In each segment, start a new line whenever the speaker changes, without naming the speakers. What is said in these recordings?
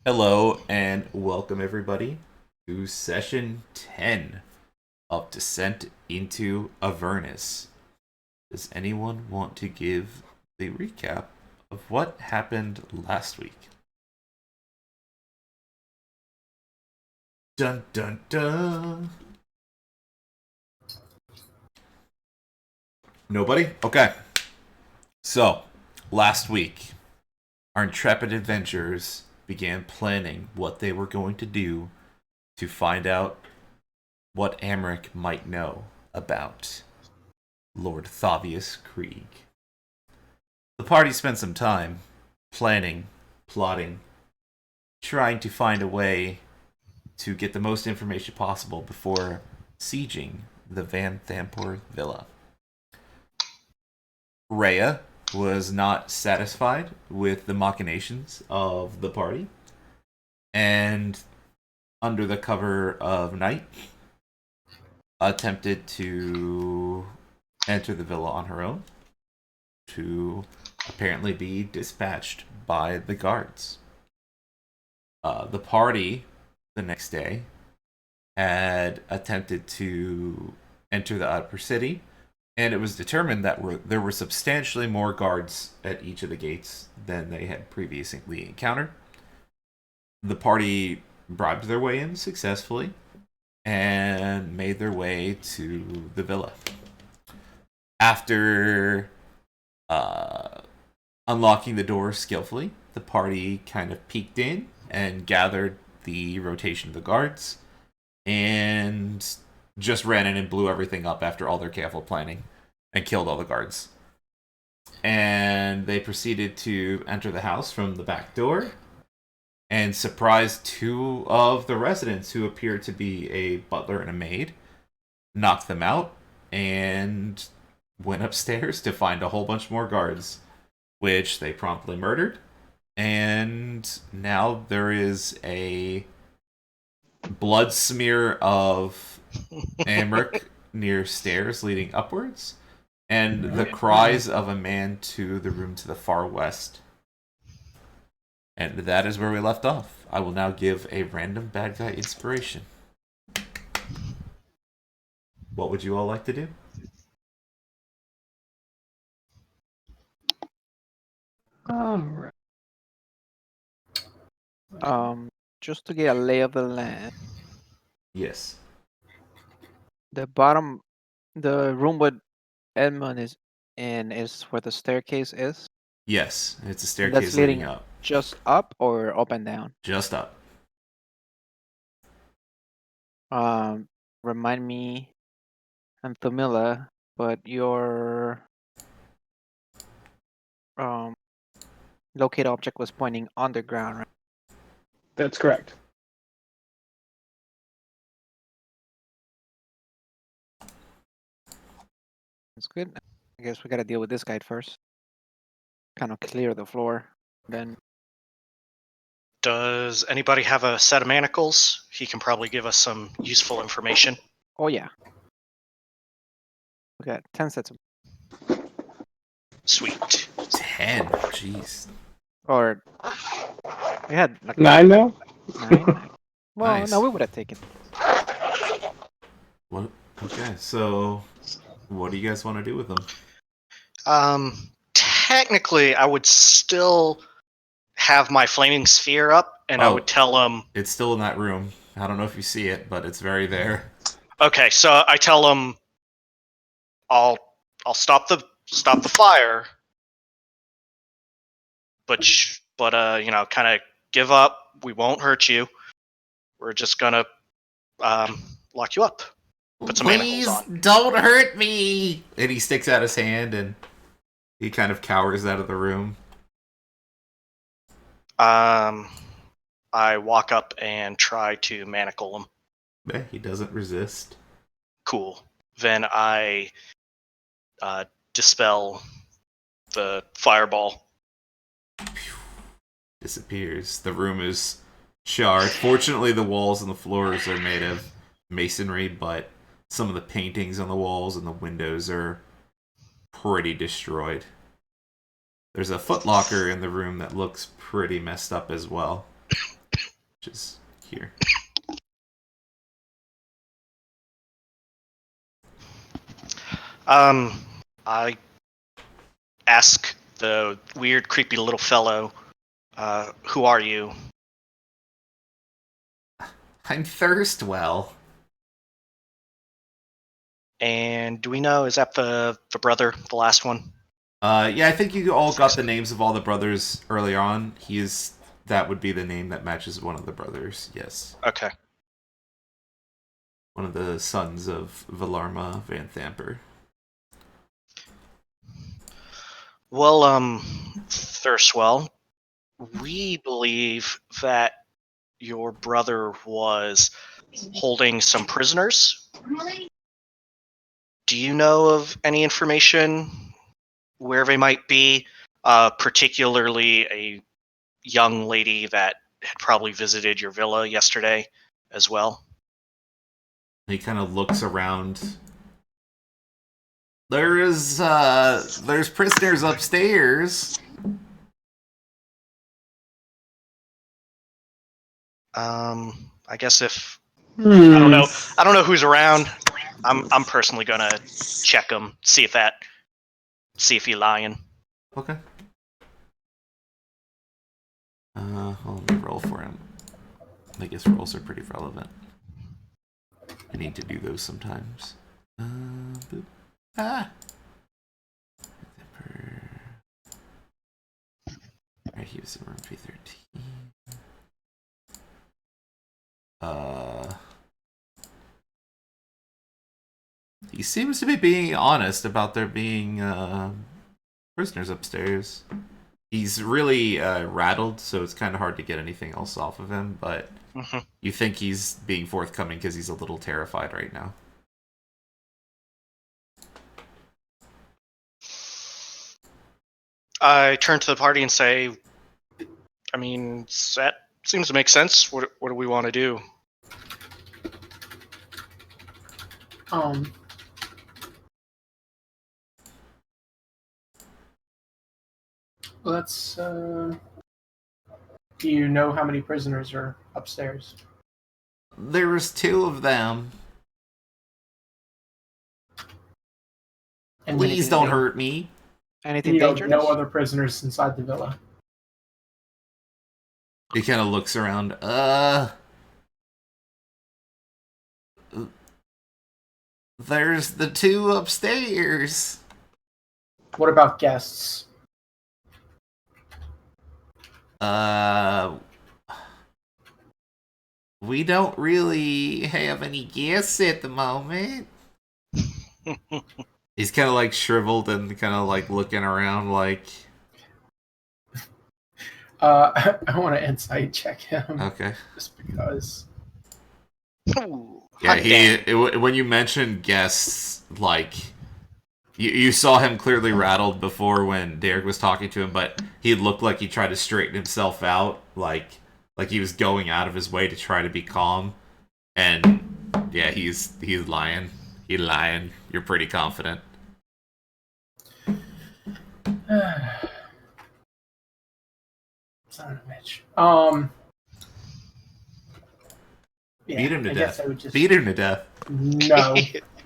Hello and welcome everybody to session 10 of Descent into Avernus. Does anyone want to give the recap of what happened last week? Dun dun dun. Nobody? Okay. So, last week, our intrepid adventurers began planning what they were going to do to find out what Amric might know about Lord Thavius Krieg. The party spent some time planning, plotting, trying to find a way to get the most information possible before sieging the Van Thampor villa. Rhea was not satisfied with the machinations of the party, and under the cover of night, attempted to enter the villa on her own to apparently be dispatched by the guards. The party the next day had attempted to enter the upper city, and it was determined that there were substantially more guards at each of the gates than they had previously encountered. The party bribed their way in successfully and made their way to the villa. After unlocking the door skillfully, the party kind of peeked in and gathered the rotation of the guards and just ran in and blew everything up after all their careful planning and killed all the guards. And they proceeded to enter the house from the back door and surprised two of the residents who appeared to be a butler and a maid, knocked them out, and went upstairs to find a whole bunch more guards, which they promptly murdered. And now there is a blood smear of Amric near stairs leading upwards, and the cries of a man to the room to the far west. And that is where we left off. I will now give a random bad guy inspiration. What would you all like to do?
Alright. Just to get a lay of the land,
Yes.
the room with Edmund is in is where the staircase is.
Yes, it's a
That's
staircase
leading
leading up.
just up or up and down.
Just up.
Remind me, I'm Thamila, but your locate object was pointing underground, right?
That's correct.
That's good. I guess we gotta deal with this guy first. Kind of clear the floor, then.
Does anybody have a set of manacles? He can probably give us some useful information.
Oh yeah. We got 10 sets of.
Sweet.
10. Jeez.
Or we had like
9 now?
9. Well,
Nice.
no, we would have taken.
What? Okay, so what do you guys want to do with them?
Technically, I would still have my flaming sphere up, and I would tell him.
It's still in that room. I don't know if you see it, but it's very there.
Okay, so I tell him, I'll stop the fire, but kind of give up. We won't hurt you. We're just gonna lock you up. Put some manacles on.
Don't hurt me! And he sticks out his hand and he kind of cowers out of the room.
I walk up and try to manacle him.
Yeah, he doesn't resist.
Cool. Then I dispel the fireball.
Disappears. The room is charred. Fortunately, the walls and the floors are made of masonry, but some of the paintings on the walls and the windows are pretty destroyed. There's a footlocker in the room that looks pretty messed up as well. which is here.
I ask the weird, creepy little fellow, who are you?
I'm Thirstwell.
And do we know, is that the brother, the last one?
Yeah, I think you all got the names of all the brothers earlier on. That would be the name that matches one of the brothers, yes.
Okay.
One of the sons of Valarma Van Thamper.
Well, Thurswell, we believe that your brother was holding some prisoners. Do you know of any information where they might be? Particularly a young lady that had probably visited your villa yesterday as well.
He kind of looks around. There's prisoners upstairs.
I guess if I don't know who's around. I'm personally gonna check him, see if he's lying.
Okay. Let me roll for him. I guess rolls are pretty relevant. I need to do those sometimes. Boop. Ah! Alright, he was in room 313. He seems to be being honest about there being prisoners upstairs. He's really rattled, so it's kind of hard to get anything else off of him, but you think he's being forthcoming because he's a little terrified right now.
I turn to the party and say, I mean, that seems to make sense. What do we want to do?
Let's. Do you know how many prisoners are upstairs?
There was 2 of them.
And
Please don't hurt me.
Anything
you know
dangerous?
no other prisoners inside the villa.
He kind of looks around. There's the 2 upstairs.
What about guests?
We don't really have any guests at the moment. He's kind of like shriveled and kind of like looking around like...
I want to insight check him.
Okay.
Just because.
Ooh,
Yeah, when you mentioned guests, like... You saw him clearly rattled before when Derek was talking to him, but he looked like he tried to straighten himself out, like he was going out of his way to try to be calm. And yeah, he's lying. He's lying. You're pretty confident.
Son of a bitch. Yeah,
Beat him to
I guess
death.
I would just...
Beat him to death.
No.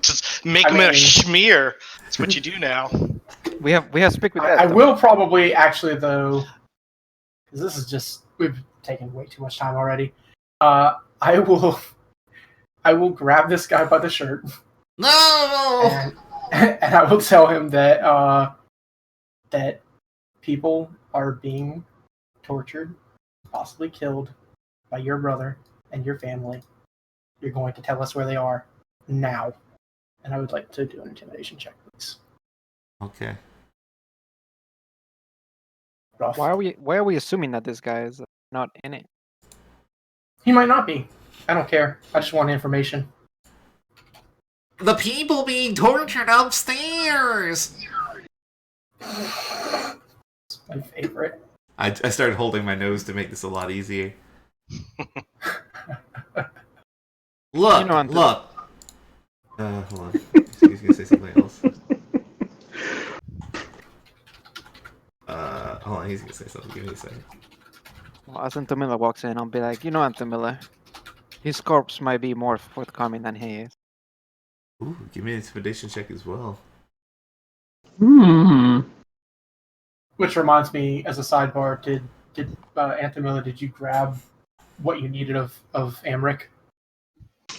Just make him a schmear. That's what you do now.
We have speak with that.
I will probably actually though, because this is just we've taken way too much time already. I will grab this guy by the shirt.
No.
And I will tell him that that people are being tortured, possibly killed by your brother and your family. You're going to tell us where they are now. And I would like to do an intimidation check, please.
Okay.
Rough.
Why are we assuming that this guy is not in it?
He might not be. I don't care. I just want information.
The people being tortured upstairs.
My favorite.
I started holding my nose to make this a lot easier. Look, look. Hold on. He's gonna say something else. Hold on, he's gonna say something. Give me a second.
Well, as Antamilla walks in, I'll be like, you know, Antamilla, his corpse might be more forthcoming than he is.
Ooh, give me an intimidation check as well.
Which reminds me, as a sidebar, did Antamilla, did you grab what you needed of Amric?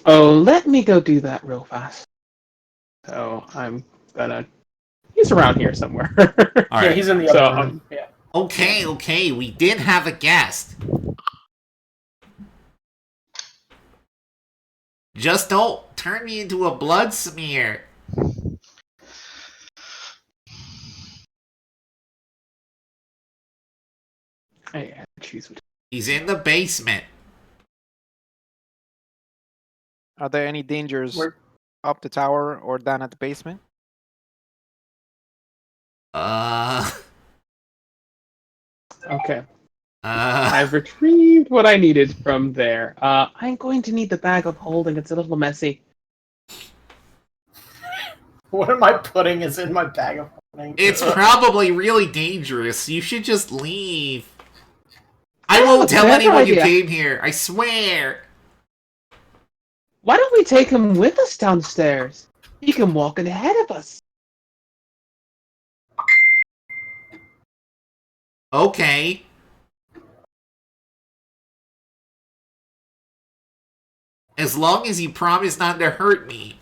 Oh, let me go do that real fast. So I'm gonna. He's around here somewhere.
All
Yeah,
right.
he's in the
So,
other room. Yeah.
Okay, we did have a guest. Just don't turn me into a blood smear.
I choose which.
He's in the basement.
Are there any dangers
Where?
up the tower or down at the basement?
Okay. I've retrieved what I needed from there. I'm going to need the bag of holding. It's a little messy.
What am I putting is in my bag of holding?
It's probably really dangerous. You should just leave. I
have
won't
a
tell
better
anyone you
idea.
came here. I swear.
Why don't we take him with us downstairs? He can walk ahead of us.
Okay. As long as you promise not to hurt me.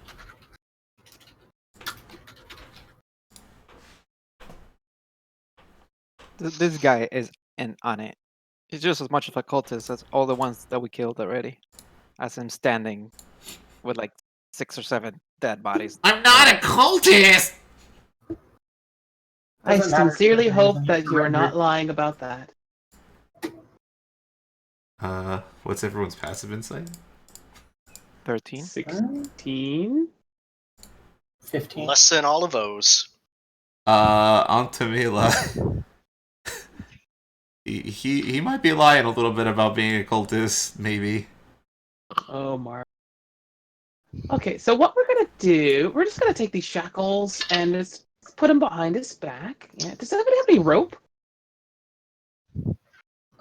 This guy is on it. He's just as much of a cultist as all the ones that we killed already. As him standing with like 6 or 7 dead bodies.
I'm not a cultist!
I
Doesn't matter
sincerely
if
hope
he's
that you are not
surrendered.
lying about that.
What's everyone's passive insight?
13.
16?
15.
Less than all of those.
Antamila. he might be lying a little bit about being a cultist, maybe.
Oh, Mark. Okay, so what we're gonna do, we're just gonna take these shackles and just put them behind his back. Yeah. Does anybody have any rope?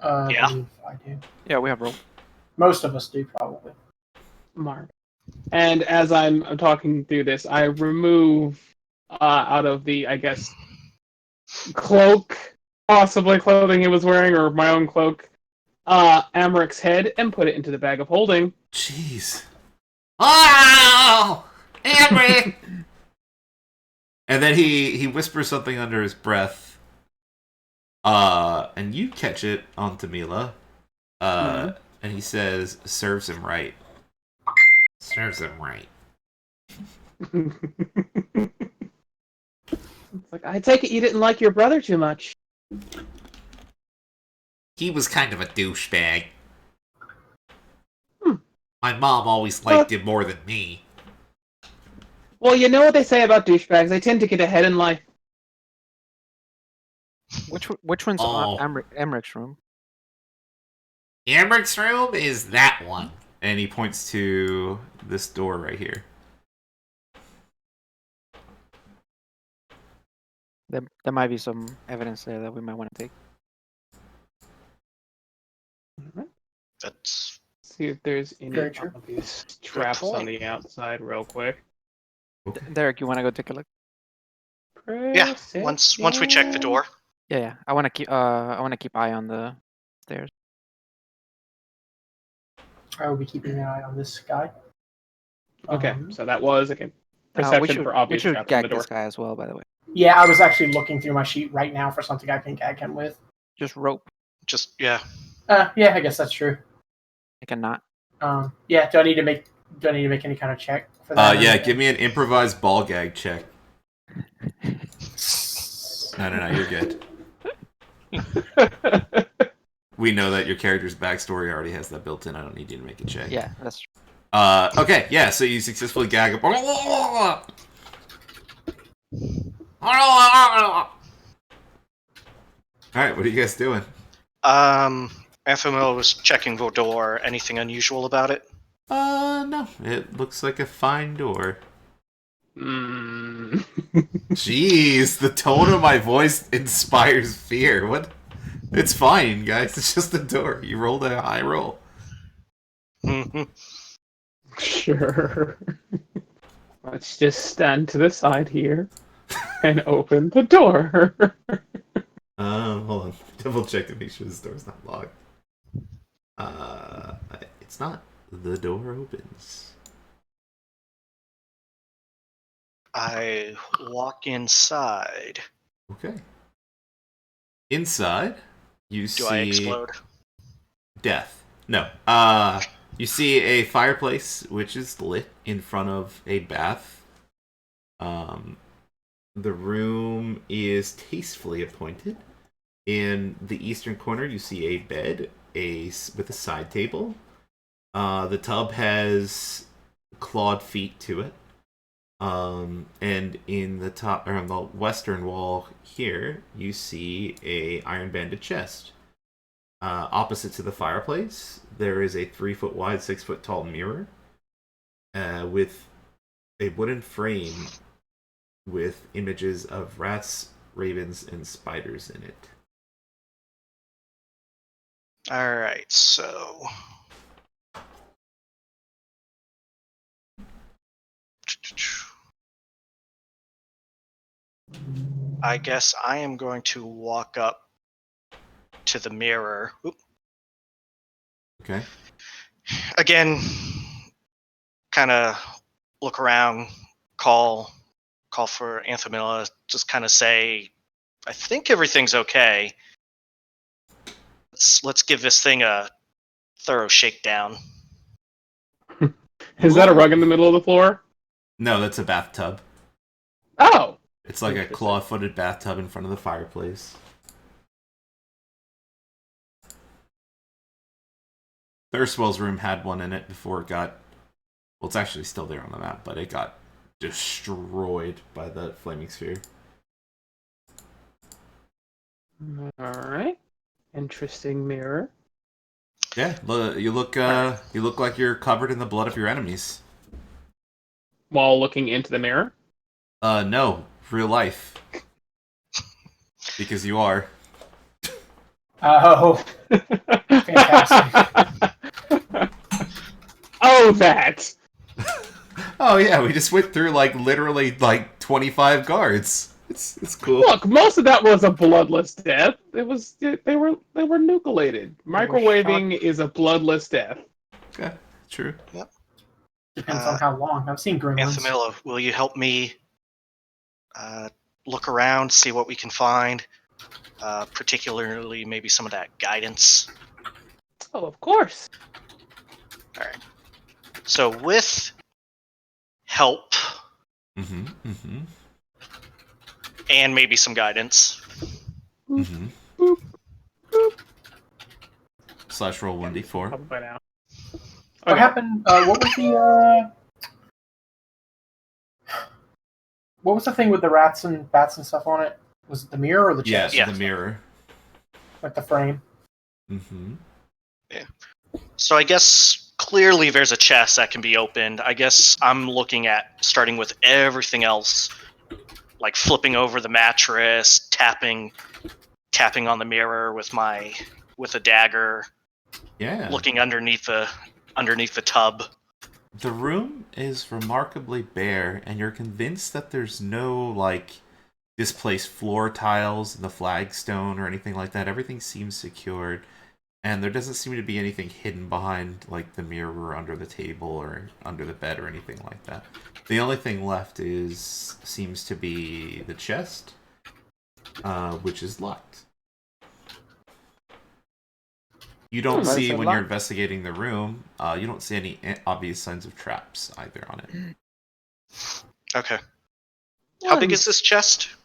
Yeah.
I believe I do.
Yeah, we have rope.
Most of us do, probably.
Mark. And as I'm talking through this, I remove out of the, I guess, cloak, possibly clothing he was wearing, or my own cloak, Amric's head, and put it into the bag of holding.
Jeez. Oh! Amber! And then he whispers something under his breath. And you catch it on Tamila. And he says, serves him right. Serves him right.
It's like, I take it you didn't like your brother too much.
He was kind of a douchebag.
Hmm.
My mom always liked him more than me.
Well, you know what they say about douchebags. They tend to get ahead in life.
Which one's
Oh.
Emrich's room?
Amber's room is that one. And he points to this door right here.
There might be some evidence there that we might want to take.
That's
See if there's any
Very true.
of these traps on
point.
the outside real quick.
Derek, you want to go take a look?
yeah. Once we check the door.
Yeah. I want to keep eye on the stairs.
I will be keeping an eye on this guy.
Okay, so that was okay.
we
Perception
should,
for obvious
we should
traps on the
gag
door.
this guy as well, by the way.
Yeah, I was actually looking through my sheet right now for something I can gag him with.
Just rope.
Just yeah.
Yeah, I guess that's true.
Like a knot.
Yeah. Do I need to make any kind of check for that?
Yeah, give me an improvised ball gag check. No, you're good. We know that your character's backstory already has that built in. I don't need you to make a check.
Yeah, that's true.
Okay, yeah, so you successfully gag him. Alright, what are you guys doing?
Anthemil was checking the door. Anything unusual about it?
No. It looks like a fine door. Jeez, the tone of my voice inspires fear. What It's fine, guys. It's just a door. You rolled a high roll.
Sure. Let's just stand to the side here and open the door.
Hold on. Double check to make sure this door's not locked. It's not. The door opens.
I walk inside.
Okay. Inside, you
Do
see
I explode?
death. No. You see a fireplace which is lit in front of a bath. The room is tastefully appointed. In the eastern corner, you see a bed, with a side table. The tub has clawed feet to it. And in the top, or on the western wall here, you see a iron banded chest. Opposite to the fireplace, there is a 3-foot wide, 6-foot tall mirror, with a wooden frame with images of rats, ravens, and spiders in it.
All right, so I guess I am going to walk up to the mirror. Oop.
Okay.
Again, kind of look around, call for Anthamilla, just kind of say, I think everything's okay. Let's give this thing a thorough shakedown.
Is that a rug in the middle of the floor?
No, that's a bathtub.
Oh!
It's like a
Interesting.
claw-footed bathtub in front of the fireplace. Thurswell's room had one in it before it got... Well, it's actually still there on the map, but it got destroyed by the flaming sphere.
Alright. Interesting mirror.
Yeah, you look like you're covered in the blood of your enemies.
While looking into the mirror?
No, real life. Because you are.
Oh, fantastic.
Oh, that!
Oh yeah, we just went through literally 25 guards. It's cool.
Look, most of that was a bloodless death. They were nucleated. Microwaving is a bloodless death.
Okay, true.
Depends on how long. I've seen gremlins.
Anthamilla, will you help me look around, see what we can find? Particularly maybe some of that guidance.
Oh, of course.
All right. So with help and maybe some guidance,
Boop, boop.
Slash roll 1d4.
Probably by now.
What
Okay.
happened? What was the what was the thing with the rats and bats and stuff on it? Was it the mirror or the
Yeah,
chest?
Yeah.
the mirror.
Like the frame.
so I guess clearly there's a chest that can be opened. I guess I'm looking at starting with everything else, like flipping over the mattress, tapping on the mirror with a dagger,
Yeah.
looking underneath the tub.
The room is remarkably bare, and you're convinced that there's no, displaced floor tiles in the flagstone or anything like that. Everything seems secured, and there doesn't seem to be anything hidden behind, the mirror under the table or under the bed or anything like that. The only thing left seems to be the chest, which is locked. You don't
Nice
see,
and
when you're
locked.
investigating the room, you don't see any obvious signs of traps either on it.
Okay. How big is this chest?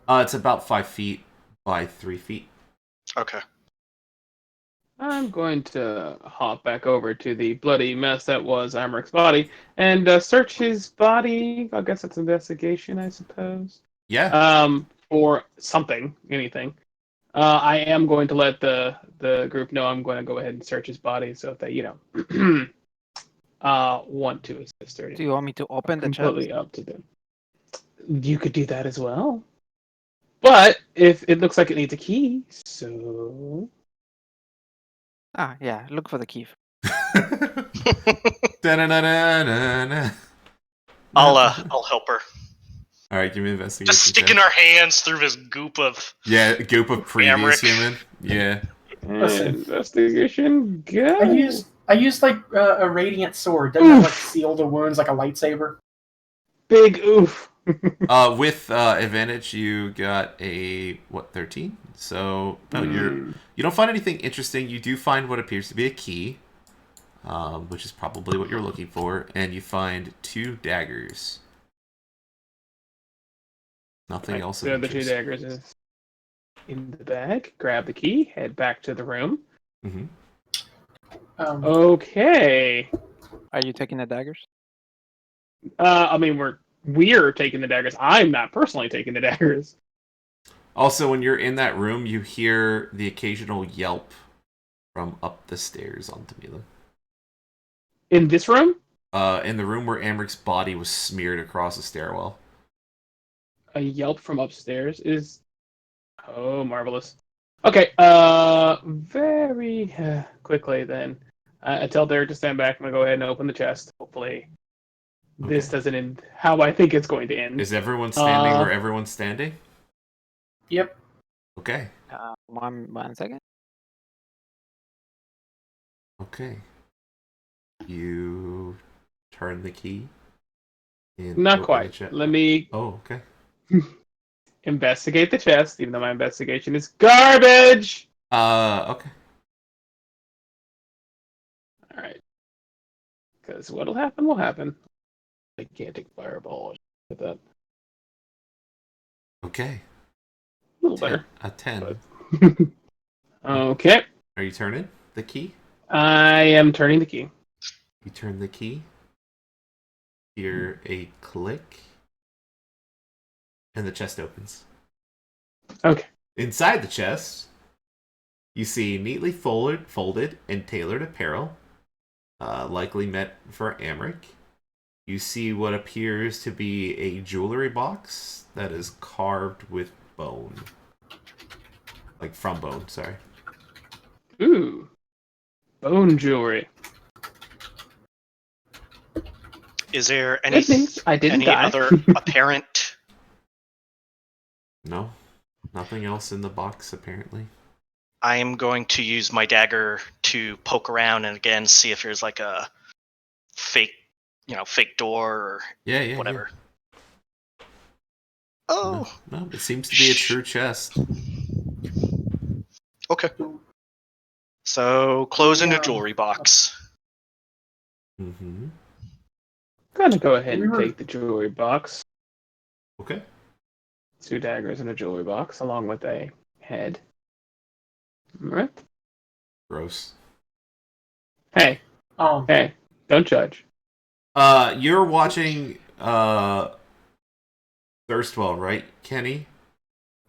It's about 5 feet by 3 feet.
Okay.
I'm going to hop back over to the bloody mess that was Amric's body and search his body. I guess that's investigation, I suppose.
Yeah.
For something, anything. I am going to let the group know I'm going to go ahead and search his body, so if they, want to assist or
Do you want me to open the chest?
completely up to them. You could do that as well. But if it looks like it needs a key, so
Yeah, look for the key.
Da-na-na-na-na-na.
I'll help her.
All right, give me an investigation.
Just sticking
check.
our hands through this goop of.
Yeah, goop of previous
Amric.
human. Yeah.
Listen.
investigation go.
I used like a radiant sword. Doesn't it like seal the wounds like a lightsaber?
Big oof.
With advantage, you got a 13. So no, you don't find anything interesting. You do find what appears to be a key, which is probably what you're looking for, and you find 2 daggers. Nothing else of
So the 2
interest.
daggers is in the bag. Grab the key. Head back to the room.
Mm-hmm.
Okay.
Are you taking the daggers?
I mean, we're taking the daggers. I'm not personally taking the daggers.
Also, when you're in that room, you hear the occasional yelp from up the stairs on Tamila.
In this room?
In the room where Amric's body was smeared across the stairwell.
A yelp from upstairs is... Oh, marvelous. Okay, very quickly then. I tell Derek to stand back. I'm going to go ahead and open the chest. Hopefully this doesn't end how I think it's going to end.
Is everyone standing where everyone's standing?
Yep.
Okay.
1 second.
Okay. You turn the key. And
Not
open
quite.
the chest.
Let me
Oh, okay.
investigate the chest, even though my investigation is garbage!
Okay.
Alright. Because what'll happen will happen. Gigantic fireball. With that.
Okay.
A little better.
A 10.
But... Okay.
Are you turning the key?
I am turning the key.
You turn the key. Hear a click. And the chest opens.
Okay.
Inside the chest, you see neatly folded and tailored apparel, likely meant for Amric. You see what appears to be a jewelry box that is carved with bone. Like from bone, sorry.
Ooh. Bone jewelry.
Is there
Good news, I didn't
any
die.
other apparent?
No. Nothing else in the box, apparently.
I am going to use my dagger to poke around and again see if there's like a fake door or
Yeah.
whatever.
Yeah.
Oh.
No, it seems to be a true chest.
Okay. So close in a
Yeah.
jewelry box.
Mm-hmm.
I'm gonna go ahead and take the jewelry box.
Okay.
2 daggers in a jewelry box, along with a head. Alright.
Gross.
Hey, don't judge.
You're watching Thirstwell, right, Kenny?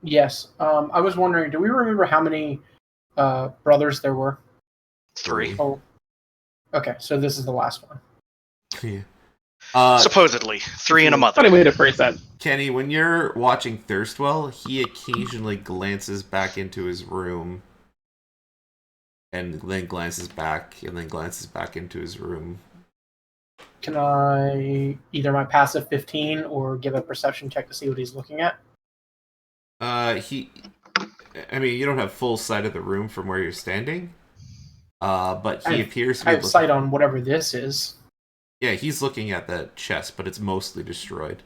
Yes. I was wondering, do we remember how many brothers there were?
3.
Oh. Okay, so this is the last one.
Yeah.
Supposedly. 3 and a mother.
Funny way to phrase that.
Kenny, when you're watching Thirstwell, he occasionally glances back into his room. And then glances back, and then glances back into his room.
Can I either my passive 15 or give a perception check to see what he's looking at?
I mean, you don't have full sight of the room from where you're standing. But he appears to be
I have sight on whatever this is.
Yeah, he's looking at the chest, but it's mostly destroyed.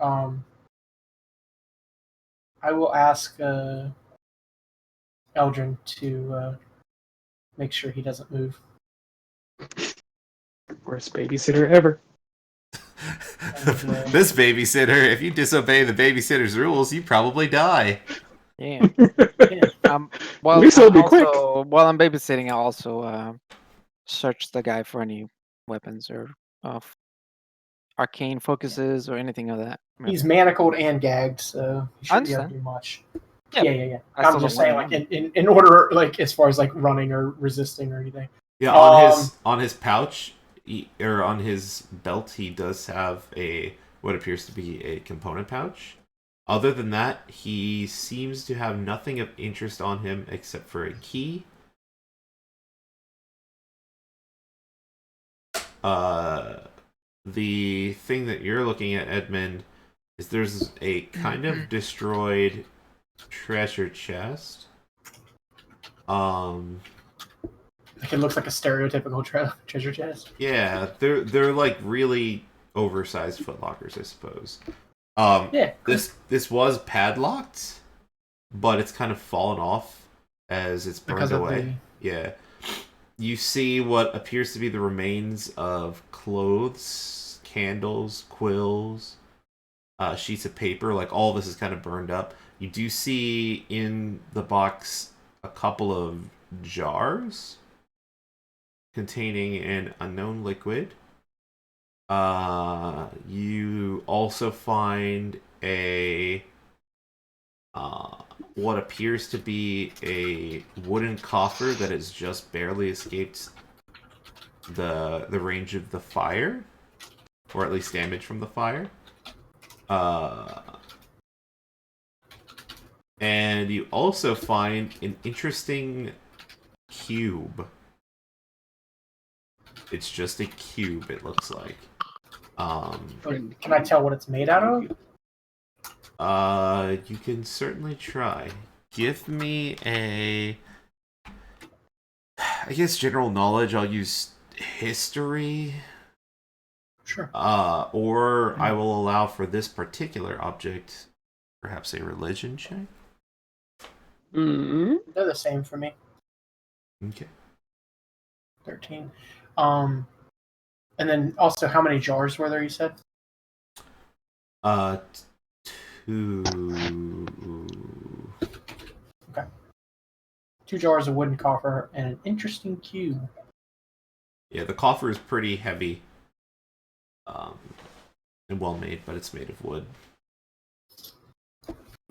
I will ask Eldrin to make sure he doesn't move.
Worst babysitter ever.
This babysitter, if you disobey the babysitter's rules, you probably die.
Yeah.
At least it'll be quick.
While I'm babysitting, I'll also search the guy for any weapons or arcane focuses or anything of that.
He's manacled and gagged, so he shouldn't be able to do much. Yeah. I'm just saying, like in order, like as far as like running or resisting or anything.
Yeah, on his pouch or on his belt, he does have a what appears to be a component pouch. Other than that, he seems to have nothing of interest on him except for a key. The thing that you're looking at, Edmund, is there's a kind of destroyed treasure chest.
Like it looks like a stereotypical treasure chest.
Yeah, they're like really oversized footlockers, I suppose.
Yeah.
This was padlocked, but it's kind of fallen off as it's burned
Because of
away. Yeah. You see what appears to be the remains of clothes, candles, quills, sheets of paper. Like, all of this is kind of burned up. You do see in the box a couple of jars containing an unknown liquid. You also find a what appears to be a wooden coffer that has just barely escaped the range of the fire, or at least damage from the fire. And you also find an interesting cube. It's just a cube, it looks like.
Can I tell what it's made out of?
You can certainly try. Give me a... I guess general knowledge. I'll use history.
Sure.
Or I will allow for this particular object, perhaps a religion check.
Mm-hmm.
They're the same for me.
Okay.
13. And then also, how many jars were there, you said?
2.
Okay. 2 jars of wooden coffer and an interesting cube.
Yeah, the coffer is pretty heavy. And well made, but it's made of wood.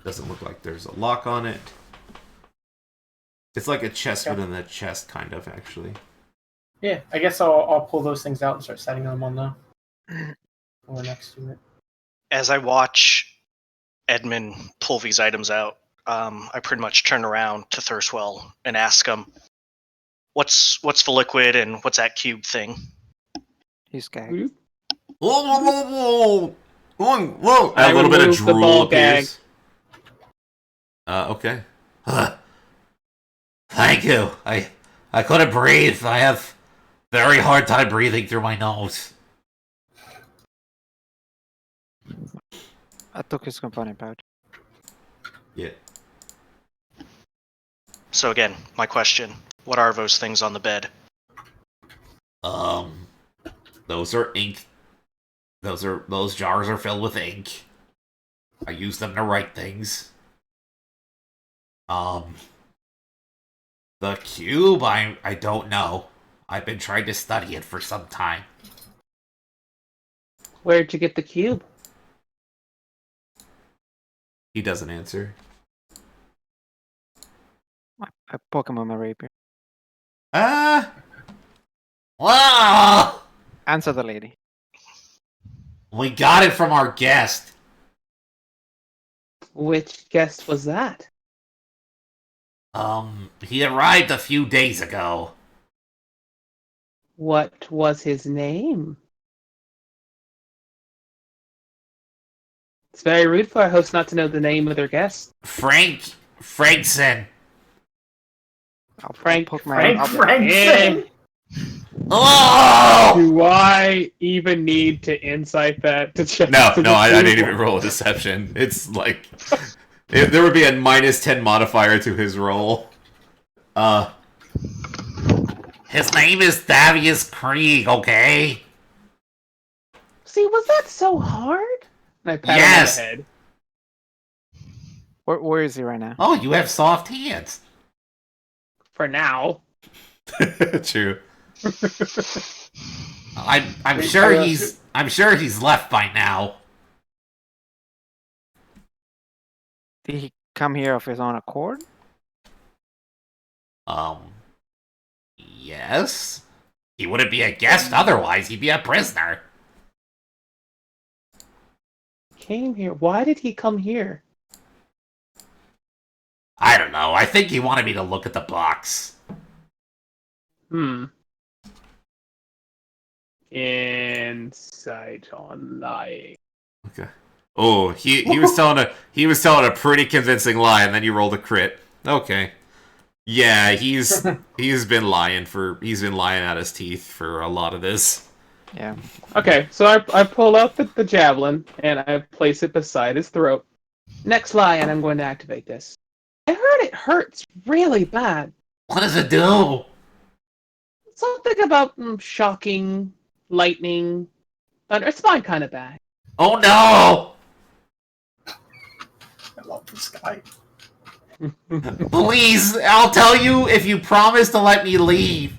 Doesn't look like there's a lock on it. It's like a chest within a chest, kind of, actually.
Yeah, I guess I'll pull those things out and start setting them on the floor next to it.
As I watch Edmund pull these items out, I pretty much turn around to Thurswell and ask him, "What's the liquid and what's that cube thing?"
He's gagged.
Whoa! A
I
little bit of
remove the
drool
ball
appears. Okay. Thank you. I couldn't breathe. I have very hard time breathing through my nose.
I took his component pouch.
Yeah.
So again, my question: what are those things on the bed?
Those are ink. Those jars are filled with ink. I use them to write things. The cube, I don't know. I've been trying to study it for some time.
Where'd you get the cube?
He doesn't answer.
I poke him with my rapier.
Wow!
Answer the lady.
We got it from our guest.
Which guest was that?
He arrived a few days ago.
What was his name? It's very rude for a host not to know the name of their guest.
Frankson.
Frank
Frankson!
Oh!
Do I even need to insight that to check?
No, I didn't
even
even roll a deception. It's like... there would be a -10 modifier to his roll. His name is Thaddeus Krieg, okay?
See, was that so hard? And I pat
Yes.
him on the head.
Where is he right now?
Oh, you have soft hands.
For now.
True. I'm sure he's left by now.
Did he come here of his own accord?
Yes. He wouldn't be a guest otherwise. He'd be a prisoner.
came here. Why did he come here?
I don't know. I think he wanted me to look at the box.
Insight on lying.
Okay. Oh, he was telling a pretty convincing lie, and then you rolled a crit. Okay. Yeah, he's been lying out his teeth for a lot of this.
Yeah.
Okay, so I pull out the javelin and I place it beside his throat. Next lie, and I'm going to activate this. I heard it hurts really bad.
What does it do?
Something about shocking, lightning, thunder. It's my kind of bag.
Oh no!
I love this guy.
Please, I'll tell you if you promise to let me leave.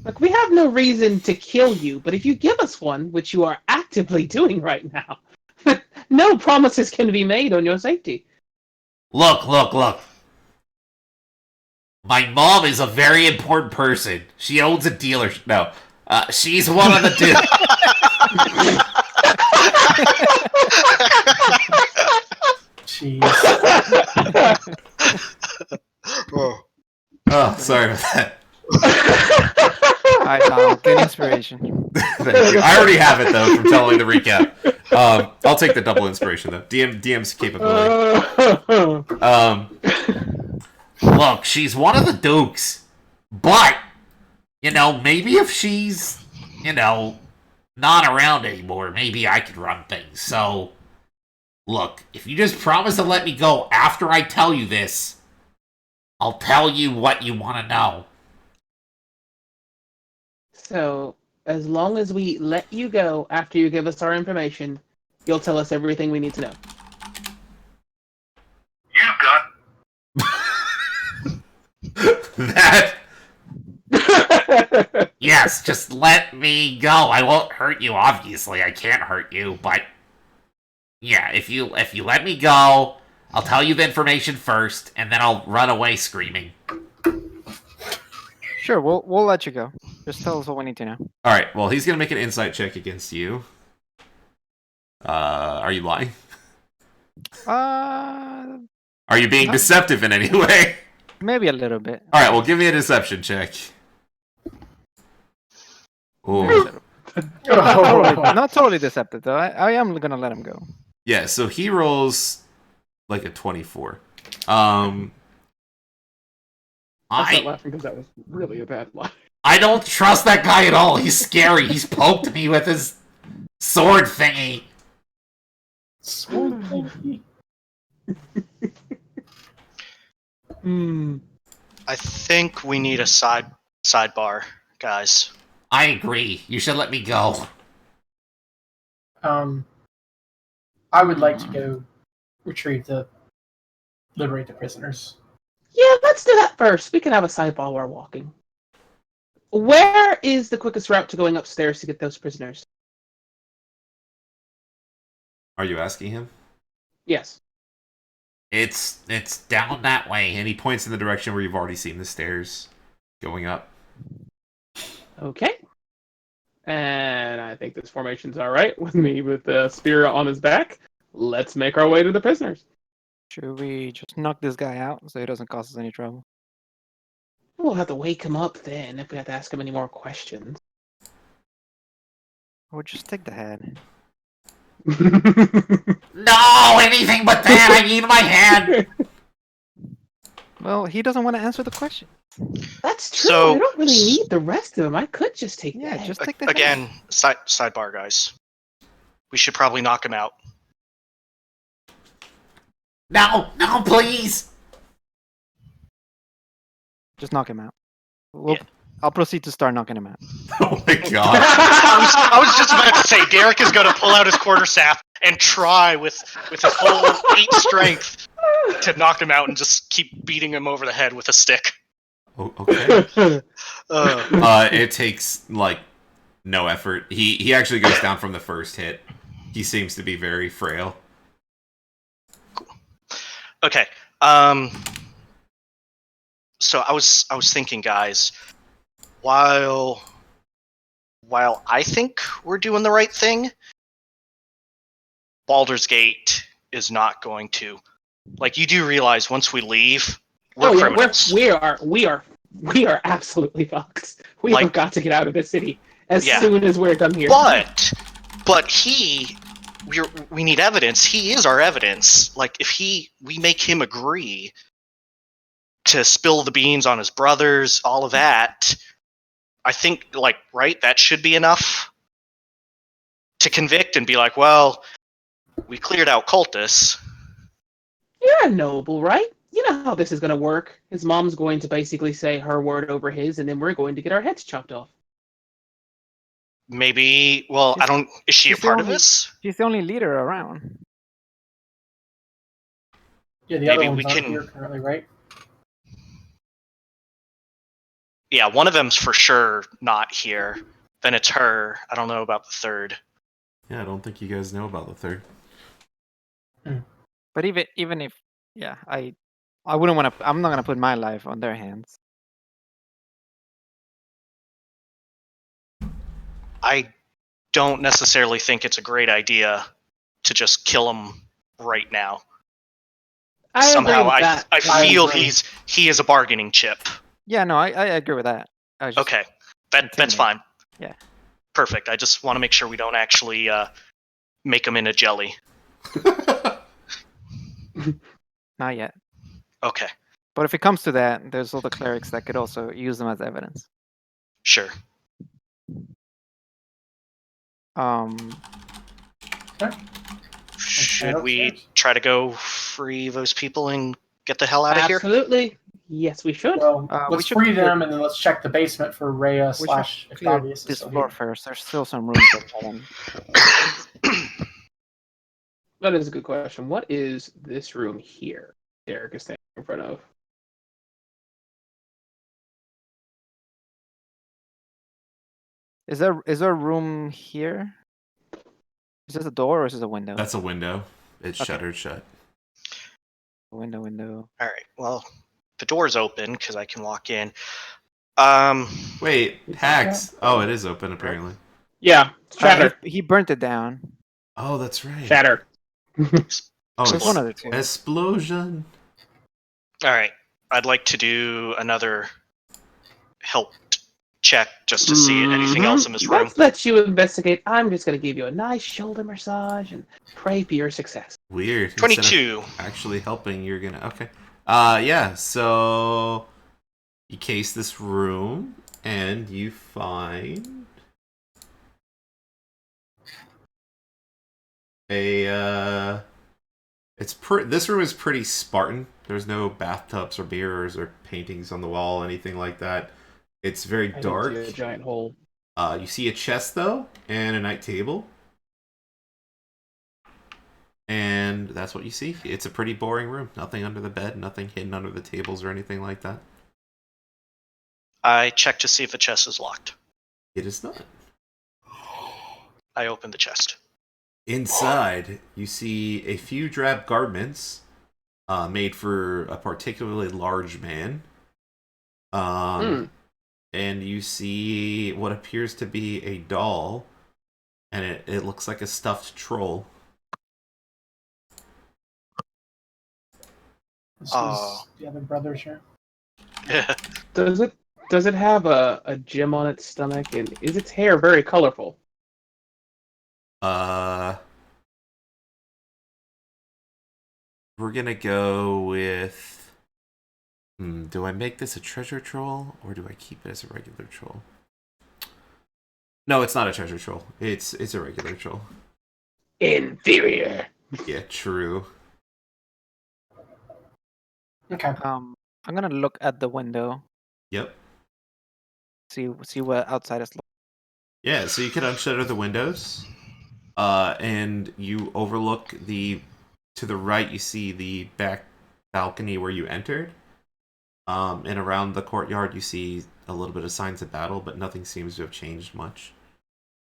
Look, we have no reason to kill you, but if you give us one, which you are actively doing right now, no promises can be made on your safety.
Look. My mom is a very important person. She owns a dealership. No, she's one of the two.
Jeez.
Oh, sorry about that.
Alright, Tom, get inspiration.
Thank you. I already have it though from telling the recap. I'll take the double inspiration though. DM's capability. Look, she's one of the dukes, but maybe if she's not around anymore, maybe I could run things. So, look, if you just promise to let me go after I tell you this, I'll tell you what you want to know.
So, as long as we let you go after you give us our information, you'll tell us everything we need to know.
You got
That. Yes, just let me go. I won't hurt you, obviously. I can't hurt you, but yeah, if you let me go, I'll tell you the information first, and then I'll run away screaming.
Sure, we'll let you go. Just tell us what we need to know.
Alright, well, he's gonna make an insight check against you. Are you lying? Are you being
No.
deceptive in any way?
Maybe a little bit.
Alright, well, give me a deception check. Ooh.
Not totally deceptive though. I am gonna let him go.
Yeah, so he rolls like a 24.
I'm not
I
laughing because that was really a bad lie.
I don't trust that guy at all. He's scary. He's poked me with his sword thingy.
Sword thingy.
I think we need a sidebar, guys.
I agree. You should let me go.
I would like to go liberate the prisoners.
Yeah, let's do that first. We can have a sidebar while we're walking. Where is the quickest route to going upstairs to get those prisoners?
Are you asking him?
Yes.
It's down that way, and he points in the direction where you've already seen the stairs going up.
Okay. And I think this formation's alright with me with the spear on his back. Let's make our way to the prisoners.
Should we just knock this guy out so he doesn't cause us any trouble?
We'll have to wake him up then if we have to ask him any more questions.
Or just take the head.
No, anything but that. I need my hand.
Well, he doesn't want to answer the question.
That's true.
So-
I don't really need the rest of them. I could just take
Yeah,
that.
just take the head.
Again, sidebar, guys. We should probably knock him out.
No, please.
Just knock him out. Well,
Yeah.
I'll proceed to start knocking him out.
Oh my god.
I was just about to say, Derek is going to pull out his quarterstaff and try with his whole 8 strength to knock him out and just keep beating him over the head with a stick.
Oh, okay.
Uh,
It takes like no effort. He actually goes down from the first hit. He seems to be very frail.
okay. So I was thinking, guys, while I think we're doing the right thing, Baldur's Gate is not going to. Like, you do realize once we leave, we're
Oh yeah,
criminals.
we are absolutely fucked. We
Like-
have got to get out of this city as
Yeah.
soon as we're done here.
But we need evidence. He is our evidence. Like, if we make him agree to spill the beans on his brothers, all of that, I think, like, right, that should be enough to convict and be like, well, we cleared out cultists.
You're a noble, right? You know how this is going to work. His mom's going to basically say her word over his, and then we're going to get our heads chopped off.
Maybe, well,
She's-
I don't, is she a
she's the
part of
only-
this?
She's the only leader around.
Yeah, the
Maybe
other
we
ones aren't
can-
here currently, right?
Yeah, one of them's for sure not here. Then it's her. I don't know about the third.
Yeah, I don't think you guys know about the third.
But even if, yeah, I wouldn't want to. I'm not gonna put my life on their hands.
I don't necessarily think it's a great idea to just kill him right now. Somehow, I
I
feel
agree.
he is a bargaining chip.
Yeah, no, I agree with that. I was just,
Okay, that's
Intimidate.
fine.
Yeah.
Perfect. I just want to make sure we don't actually make him into jelly.
Not yet.
Okay,
But if it comes to that, there's other clerics that could also use them as evidence.
sure.
Um,
Should we
upstairs.
try to go free those people and get the hell out of here?
Absolutely. Yes, we should.
Well,
we
let's
should
free
clear-
them and then let's check the basement for Rhea
we should
slash
clear
Octavius is
this
still
floor
here.
first. There's still some rooms that haven't.
That is a good question. What is this room here Derek is standing in front of?
Is there a room here? Is this a door or is this a window?
That's a window. It's
Okay.
shuttered shut.
Window.
All right. Well, the door's open because I can walk in.
Wait, Hax. Oh, it is open apparently.
Yeah, shatter.
He burnt it down.
Oh, that's right.
Shatter.
Oh,
There's
it's
one of the two.
explosion.
All right. I'd like to do another help check just to see anything else in this room.
Let's let you investigate. I'm just going to give you a nice shoulder massage and pray for your success.
Weird. Instead of
22.
actually helping, you're gonna. Okay. Yeah. So you case this room and you find a. This room is pretty Spartan. There's no bathtubs or mirrors or paintings on the wall, anything like that. It's very
I
dark.
don't see a giant hole.
You see a chest though, and a night table, and that's what you see. It's a pretty boring room. Nothing under the bed, nothing hidden under the tables or anything like that.
I check to see if the chest is locked.
It is not.
I open the chest.
Inside, you see a few drab garments made for a particularly large man. And you see what appears to be a doll, and it looks like a stuffed troll.
This
Oh.
is the other brothers here.
Does it have a gem on its stomach, and is its hair very colorful?
We're gonna go with. Do I make this a treasure troll, or do I keep it as a regular troll? No, it's not a treasure troll. It's a regular troll.
Inferior.
Yeah, true.
Okay.
I'm gonna look at the window.
Yep.
See what outside is.
Yeah, so you can unshutter the windows, and you overlook to the right. You see the back balcony where you entered. And around the courtyard, you see a little bit of signs of battle, but nothing seems to have changed much.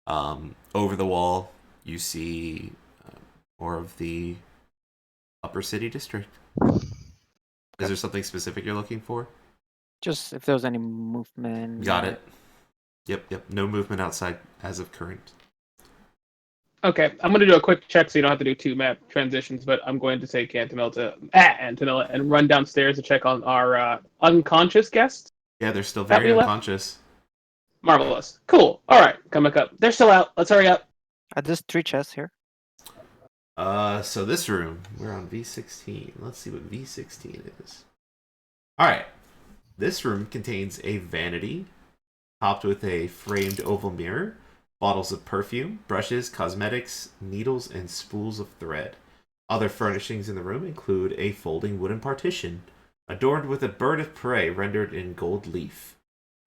Over the wall, you see more of the upper city district. Is there something specific you're looking for?
Just if there's any movement.
Got it. Yep. No movement outside as of current.
Okay, I'm going to do a quick check so you don't have to do 2 map transitions, but I'm going to take Antonella and run downstairs to check on our unconscious guest
Yeah, they're still
that
very
we left.
unconscious.
Marvelous. Cool. All right, come back up. They're still out. Let's hurry up.
There's 3 chests here.
So this room, we're on V16. Let's see what V16 is. Alright. This room contains a vanity, topped with a framed oval mirror, bottles of perfume, brushes, cosmetics, needles, and spools of thread. Other furnishings in the room include a folding wooden partition, adorned with a bird of prey rendered in gold leaf.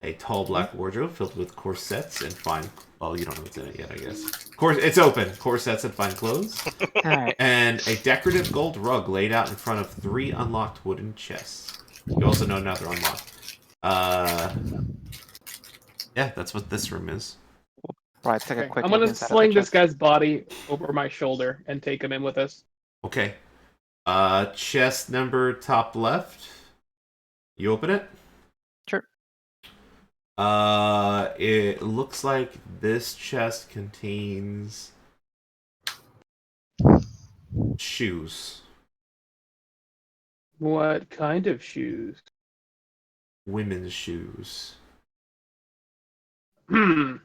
A tall black wardrobe filled with corsets and fine... Oh, you don't know what's in it yet, I guess. It's open. Corsets and fine clothes.
Alright.
And a decorative gold rug laid out in front of 3 unlocked wooden chests. You also know now they're unlocked. Yeah, that's what this room is.
Right, take a
Okay,
quick
I'm
look
going to
inside of the
sling this
chest.
guy's body over my shoulder and take him in with us.
Okay. Chest number top left. You open it?
Sure.
It looks like this chest contains shoes.
What kind of shoes?
Women's shoes. They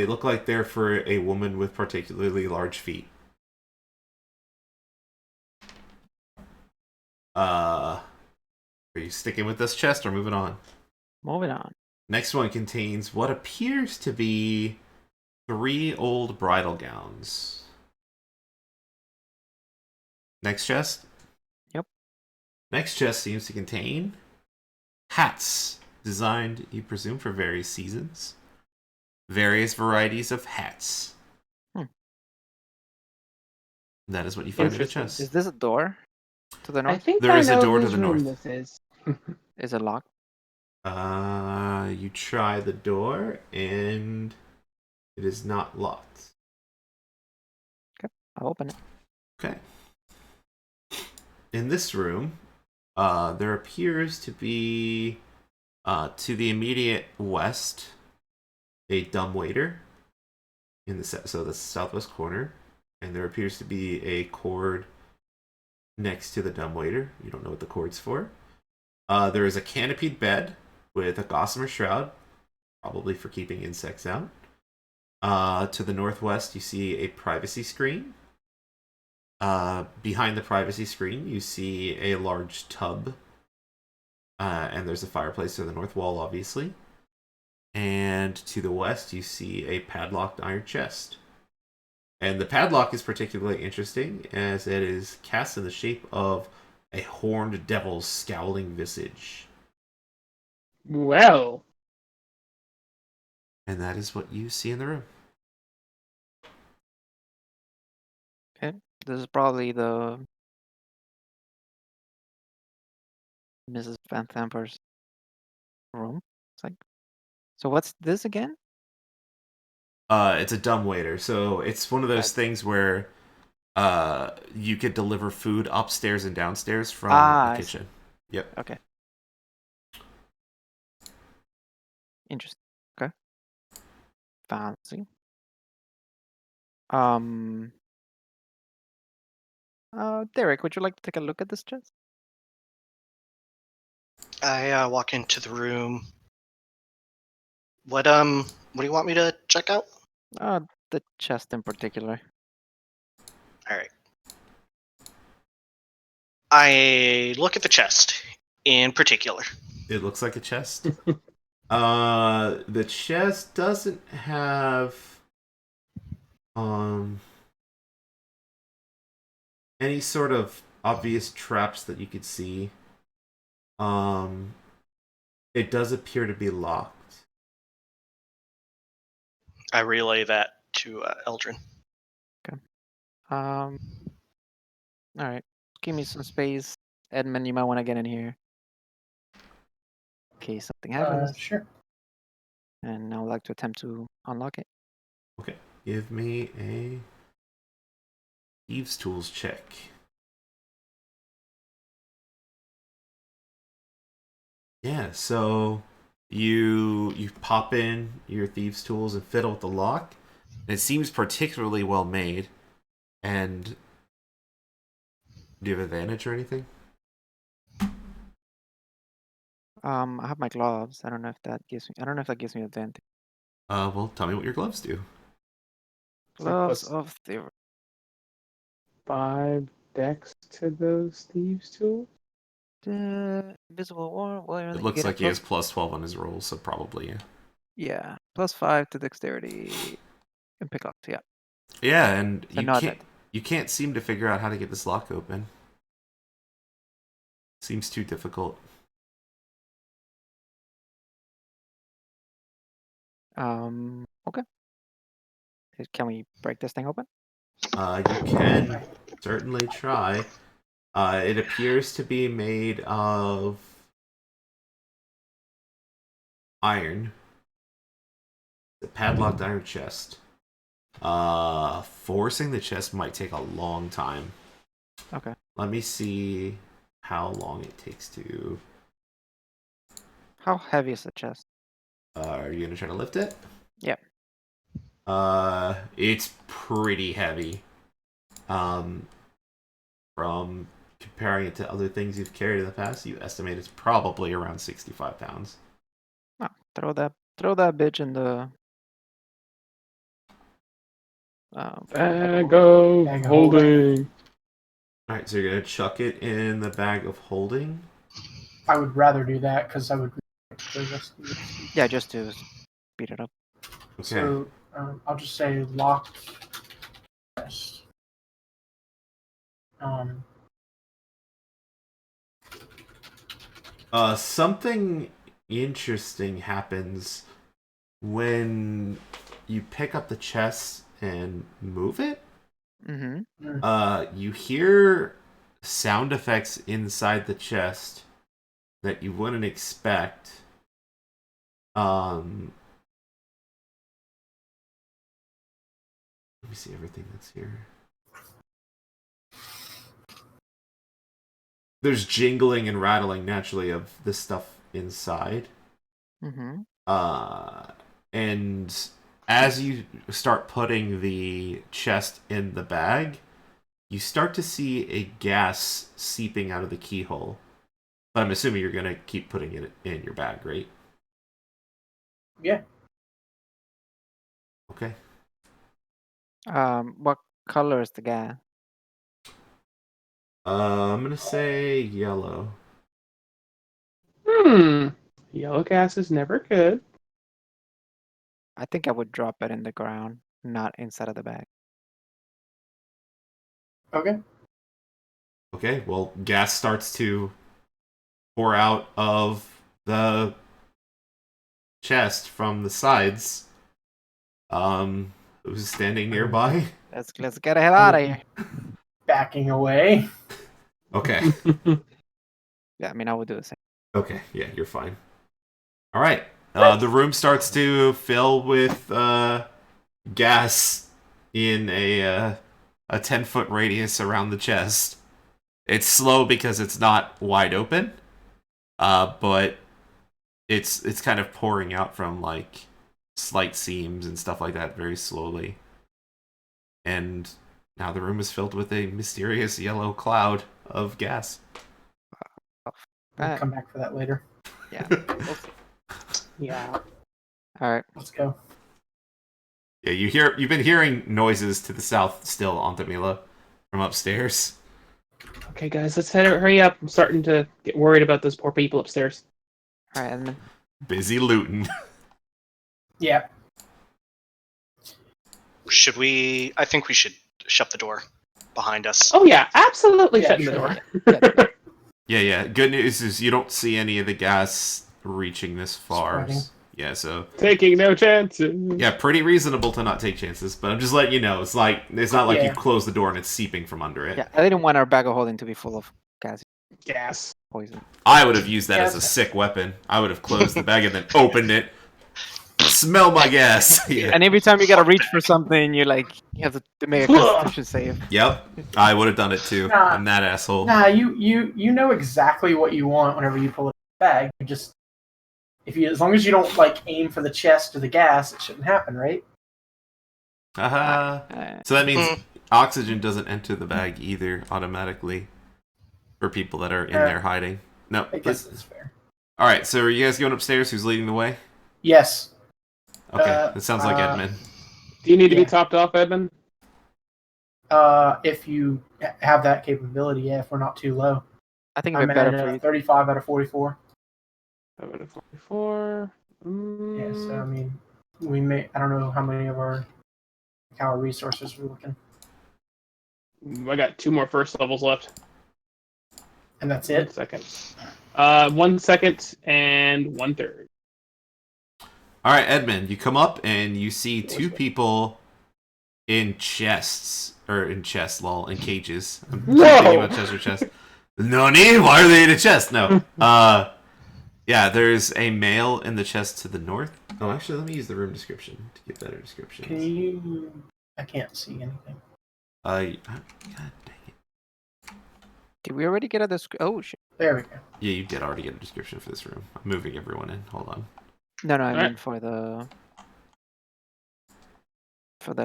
look like they're for a woman with particularly large feet. Are you sticking with this chest or moving on?
Moving on.
Next one contains what appears to be 3 old bridal gowns. Next chest?
Yep.
Next chest seems to contain hats, designed, you presume, for various seasons. Various varieties of hats. That is what you find in the chest.
Is this a door to the
I
north?
think
There
I
is a
know
door to
whose
the
room
north.
this is.
Is it locked?
You try the door, and it is not locked.
I'll open it.
Okay. In this room, there appears to be, to the immediate west, a dumbwaiter in the southwest corner, and there appears to be a cord next to the dumbwaiter. You don't know what the cord's for. There is a canopied bed with a gossamer shroud, probably for keeping insects out. To the northwest, you see a privacy screen. Behind the privacy screen, you see a large tub. And there's a fireplace to the north wall, obviously. And to the west, you see a padlocked iron chest. And the padlock is particularly interesting, as it is cast in the shape of a horned devil's scowling visage.
Well,
And that is what you see in the room.
Okay. This is probably the Mrs. Van Thamper's room. It's like, so what's this again?
It's a dumbwaiter, so it's one of those things where you could deliver food upstairs and downstairs from
I
the
see.
kitchen. Yep.
Okay. Interesting. Okay. Fancy. Derek, would you like to take a look at this chest?
I walk into the room. What do you want me to check out?
The chest in particular.
All right. I look at the chest in particular.
It looks like a chest. The chest doesn't have any sort of obvious traps that you could see. It does appear to be locked.
I relay that to Eldrin.
All right. Give me some space. Edmund, you might want to get in here. In case something happens.
Sure.
And I would like to attempt to unlock it.
Okay. Give me a Thieves' Tools check. Yeah, so you pop in your Thieves' Tools and fiddle with the lock, It seems particularly well made. And do you have advantage or anything?
I have my gloves. I don't know if that gives me advantage.
Well, tell me what your gloves do.
Gloves
plus
of the
5 dex to those thieves' tools.
invisible war. Well,
It looks like he has plus 12 on his roll, so probably, yeah.
Yeah, +5 to dexterity and pick up. Yeah.
Yeah, and
So no
you can't seem to figure out how to get this lock open. Seems too difficult.
Okay. Can we break this thing open?
You can certainly try. It appears to be made of iron. The padlocked iron chest. Forcing the chest might take a long time.
Okay.
Let me see how long it takes to.
How heavy is the chest?
Are you gonna try to lift it?
Yeah.
It's pretty heavy. From comparing it to other things you've carried in the past, you estimate it's probably around 65 pounds.
Oh, throw that bitch in the
Bag of holding.
Alright, so you're gonna chuck it in the bag of holding.
I would rather do that because I would the rest of this.
Yeah, just to speed it up.
Okay.
So I'll just say locked chest.
Something interesting happens when you pick up the chest and move it.
Mm-hmm.
You hear sound effects inside the chest that you wouldn't expect. Let me see everything that's here. There's jingling and rattling naturally of the stuff inside.
Mm-hmm.
And as you start putting the chest in the bag, you start to see a gas seeping out of the keyhole. But I'm assuming you're gonna keep putting it in your bag, right?
Yeah.
Okay.
What color is the gas?
I'm gonna say yellow.
Yellow gas is never good.
I think I would drop it in the ground, not inside of the bag.
Okay.
Okay, well, gas starts to pour out of the chest from the sides. Who's standing nearby?
Let's get the hell out of here.
Backing away.
Okay.
Yeah, I mean I would do the same.
Okay, yeah, you're fine. All right. The room starts to fill with gas in a 10-foot radius around the chest. It's slow because it's not wide open, but it's kind of pouring out from like slight seams and stuff like that very slowly. And now the room is filled with a mysterious yellow cloud of gas.
We'll come back for that later.
Yeah.
Yeah.
All right.
Let's go.
Yeah, you've been hearing noises to the south still, Antamila, from upstairs.
Okay, guys, let's hurry up. I'm starting to get worried about those poor people upstairs.
All right, Edmund.
Busy looting.
Yeah.
Should we? I think we should shut the door behind us.
Oh yeah, absolutely
Yeah,
shutting
sure.
the door.
Yeah. Good news is you don't see any of the gas reaching this far.
Spreading.
Yeah, so
Taking no chances.
yeah, pretty reasonable to not take chances. But I'm just letting you know, it's not like
Yeah.
you close the door and it's seeping from under it.
Yeah, I didn't want our bag of holding to be full of
Gas.
poison.
I would have used that as a
Gas.
sick weapon. I would have closed the bag and then opened it. Smell my gas. Yeah.
And every time you gotta reach for something, you have to make a Constitution save.
Yep. I would have done it too.
Nah.
I'm that asshole.
Nah, you know exactly what you want whenever you pull it out of the bag. You just as long as you don't like aim for the chest or the gas, it shouldn't happen, right?
Haha. So that means oxygen doesn't enter the bag either automatically for people that are in there hiding. No.
I guess that's fair.
All right. So are you guys going upstairs? Who's leading the way?
Yes.
Okay. That sounds like Edmund.
Do you need to be
Yeah.
topped off, Edmund?
If you have that capability, yeah. If we're not too low,
I think it'd
I'm
be better
at
for you.
35 out of 44.
7 to 44.
Yeah. So I mean, we may. I don't know how many of our resources we're looking,
I got 2 more first levels left.
and that's
1
it.
second. 1 second and 1/3.
All right, Edmund. You come up and you see 2 people in chests in cages. I'm thinking about chest or chest. No need. Why are they in a chest? No. Yeah, there's a male in the chest to the north. Oh, actually, let me use the room description to get better descriptions.
Can you? I can't see anything.
God dang it.
Did we already get a description? Oh shit!
There we go.
Yeah, you did already get a description for this room. I'm moving everyone in. Hold on.
No, I
Alright.
mean for the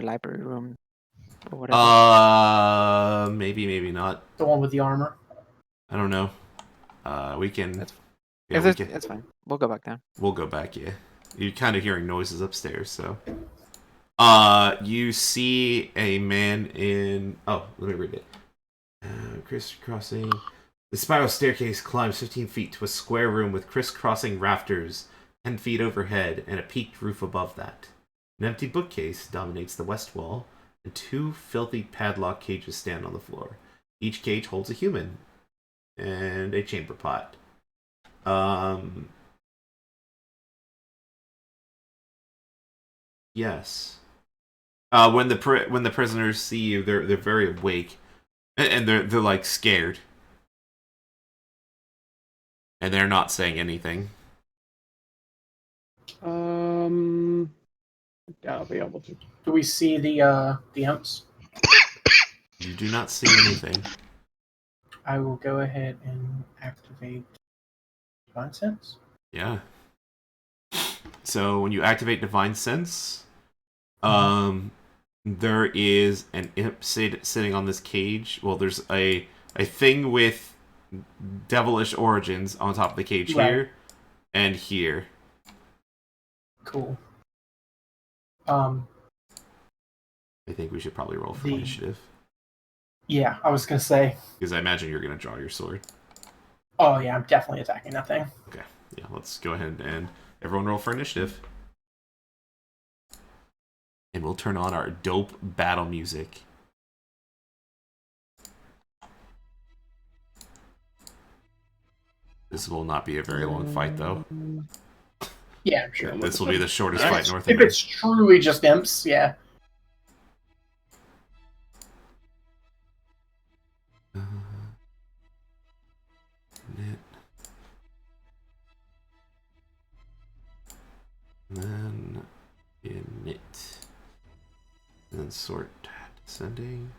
library room or whatever.
Maybe not.
The one with the armor.
I don't know. We can.
That's-
Yeah,
If it's fine. We'll go back down.
We'll go back. Yeah, you're kind of hearing noises upstairs, so. You see a man in. Oh, let me read it. Crisscrossing. The spiral staircase climbs 15 feet to a square room with crisscrossing rafters 10 feet overhead and a peaked roof above that. An empty bookcase dominates the west wall, and 2 filthy padlock cages stand on the floor. Each cage holds a human and a chamber pot. Yes. When the prisoners see you, they're very awake, and they're like scared, and they're not saying anything.
I'll be able to.
Do we see the imps?
You do not see anything.
I will go ahead and activate Divine Sense.
Yeah. So when you activate Divine Sense, there is an imp sitting on this cage. Well, there's a thing with devilish origins on top of the cage here and here.
Cool.
I think we should probably roll for initiative.
Yeah, I was gonna say.
Because I imagine you're gonna draw your sword.
Oh yeah, I'm definitely attacking that thing.
Okay. Yeah, let's go ahead and everyone roll for initiative. And we'll turn on our dope battle music. This will not be a very long fight, though.
Yeah, I'm sure.
This will be the shortest fight north
If it's truly just imps, yeah.
Knit. And then init. And then sort descending.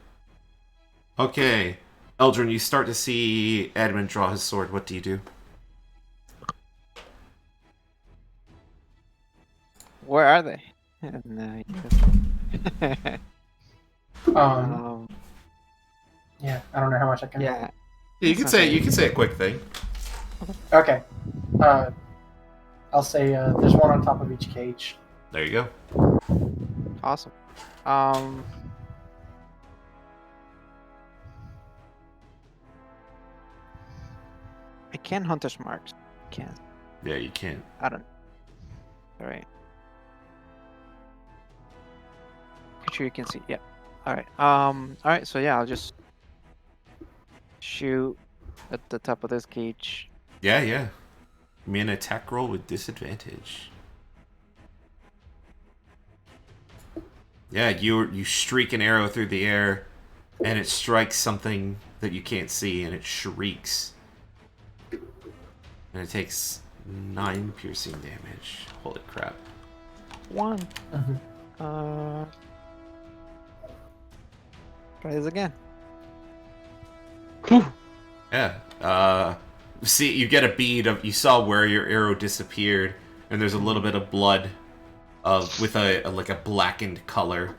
Okay. Eldrin, you start to see Edmund draw his sword. What do you do?
Where are they?
Yeah, I don't know how much I can.
Yeah.
Yeah, you can say a quick thing.
Okay. I'll say there's one on top of each cage.
There you go.
Awesome. I can Hunter's Marks. Can.
Yeah, you can.
I don't. All right. Make sure you can see. Yeah. All right. All right. So yeah, I'll just shoot at the top of this cage.
Yeah. Give me an attack roll with disadvantage. Yeah, you streak an arrow through the air, and it strikes something that you can't see, and it shrieks. And it takes 9 piercing damage. Holy crap.
1.
Mm-hmm.
Try this again.
Yeah. See, you get a bead of. You saw where your arrow disappeared, and there's a little bit of blood, with a blackened color,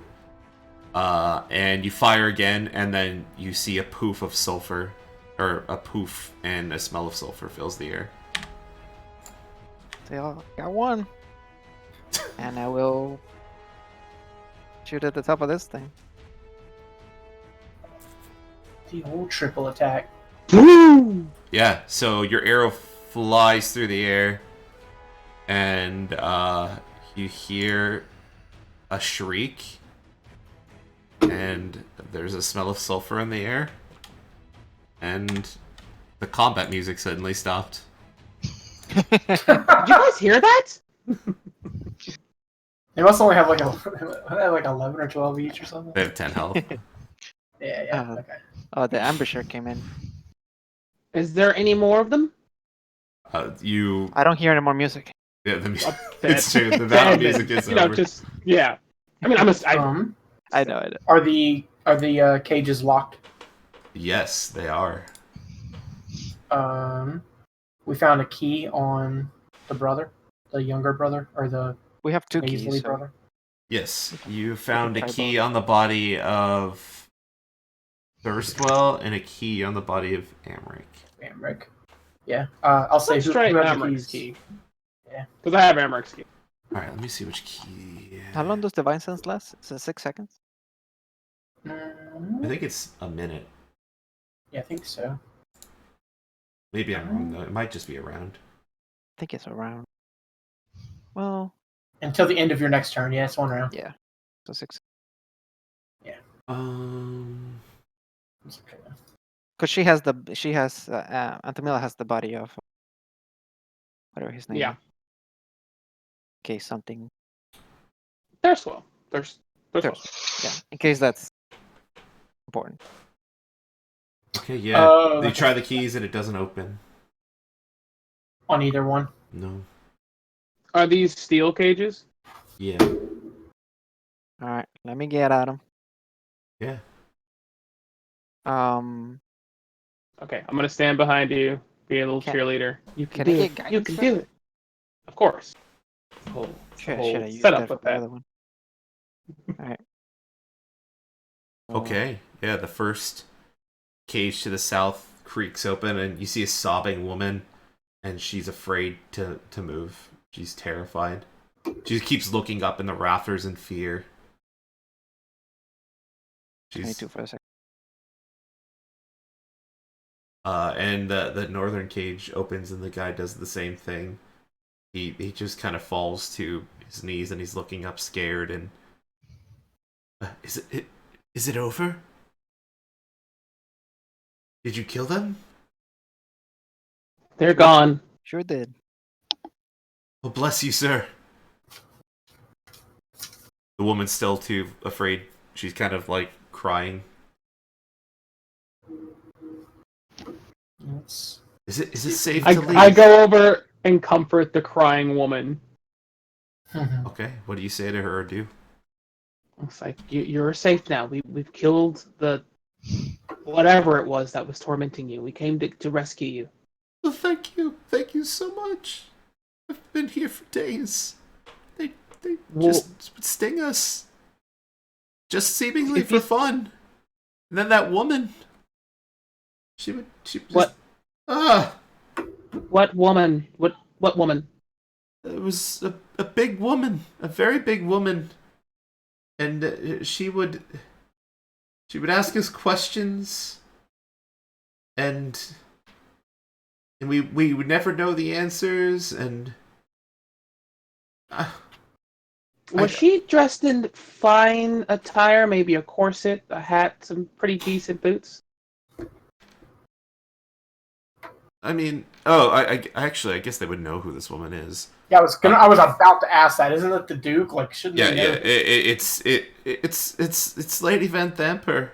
And you fire again, and then you see a poof of sulfur, or a poof, and a smell of sulfur fills the air.
They all got one. And I will shoot at the top of this thing.
The old triple attack.
Yeah, so your arrow flies through the air, and you hear a shriek, and there's a smell of sulfur in the air, and the combat music suddenly stopped.
Did you guys hear that?
They must only have like like 11 or 12 each or something.
They have 10 health.
Yeah. Okay.
Oh, the ambusher came in.
Is there any more of them?
You...
I don't hear any more music.
Yeah,
Dead.
it's true. The battle music is over.
Just yeah. I mean,
I know it.
Are the cages locked?
Yes, they are.
We found a key on the younger brother, or the
We have 2
Paisley
keys. So
brother.
Yes, you found a
try
key
both.
on the body of Thirstwell and a key on the body of Amric.
Amric. Yeah. I'll say
let's
who
try
has the
Amric's
keys.
key.
Yeah.
Because I have Amric's key.
Alright, let me see which key...
How long does Divine Sense last? Is it 6 seconds?
I think it's a minute.
Yeah, I think so.
Maybe I'm wrong, though. It might just be a round.
I think it's around. Well,
Until the end of your next turn. Yeah, it's 1 round.
yeah. So 6.
It's okay.
Because Antamila has the body of whatever his name
Yeah.
is. In case something.
There's well. There's
Yeah. In case that's important.
Okay, yeah.
Oh,
They
okay.
try the keys and it doesn't open.
On either one.
No.
Are these steel cages?
Yeah.
Alright, let me get at him.
Yeah.
Okay, I'm gonna stand behind you, be a little
Can-
cheerleader. You can
can I
do
get
it. You
guidance
can
for
do it. Of course. Whole
should I use
setup
that
with
for the
that.
other one? Alright.
Okay. Yeah, the first cage to the south creaks open and you see a sobbing woman and she's afraid to move. She's terrified. She keeps looking up in the rafters in fear. She's
22 for a second.
and the northern cage opens and the guy does the same thing. He just kind of falls to his knees and he's looking up scared and is it over? Did you kill them?
They're gone.
Sure did.
Oh, bless you, sir. The woman's still too afraid. She's kind of like crying.
It's...
Is it safe to leave?
I go over and comfort the crying woman.
Okay, what do you say to her or do?
It's like you're safe now. We've killed the whatever it was that was tormenting you. We came to rescue you.
Well, thank you so much. I've been here for days. They
Well-
just would sting us, just seemingly
If
for
you-
fun. And then that woman, she just,
What? What woman? What woman?
It was a big woman, a very big woman, and she would ask us questions, and we would never know the answers, and
Was she dressed in fine attire? Maybe a corset, a hat, some pretty decent boots.
I mean, I actually I guess they would know who this woman is.
Yeah, I was about to ask that. Isn't it the Duke? Like, shouldn't
Yeah,
they know?
it's Lady Van Thamper.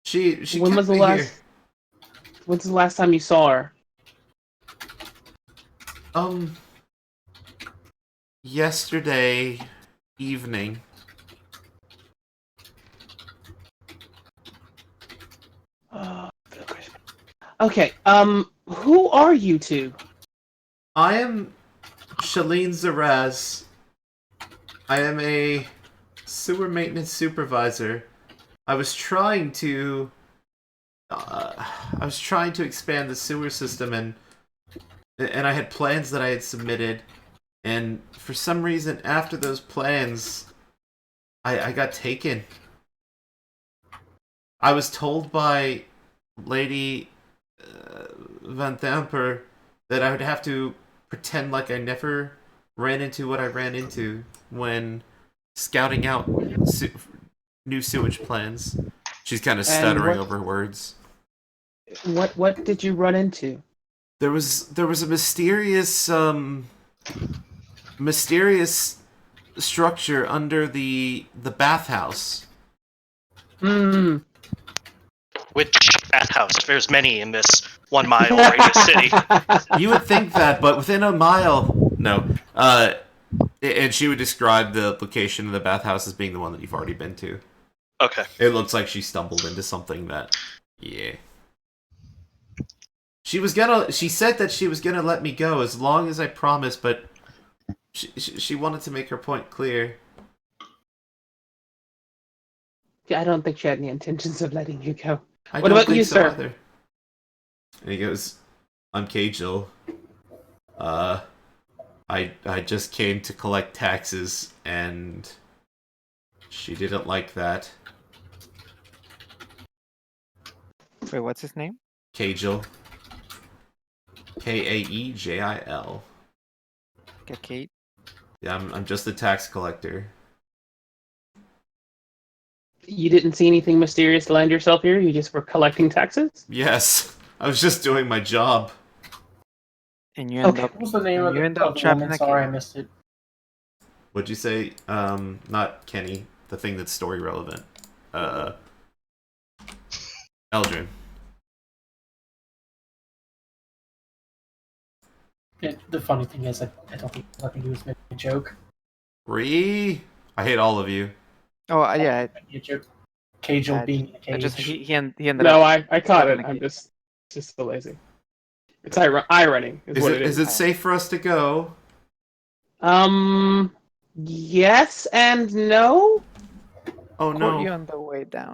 She
When
kept
was the
me
last?
here.
When's the last time you saw her?
Yesterday evening.
Okay. Who are you two?
I am Shalene Zaraz. I am a sewer maintenance supervisor. I was trying to expand the sewer system, and I had plans that I had submitted, and for some reason after those plans I got taken. I was told by Lady Van Thamper that I would have to pretend like I never ran into what I ran into when scouting out new sewage plans. She's kind of stuttering over words.
What did you run into?
There was a mysterious structure under the bathhouse.
Hmm.
Which bathhouse? There's many in this 1 mile radius city.
You would think that, but within a mile, no. And she would describe the location of the bathhouse as being the one that you've already been to.
Okay.
It looks like she stumbled into something that, yeah. She said that she was gonna let me go as long as I promised, but she wanted to make her point clear.
I don't think she had any intentions of letting you go.
I
What
don't
about
think
you,
so
sir?
either. And he goes, I'm Cagel. I just came to collect taxes, and she didn't like that.
Wait, what's his name?
Cagel. Kaejil.
Okay, Kate.
Yeah, I'm just a tax collector.
You didn't see anything mysterious to land yourself here? You just were collecting taxes?
Yes, I was just doing my job.
And you end up
What was the name
and
of
you
the,
end up
of the
trapped
woman?
in a
Sorry, I
cave.
missed it.
What'd you say? Not Kenny. The thing that's story relevant. Eldrin.
The funny thing is, I don't think nothing he was making a joke.
Ree? I hate all of you.
Oh, yeah.
A joke. Cagel
Yeah,
being in a cage.
I just he ended
No,
up.
I caught
trapped
it.
in a
I'm
cave.
just so lazy. It's irony is what it is.
Is it safe for us to go?
Yes and no.
Oh
Caught
no.
you on the way down.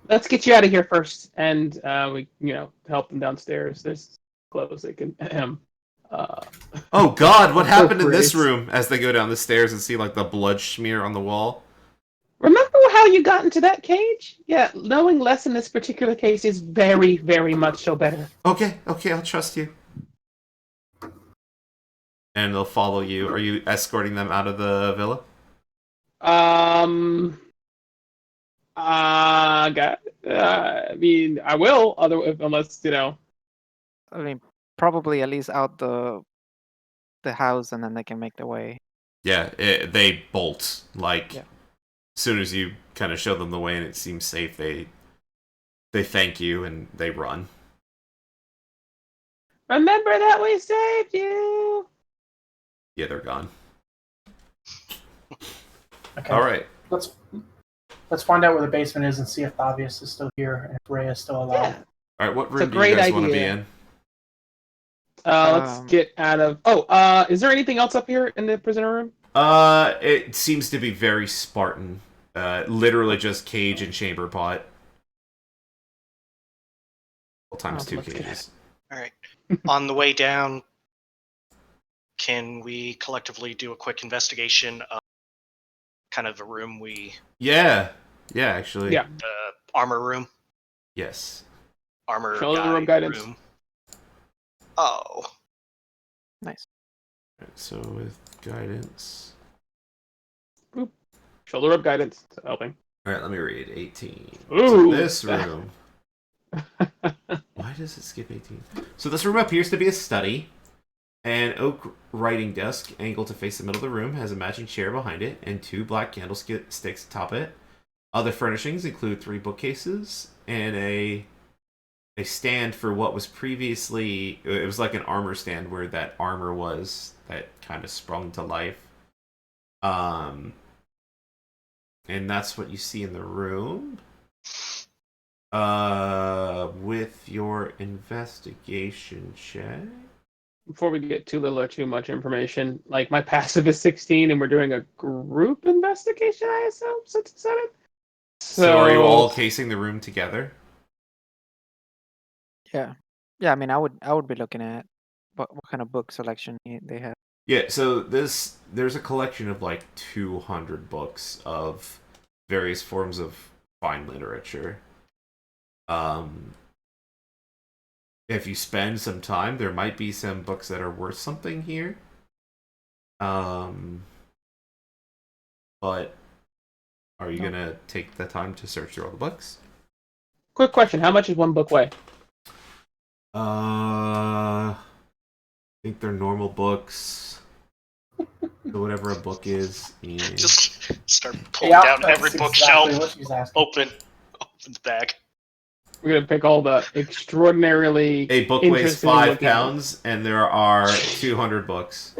Let's get you out of here first, and we help them downstairs. There's clothes they can
Oh god, what happened in this
appropriate.
room? As they go down the stairs and see like the blood smear on the wall.
Remember how you got into that cage? Yeah, knowing less in this particular case is very, very much so better.
Okay, I'll trust you. And they'll follow you. Are you escorting them out of the villa?
I mean, I will, unless
I mean, probably at least out the house, and then they can make their way.
Yeah, they bolt. Like,
Yeah.
as soon as you kind of show them the way and it seems safe, they thank you and they run.
Remember that we saved you.
Yeah, they're gone.
Okay.
All right.
Let's find out where the basement is and see if Thavius is still here and if Rhea is still alive.
Yeah.
All right, what
It's a
room do you
great
guys want to be
idea.
in?
Let's get out of. Is there anything else up here in the prisoner room?
It seems to be very Spartan. Literally just cage and chamber pot. Times two
let's get
cages.
All right. On the way down, can we collectively do a quick investigation of kind of the room
Yeah, actually.
Yeah.
the armor room?
Yes.
Armor
Shoulder
guy
room guidance.
room. Oh.
Nice.
All right, so with guidance.
Shoulder up guidance. Helping.
All right, let me read 18.
Ooh.
So this room. Why does it skip 18? So this room appears to be a study. An oak writing desk, angled to face the middle of the room, has a matching chair behind it and 2 black candlesticks atop it. Other furnishings include 3 bookcases and a stand for what was previously... It was like an armor stand where that armor was that kind of sprung to life. And that's what you see in the room. With your investigation check...
before we get too little or too much information, like my passive is 16, and we're doing a group investigation, I assume, since it said it.
So are you all casing the room together?
Yeah. Yeah, I mean, I would be looking at what kind of book selection they have.
Yeah, so there's a collection of like 200 books of various forms of fine literature. If you spend some time, there might be some books that are worth something here. But are you gonna take the time to search through all the books?
Quick question: how much is one book weigh?
I think they're normal books. So whatever a book is.
Just start pulling
Yeah,
down
that's
every
exactly
bookshelf.
what she's asking.
Open the bag.
We're gonna pick all the extraordinarily.
A book weighs
interesting
5
looking-
pounds, and there are 200 books.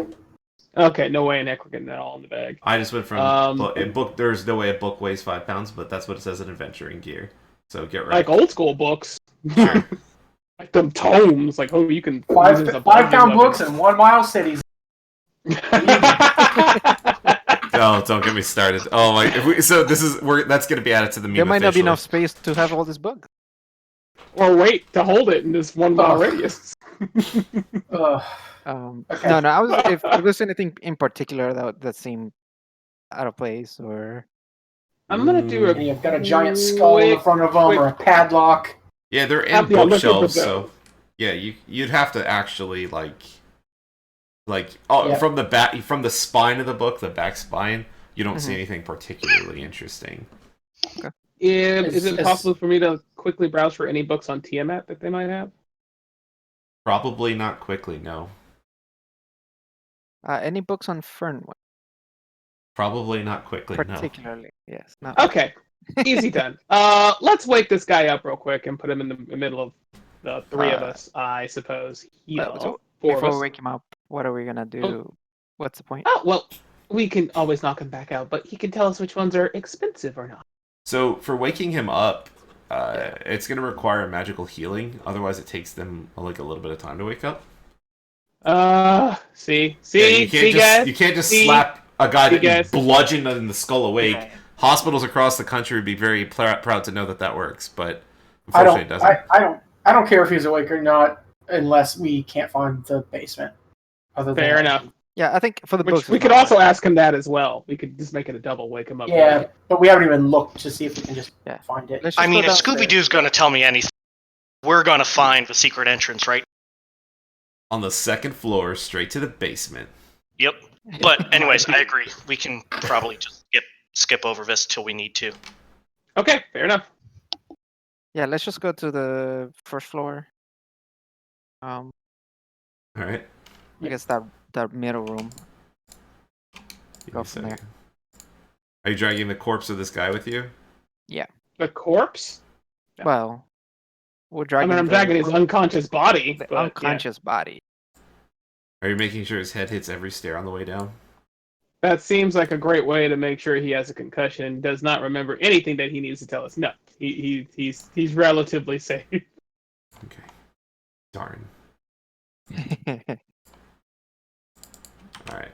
Okay, no way in heck we're getting that all in the bag.
I just went from a book. There's no way a book weighs 5 pounds, but that's what it says in adventuring gear. So get right.
Like old school books, like them tomes. Like you can use as a
5-pound
weapon.
books and 1 mile cities.
Oh, don't get me started. Oh my! That's going to be added to the meme.
There might not be
officially.
enough space to have all this books.
Or wait to hold it in this 1 mile radius.
Okay.
No, I was if there's anything in particular that seemed out of place or.
I'm gonna do a.
And you've got a giant skull in the front of them, or a padlock.
Yeah, they're in
Yeah, look at
bookshelves,
the-
so yeah, you'd have to actually from the back, from the spine of the book, the back spine, you don't see anything particularly interesting.
Is it possible for me to quickly browse for any books on Tiamat that they might have?
Probably not quickly, no.
Any books on Fernwood?
Probably not quickly, no.
Particularly, yes. No.
Okay, easy done. Let's wake this guy up real quick and put him in the middle of the three of us, I suppose.
So
four of
before
us.
we wake him up, what are we gonna do? What's the point?
Oh, well, we can always knock him back out, but he can tell us which ones are expensive or not.
So for waking him up, it's going to require magical healing. Otherwise, it takes them like a little bit of time to wake up.
See,
You
guys.
can't just slap a guy that
guys.
you bludgeoned in the skull awake. Hospitals across the country would be very proud to know that works, but unfortunately, it doesn't.
I don't care if he's awake or not, unless we can't find the basement.
Fair enough.
Yeah, I think for the books.
We could also ask him that as well. We could just make it a double, wake him up.
Yeah, but we haven't even looked to see if we can just find it.
Let's
I
just
mean,
go
if
downstairs.
Scooby Doo's going to tell me anything, we're going to find the secret entrance, right?
On the second floor, straight to the basement.
Yep. But anyways, I agree. We can probably just skip over this till we need to.
Okay, fair enough.
Yeah, let's just go to the first floor.
All right.
I guess that middle room.
Give
Go
me a
from there.
second. Are you dragging the corpse of this guy with you?
The corpse? Yeah.
Well, we're
I
dragging.
mean, I'm dragging his unconscious body.
the
but, yeah.
unconscious body.
Are you making sure his head hits every stair on the way down?
That seems like a great way to make sure he has a concussion, does not remember anything that he needs to tell us. No, he's relatively safe.
Okay. Darn. All right.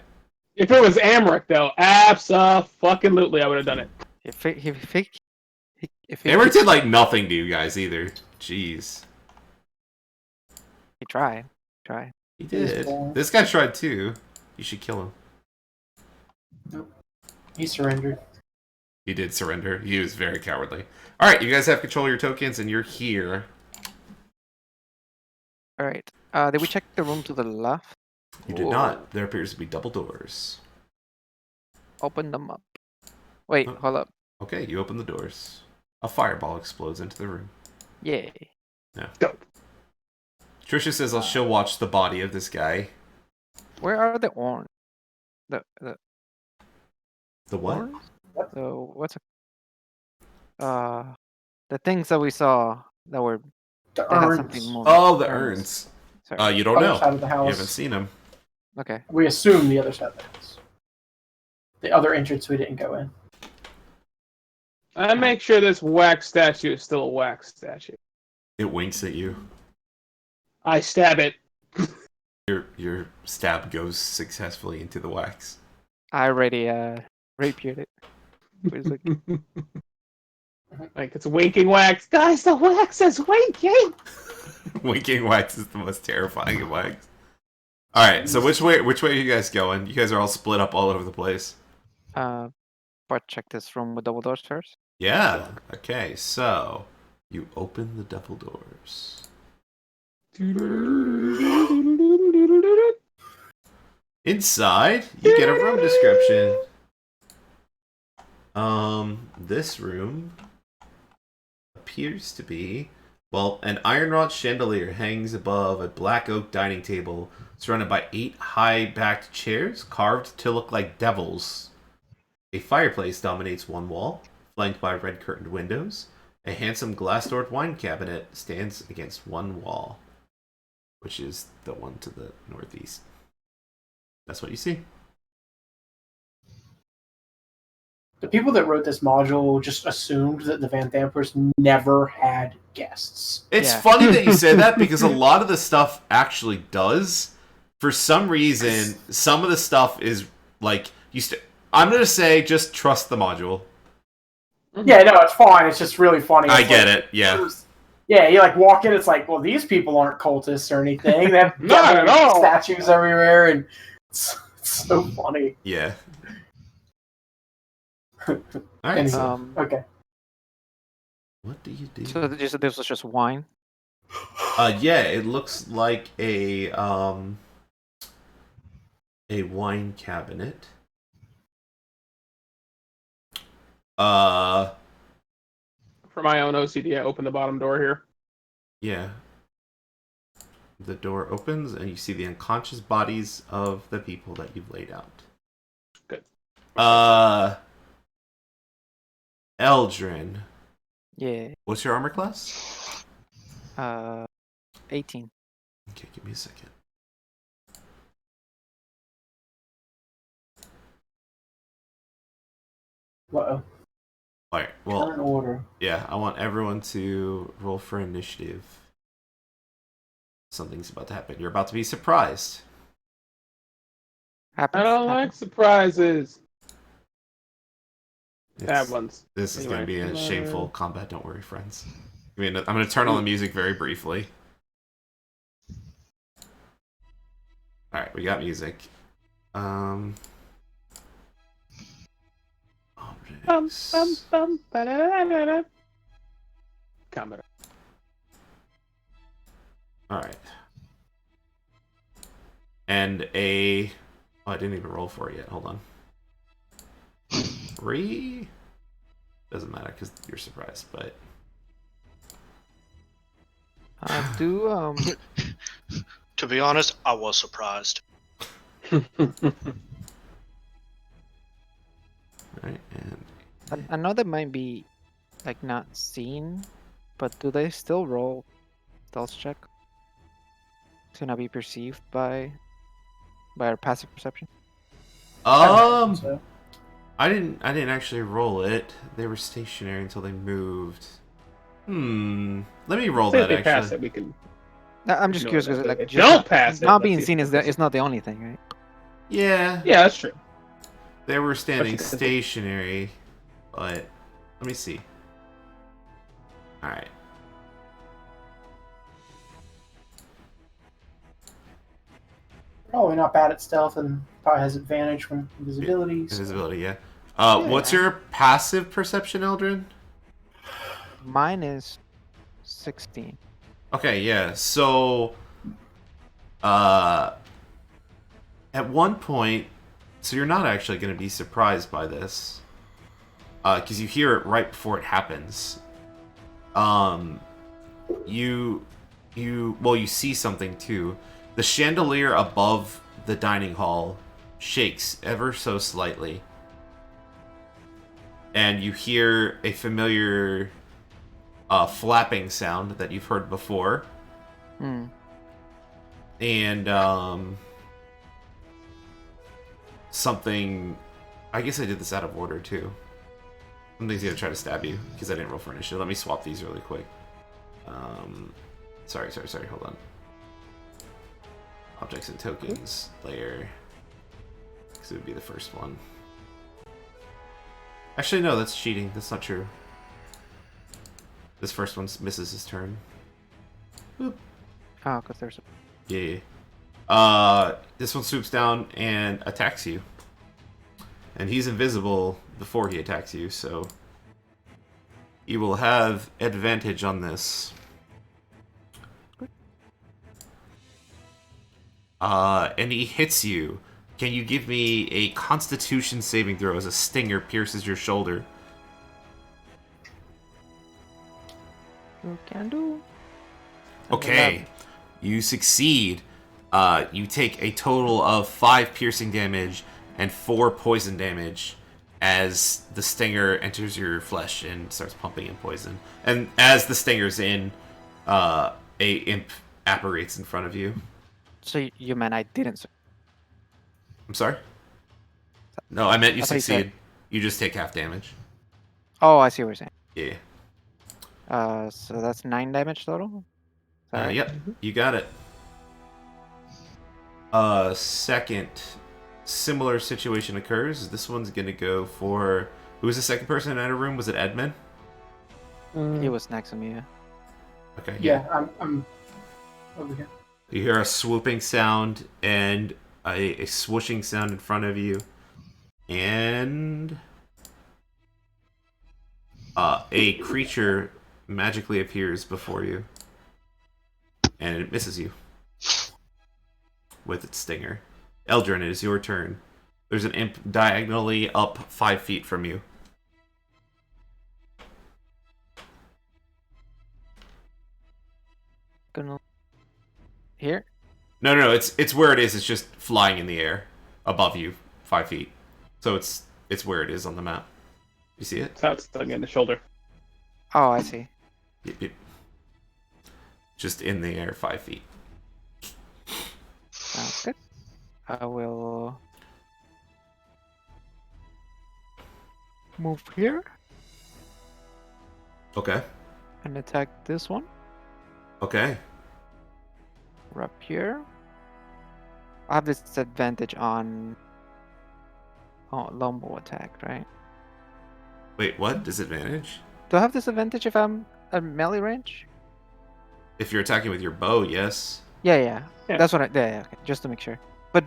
If it was Amric, though, abso-fucking-lutely, I would have done it.
if
Amber did like nothing to you guys either. Jeez.
he tried.
He did. This guy tried too. You should kill him.
Nope. He surrendered.
He did surrender. He was very cowardly. All right, you guys have control of your tokens, and you're here.
All right. Did we check the room to the left?
You did not. There appears to be double doors.
Open them up. Wait,
Oh.
hold up.
Okay, you open the doors. A fireball explodes into the room.
Yay.
Dope.
Trisha says she'll watch the body of this guy.
Where are the orange? The
The what?
orange? So what's the things that we saw that were
The
that had
urns.
something more.
Oh, the urns.
Sorry.
You don't
Other
know.
side of the
You
house.
haven't seen them.
Okay.
We assume the other side of the house. The other entrance we didn't go in.
I make sure this wax statue is still a wax statue.
It winks at you.
I stab it.
Your stab goes successfully into the wax.
I already rapiered it. Where's it?
Like it's winking wax. Guys, the wax is winking!
Winking wax is the most terrifying of wax. All right, so which way are you guys going? You guys are all split up all over the place.
But check this room with double doors first.
Yeah. Okay, so you open the double doors. Inside, you get a room description. This room appears to be, well, an iron-wrought chandelier hangs above a black oak dining table surrounded by 8 high-backed chairs carved to look like devils. A fireplace dominates one wall, flanked by red-curtained windows. A handsome glass-doored wine cabinet stands against one wall, which is the one to the northeast. That's what you see.
The people that wrote this module just assumed that the Van Dampers never had guests.
It's funny that you say that because a lot of the stuff actually does. For some reason, some of the stuff is like I'm gonna say just trust the module.
Yeah, no, it's fine. It's just really funny.
I get it. Yeah.
Yeah, you like walk in. It's like, well, these people aren't cultists or anything. They have
Not at all.
statues everywhere, and it's so funny.
Yeah. All right. So
Okay.
what do you do?
So you said this was just wine?
Yeah, it looks like a wine cabinet.
For my own OCD, I open the bottom door here.
Yeah. The door opens and you see the unconscious bodies of the people that you've laid out.
Good.
Eldrin.
Yeah.
What's your armor class?
18.
Okay, give me a second.
Uh-oh.
Alright, well,
Turn order.
yeah, I want everyone to roll for initiative. Something's about to happen. You're about to be surprised.
Happens,
I don't like surprises. Bad
It's-
ones.
This is going to be a
Anyway.
shameful combat, don't worry, friends. I mean, I'm going to turn on the music very briefly. Alright, we got music. Objects.
Ba-da-da-da-da. Combat.
Alright. And a... Oh, I didn't even roll for it yet. Hold on. 3? Doesn't matter, because you're surprised, but...
Do
To be honest, I was surprised.
Alright, and...
I know they might be like not seen, but do they still roll stealth check to not be perceived by our passive perception?
So,
I didn't actually roll it. They were stationary until they moved. Let me roll
Say if
that
they
actually.
pass it, we can.
I'm just
No,
curious
no,
because like
if
just
don't pass it,
not
let's
being
see if
seen
it
is not the only thing, right?
Yeah.
Yeah, that's true.
They were standing
Especially 'cause
stationary, but let me see. Alright.
probably not bad at stealth and probably has advantage from invisibility. so-
Invisibility, yeah.
Yeah.
What's your passive perception, Eldrin?
Mine is 16.
Okay, yeah. So, at one point, so you're not actually going to be surprised by this, because you hear it right before it happens. You see something too. The chandelier above the dining hall shakes ever so slightly, and you hear a familiar flapping sound that you've heard before.
Hmm.
And something, I guess I did this out of order too. Something's gonna try to stab you because I didn't roll for initiative. Let me swap these really quick. Sorry, hold on. Objects and tokens layer. Because it would be the first one. Actually, no, that's cheating. That's not true. This first one misses his turn. Boop.
Oh, because there's a...
Yeah. This one swoops down and attacks you. And he's invisible before he attacks you, so you will have advantage on this. And he hits you. Can you give me a Constitution saving throw as a stinger pierces your shoulder?
You can do.
Okay, you succeed. You take a total of 5 piercing damage and 4 poison damage as the stinger enters your flesh and starts pumping in poison. And as the stinger's in, a imp apparates in front of you.
So you meant I didn't.
I'm sorry? No, I meant you
I thought you said-
succeed. You just take half damage.
Oh, I see what you're saying.
Yeah.
So that's 9 damage total? Is that right?
Yep, you got it. Second similar situation occurs. This one's gonna go for... Who was the second person in the room? Was it Edmund?
He was next to me, yeah.
Okay.
Yeah, I'm over here.
You hear a swooping sound and a swooshing sound in front of you. And... a creature magically appears before you. And it misses you. With its stinger. Eldrin, it is your turn. There's an imp diagonally up 5 feet from you.
Gonna... Here?
No, it's where it is. It's just flying in the air above you, 5 feet. So it's where it is on the map. You see it?
So it's stuck in the shoulder.
Oh, I see.
Yep. Just in the air, 5 feet.
Sounds good. I will move here
Okay.
and attack this one.
Okay.
We're up here. I have this advantage on longbow attack, right?
Wait, what? Disadvantage?
Do I have this advantage if I'm at melee range?
If you're attacking with your bow, yes.
Yeah.
Yeah.
That's what yeah, okay, just to make sure. But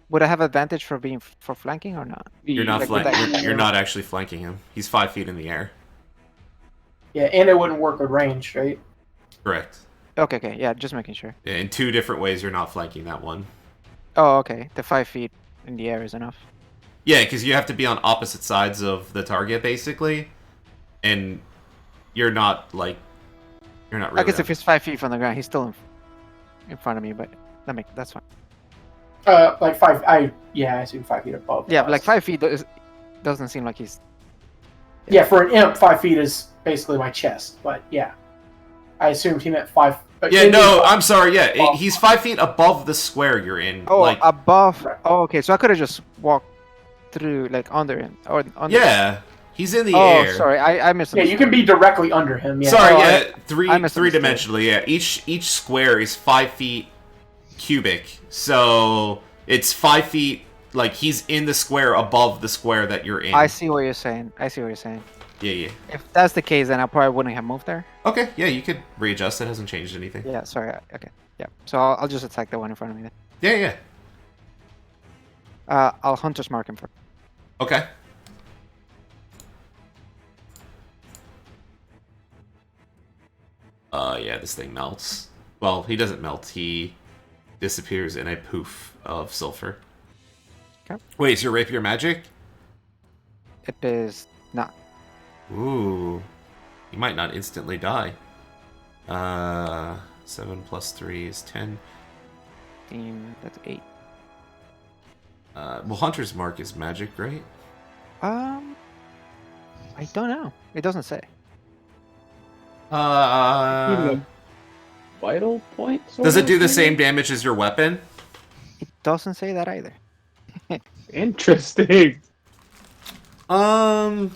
would I have advantage for being for flanking or not?
You're not
Like,
flanking. You're not actually flanking him. He's 5 feet in the air.
Yeah, and it wouldn't work with range, right?
Correct.
Okay, yeah, just making sure.
Yeah, in 2 different ways, you're not flanking that one.
Oh, okay. The 5 feet in the air is enough.
Yeah, because you have to be on opposite sides of the target, basically. And you're not, like... You're not really...
I guess if he's 5 feet from the ground, he's still in front of me, but that's fine.
Like 5. I assume 5 feet above.
Yeah,
us.
but like 5 feet doesn't seem like he's...
Yeah, for an imp, 5 feet is basically my chest. But yeah, I assumed he meant 5.
Yeah, no, I'm sorry, yeah.
above.
He's 5 feet above the square you're in.
Oh,
like,
above.
Right.
Oh, okay. So I could have just walked through, like under him, or under.
yeah, he's in the
Oh,
air.
sorry, I missed.
Yeah, you can be directly under him. Yeah.
Sorry,
Oh,
yeah,
I misunderstood.
3-dimensionally, yeah. Each square is 5 feet cubic, so it's 5 feet. Like he's in the square above the square that you're in.
I see what you're saying.
Yeah.
If that's the case, then I probably wouldn't have moved there.
Okay, yeah, you could readjust. It hasn't changed anything.
Yeah, sorry. Okay, yeah. So I'll just attack the one in front of me then.
Yeah.
I'll hunter's mark him first.
Okay. Yeah, this thing melts. Well, he doesn't melt. He disappears in a poof of sulfur.
Okay.
Wait, is your rapier magic?
It is not.
Ooh. You might not instantly die. 7 plus 3 is 10.
That's 8.
Well, Hunter's Mark is magic, right?
I don't know. It doesn't say.
Vital point? sort
Does it
of
do the
thing?
same damage as your weapon?
It doesn't say that either.
Interesting.
I'll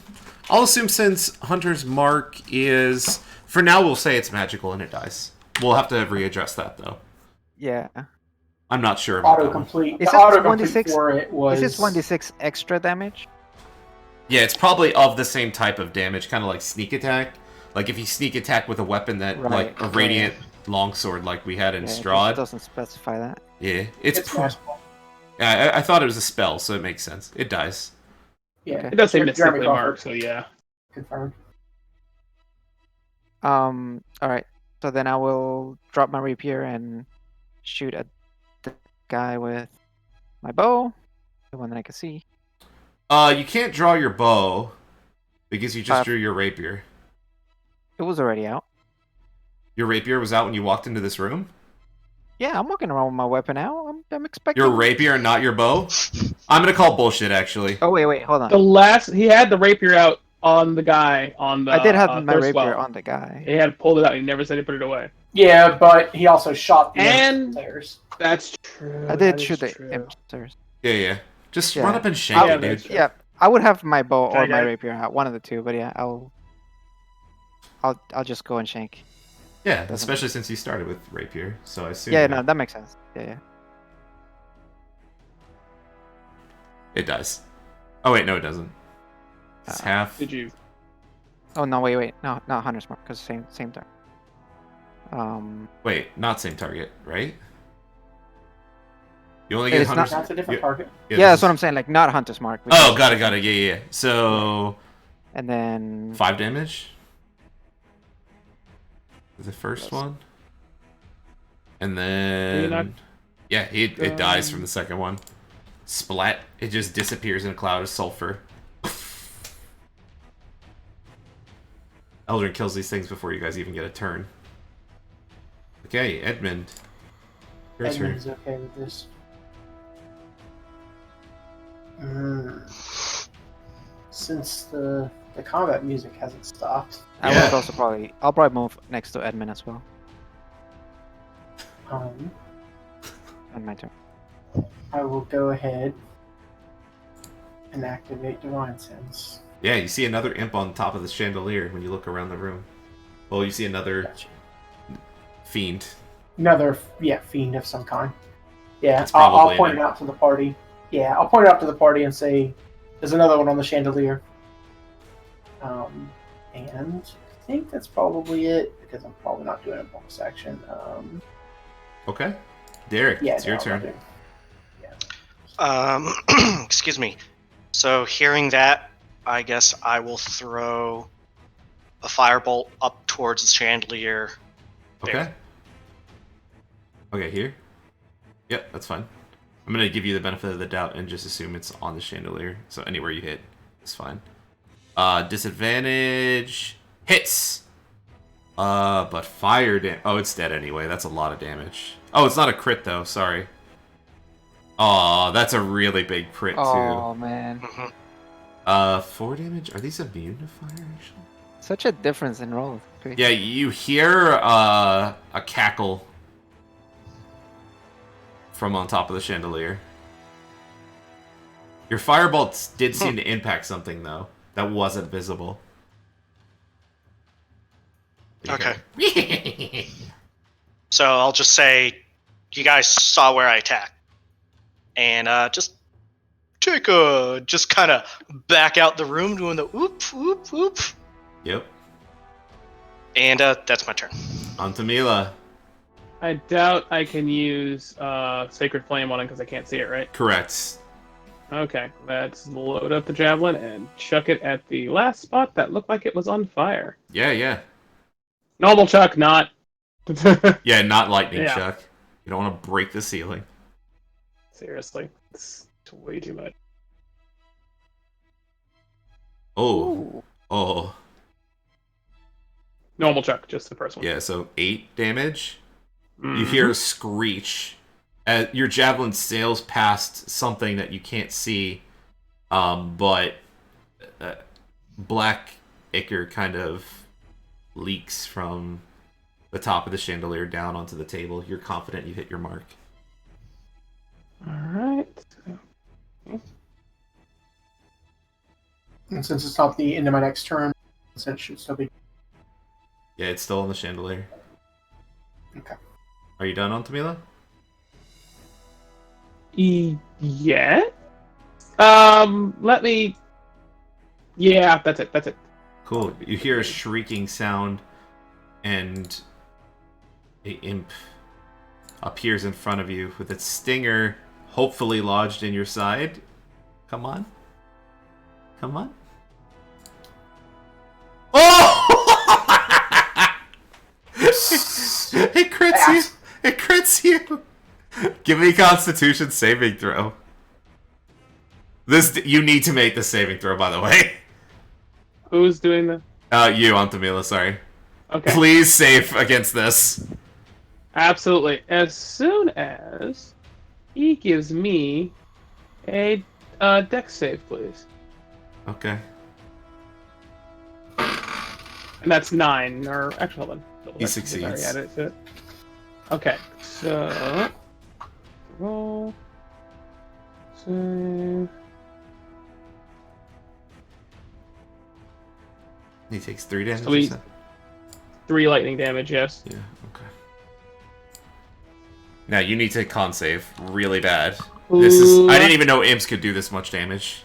assume since Hunter's Mark is... For now, we'll say it's magical and it dies. We'll have to readdress that, though.
Yeah.
I'm not sure about that one.
Autocomplete.
Is
The
this
autocomplete
1d6?
for it was.
Is this 1d6 extra damage?
Yeah, it's probably of the same type of damage, kind of like sneak attack. Like if you sneak attack with a weapon that,
Right,
like a
yeah.
radiant longsword, like we had in
Yeah, it
Strahd.
doesn't specify that.
Yeah,
It's magical.
Yeah, I thought it was a spell, so it makes sense. It dies.
Yeah.
Okay.
It does say
Jeremy
mystically
Crawford.
marked, so yeah.
Confirmed.
All right. So then I will drop my rapier and shoot at the guy with my bow, the one that I can see.
You can't draw your bow because you just
Uh,
drew your rapier.
It was already out.
Your rapier was out when you walked into this room?
Yeah, I'm walking around with my weapon out. I'm expecting.
Your rapier and not your bow? I'm gonna call bullshit, actually.
Oh wait, hold on.
He had the rapier out on the guy on the.
I did have my
thirst
rapier
well.
on the guy.
He had pulled it out. He never said he put it away.
Yeah, but he also shot the
And-
players.
That's true.
I did
that
shoot
is
the
true.
imp stairs.
Yeah. Just
Yeah.
run up and shank
Yeah,
it,
that's
dude.
true.
Yeah, I would have my bow
Can I
or my
get it?
rapier out, one of the two. But yeah, I'll just go and shank.
Yeah,
Doesn't-
especially since you started with rapier, so I assume
Yeah, no, that makes sense. Yeah.
it does. Oh wait, no, it doesn't. It's half.
Did you?
Oh no, wait, no, not Hunter's Mark, because same turn.
Wait, not same target, right? You only
It
get
is not-
Hunter's
That's a different target.
Yeah,
this
that's
is-
what I'm saying. Like not Hunter's Mark.
Oh,
because-
got it. Yeah. So
And then
5 damage. The first
Yes.
one, and
you
then
not-
yeah, it dies from the second one. Splat! It just disappears in a cloud of sulfur. Eldrin kills these things before you guys even get a turn. Okay, Edmund. Your turn.
Edmund's okay with this. Since the combat music hasn't stopped,
I
Yeah.
would also I'll probably move next to Edmund as well
um,
on my turn.
I will go ahead and activate Divine Sense.
Yeah, you see another imp on top of the chandelier when you look around the room. Well, you see another
Gotcha.
fiend.
Another, fiend of some kind. Yeah,
It's
I'll
probably
point
an
it out to the party. Yeah, I'll point it out to the party and say, there's another one on the chandelier. And I think that's probably it, because I'm probably not doing a bonus action.
Okay, Derek,
Yeah,
it's your
no, I'm not
turn.
doing-
Excuse me. So hearing that, I guess I will throw a firebolt up towards the chandelier.
Okay. Okay, here. Yep, that's fine. I'm gonna give you the benefit of the doubt and just assume it's on the chandelier. So anywhere you hit is fine. Disadvantage hits. But fire oh, it's dead anyway. That's a lot of damage. Oh, it's not a crit though. Sorry. Oh, that's a really big crit
Oh man,
Mhm.
4 damage. Are these immune to fire actually?
such a difference in rolls. Great.
Yeah, you hear a cackle from on top of the chandelier. Your firebolt did seem to impact something though that wasn't visible.
Okay. So I'll just say, you guys saw where I attacked, and just kind of back out the room, doing the whoop whoop whoop,
Yep.
and that's my turn.
On to Mila.
I doubt I can use Sacred Flame on it because I can't see it, right?
Correct.
Okay, let's load up the javelin and chuck it at the last spot that looked like it was on fire.
Yeah.
Normal chuck, not.
Yeah, not lightning,
Yeah.
Chuck. You don't want to break the ceiling.
Seriously, it's way too much.
Oh. Oh.
Normal chuck, just the first one.
Yeah, so 8 damage.
Mhm.
You hear a screech. Your javelin sails past something that you can't see, but black ichor kind of leaks from the top of the chandelier down onto the table. You're confident you hit your mark.
All right.
And since it's not the end of my next turn, it should still be.
Yeah, it's still on the chandelier.
Okay.
Are you done on Tamila?
Yeah. Let me. Yeah, that's it. That's it.
Cool. You hear a shrieking sound, and a imp appears in front of you with its stinger hopefully lodged in your side. Come on. Come on. Oh! It crits you. It crits you. Give me a Constitution saving throw. You need to make the saving throw, by the way.
Who's doing the?
You, Antamila, sorry.
Okay.
Please save against this.
Absolutely. As soon as he gives me a dex save, please.
Okay.
And that's 9, or actually, hold on.
He succeeds.
Sorry, added it to it. Okay, so roll, save.
He takes 3 damage.
So we-
you said?
3 lightning damage. Yes.
Yeah, okay. Now you need to con save really bad. This is. I didn't even know imps could do this much damage.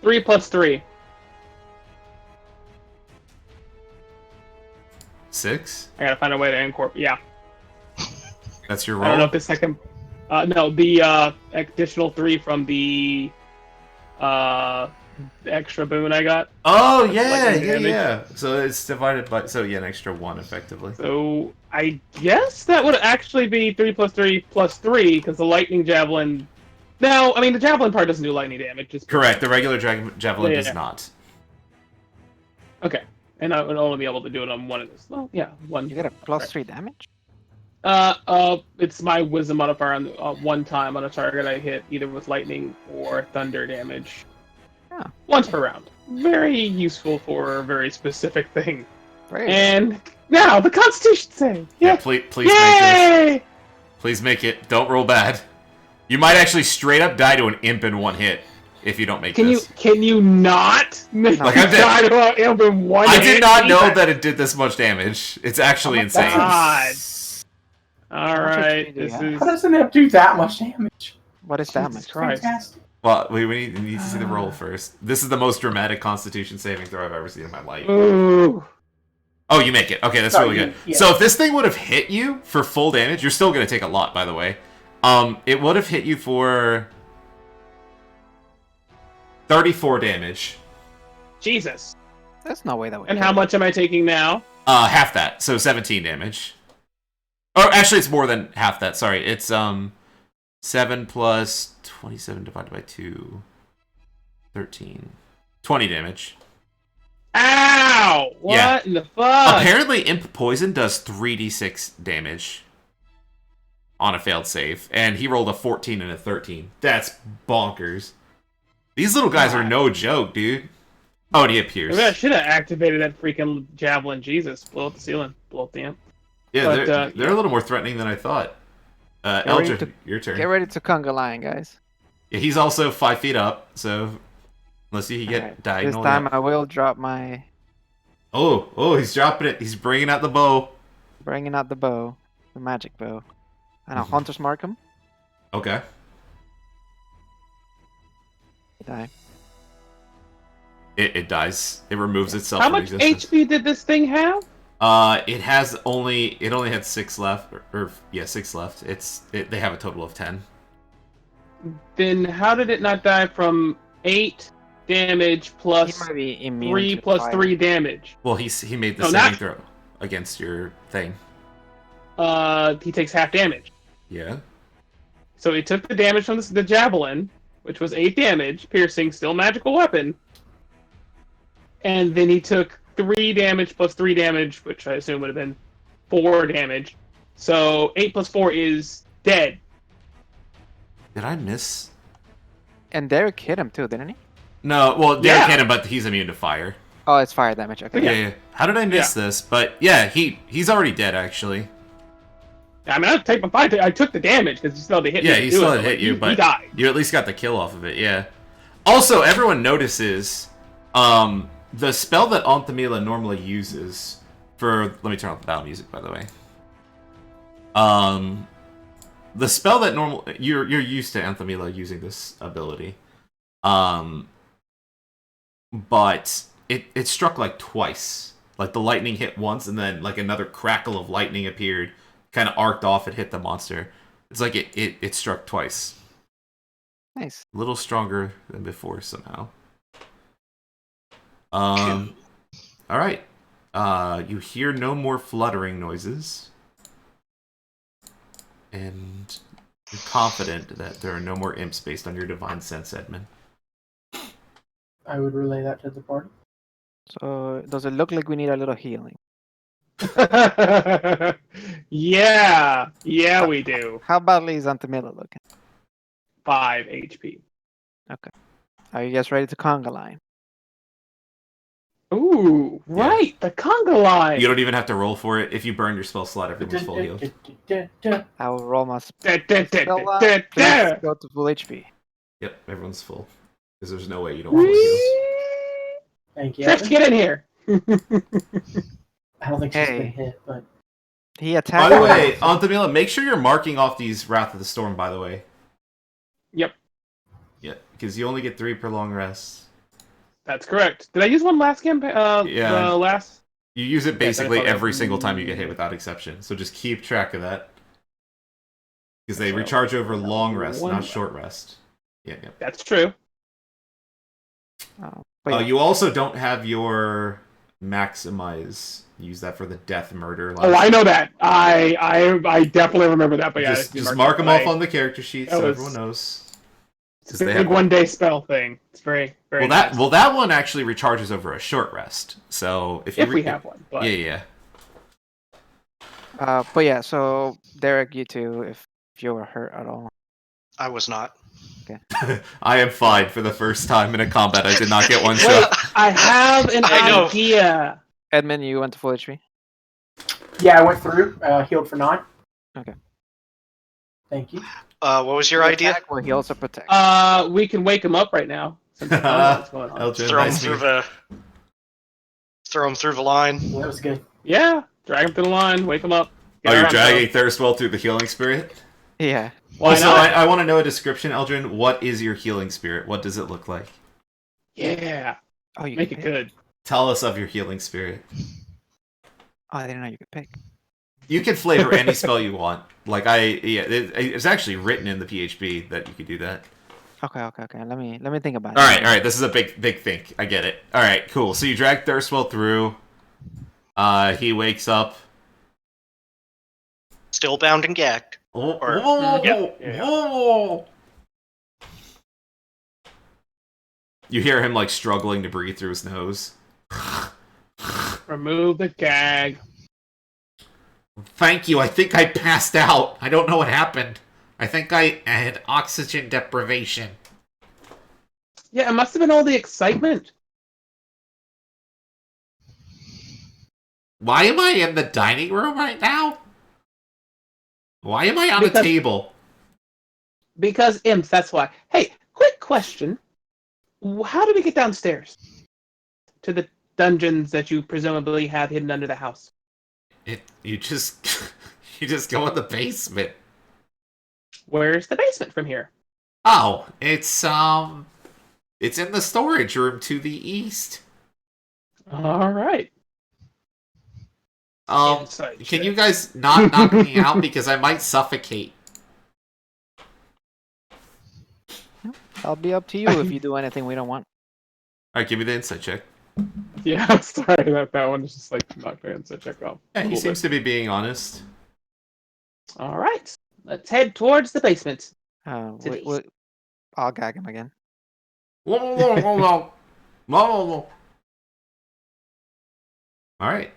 3 plus 3.
6?
I gotta find a way to incorporate. Yeah.
That's your
I don't know
roll?
if the second. No, the additional 3 from the extra boon I got.
Oh, yeah,
lightning
yeah,
damage.
yeah. So it's divided by... So, yeah, an extra 1, effectively.
So I guess that would actually be 3 plus 3 plus 3, because the lightning javelin. No, I mean the javelin part doesn't do lightning damage. Just
Correct, the regular javelin
Yeah.
does not.
okay, and I would only be able to do it on one of this. Well, yeah, one.
You get a +3 damage?
It's my wisdom modifier on one time on a target I hit, either with lightning or thunder damage.
Oh.
Once per round. Very useful for a very specific thing.
Great.
And now the Constitution save.
Yeah,
Yeah.
please make this.
Yay!
Please make it. Don't roll bad. You might actually straight up die to an imp in one hit if you don't make
Can
this.
you not make
Like
me
I did.
die to an imp in one
I
hit?
did not know that it did this much damage. It's actually insane.
God. All
How much
right,
HP do you
this
have?
is
How doesn't it do that much damage?
What is damage?
Jesus Christ.
Fantastic.
Well, we need to see the roll first. This is the most dramatic Constitution saving throw I've ever seen in my life.
Ooh.
Oh, you make it. Okay, that's
Sorry,
really good.
yeah.
So if this thing would have hit you for full damage, you're still going to take a lot, by the way. It would have hit you for 34 damage.
Jesus.
There's no way that would.
And
kill
how
you.
much am I taking now?
Half that, so 17 damage. Or actually, it's more than half that. Sorry, it's 7 plus 27 divided by 2, 13, 20 damage.
Ow! What
Yeah.
in the fuck?
Apparently, Imp Poison does 3d6 damage on a failed save, and he rolled a 14 and a 13. That's bonkers. These little guys are no joke, dude. Oh, and he appears.
Maybe I should have activated that freaking javelin. Jesus, blow up the ceiling, blow up the amp.
Yeah,
But,
they're a little more threatening than I thought.
ready
Eldrin,
to-
your turn.
Get ready to conga line, guys.
Yeah, he's also 5 feet up, so unless you can get
Alright,
diagonal.
This time I will drop my
Oh, he's dropping it. He's bringing out the bow.
bringing out the bow, the magic bow, and I'll Hunter's Mark him.
Okay.
Die.
It dies. It removes itself
How
from
much
existence.
HP did this thing have?
It only had 6 left, or 6 left. They have a total of 10.
Then how did it not die from 8 damage
He
plus
might be immune
3
to
plus
fire.
3 damage?
Well, he made the
No,
saving
not-
throw against your thing.
He takes half damage.
Yeah.
So he took the damage from the javelin, which was 8 damage, piercing, still magical weapon. And then he took 3 damage plus 3 damage, which I assume would have been 4 damage. So 8 plus 4 is dead.
Did I miss?
And Derek hit him too, didn't he?
No. Well, Derek
Yeah.
hit him, but he's immune to fire.
Oh, it's fire damage. Okay.
Yeah. How did I miss this? But yeah, he's already dead actually.
I mean, I took the damage because he still had to hit me.
Yeah,
to
he
do
still
it,
had hit you,
he
but
died.
you at least got the kill off of it. Yeah. Also, everyone notices the spell that Anthamila normally uses for. Let me turn off the battle music, by the way. the spell that you're used to Anthamila using this ability, but it struck like twice. Like the lightning hit once, and then like another crackle of lightning appeared, kind of arced off and hit the monster. It's like it struck twice.
Nice.
A little stronger than before somehow.
Cool.
All right. You hear no more fluttering noises, and you're confident that there are no more imps based on your divine sense, Edmund.
I would relay that to the party.
So does it look like we need a little healing?
Yeah, we do.
How badly is Antamila looking?
5 HP.
Are you guys ready to conga line?
Ooh, right, the conga line.
You don't even have to roll for it. If you burn your spell slot, everyone's full healed.
I will roll my
Da, da, da,
spell
da,
out.
da,
Please
da.
go to full HP.
Yep, everyone's full. Because there's no way you don't full heal.
Thank you.
Trish,
Evan.
get in here.
I don't think she's
Hey.
been hit, but
He attacked.
By the way, Antamila, make sure you're marking off these Wrath of the Storm, by the way.
Yep,
Yeah, because you only get 3 per long rest.
that's correct. Did I use one last campaign?
Yeah.
The last.
You use it basically
probably-
every single time you get hit without exception. So just keep track of that. Because they
So,
recharge over long rest,
one
not
left.
short rest. Yeah.
That's true.
But yeah,
You also don't have your maximize. Use that for the death murder.
Oh, I know that. I definitely remember that. But yeah,
Just mark them off on the character sheet so
That was-
everyone knows.
It's
Because
a
they
big
have
1 day spell thing. It's very very. nice.
that one actually recharges over a short rest. So if
if we have one, but
yeah.
but yeah. So Derek, you too, if you were hurt at all.
I was not.
I am fine for the first time in a combat. I did not get one
wait,
shot.
I have an
I know.
idea.
Edmund, you went to full HP.
yeah, I went through, healed for 9.
Okay.
Thank you.
What was your idea?
Attack will he also protect?
We can wake him up right now. Since we don't know what's going on.
Eldrin,
Throw him
nice
through
meeting-
the line.
Well, that was good.
Yeah, drag him through the line, wake him up.
Oh,
Get
you're
around,
dragging Thirstwell through the healing spirit?
Yeah.
Why
Also,
not?
I want to know a description, Eldrin. What is your healing spirit? What does it look like?
Yeah,
Oh, you
make
can
it
pick?
good.
Tell us of your healing spirit.
Oh, I didn't know you could pick.
You can flavor any spell you want. Like it's actually written in the PHB that you could do that.
Okay. Let me think about
All
it.
right. This is a big think. I get it. All right, cool. So you drag Thirstwell through. He wakes up.
Still bound and gagged.
You hear him like struggling to breathe through his nose.
Remove the gag.
Thank you. I think I passed out. I don't know what happened. I think I had oxygen deprivation.
Yeah, it must have been all the excitement.
Why am I in the dining room right now? Why am I on a
Because-
table?
Because imps, that's why. Hey, quick question. How do we get downstairs? To the dungeons that you presumably have hidden under the house.
You just you just go in the basement.
Where's the basement from here?
Oh, it's in the storage room to the east.
Alright. Inside
Can
check.
you guys not knock me out because I might suffocate?
I'll be up to you if you do anything we don't want.
All right, give me the insight check.
Yeah, sorry that one is just like not going to check off.
Yeah, he
Cool,
seems to be being honest.
Alright. Let's head towards the basement. To the east.
I'll gag him again.
All right,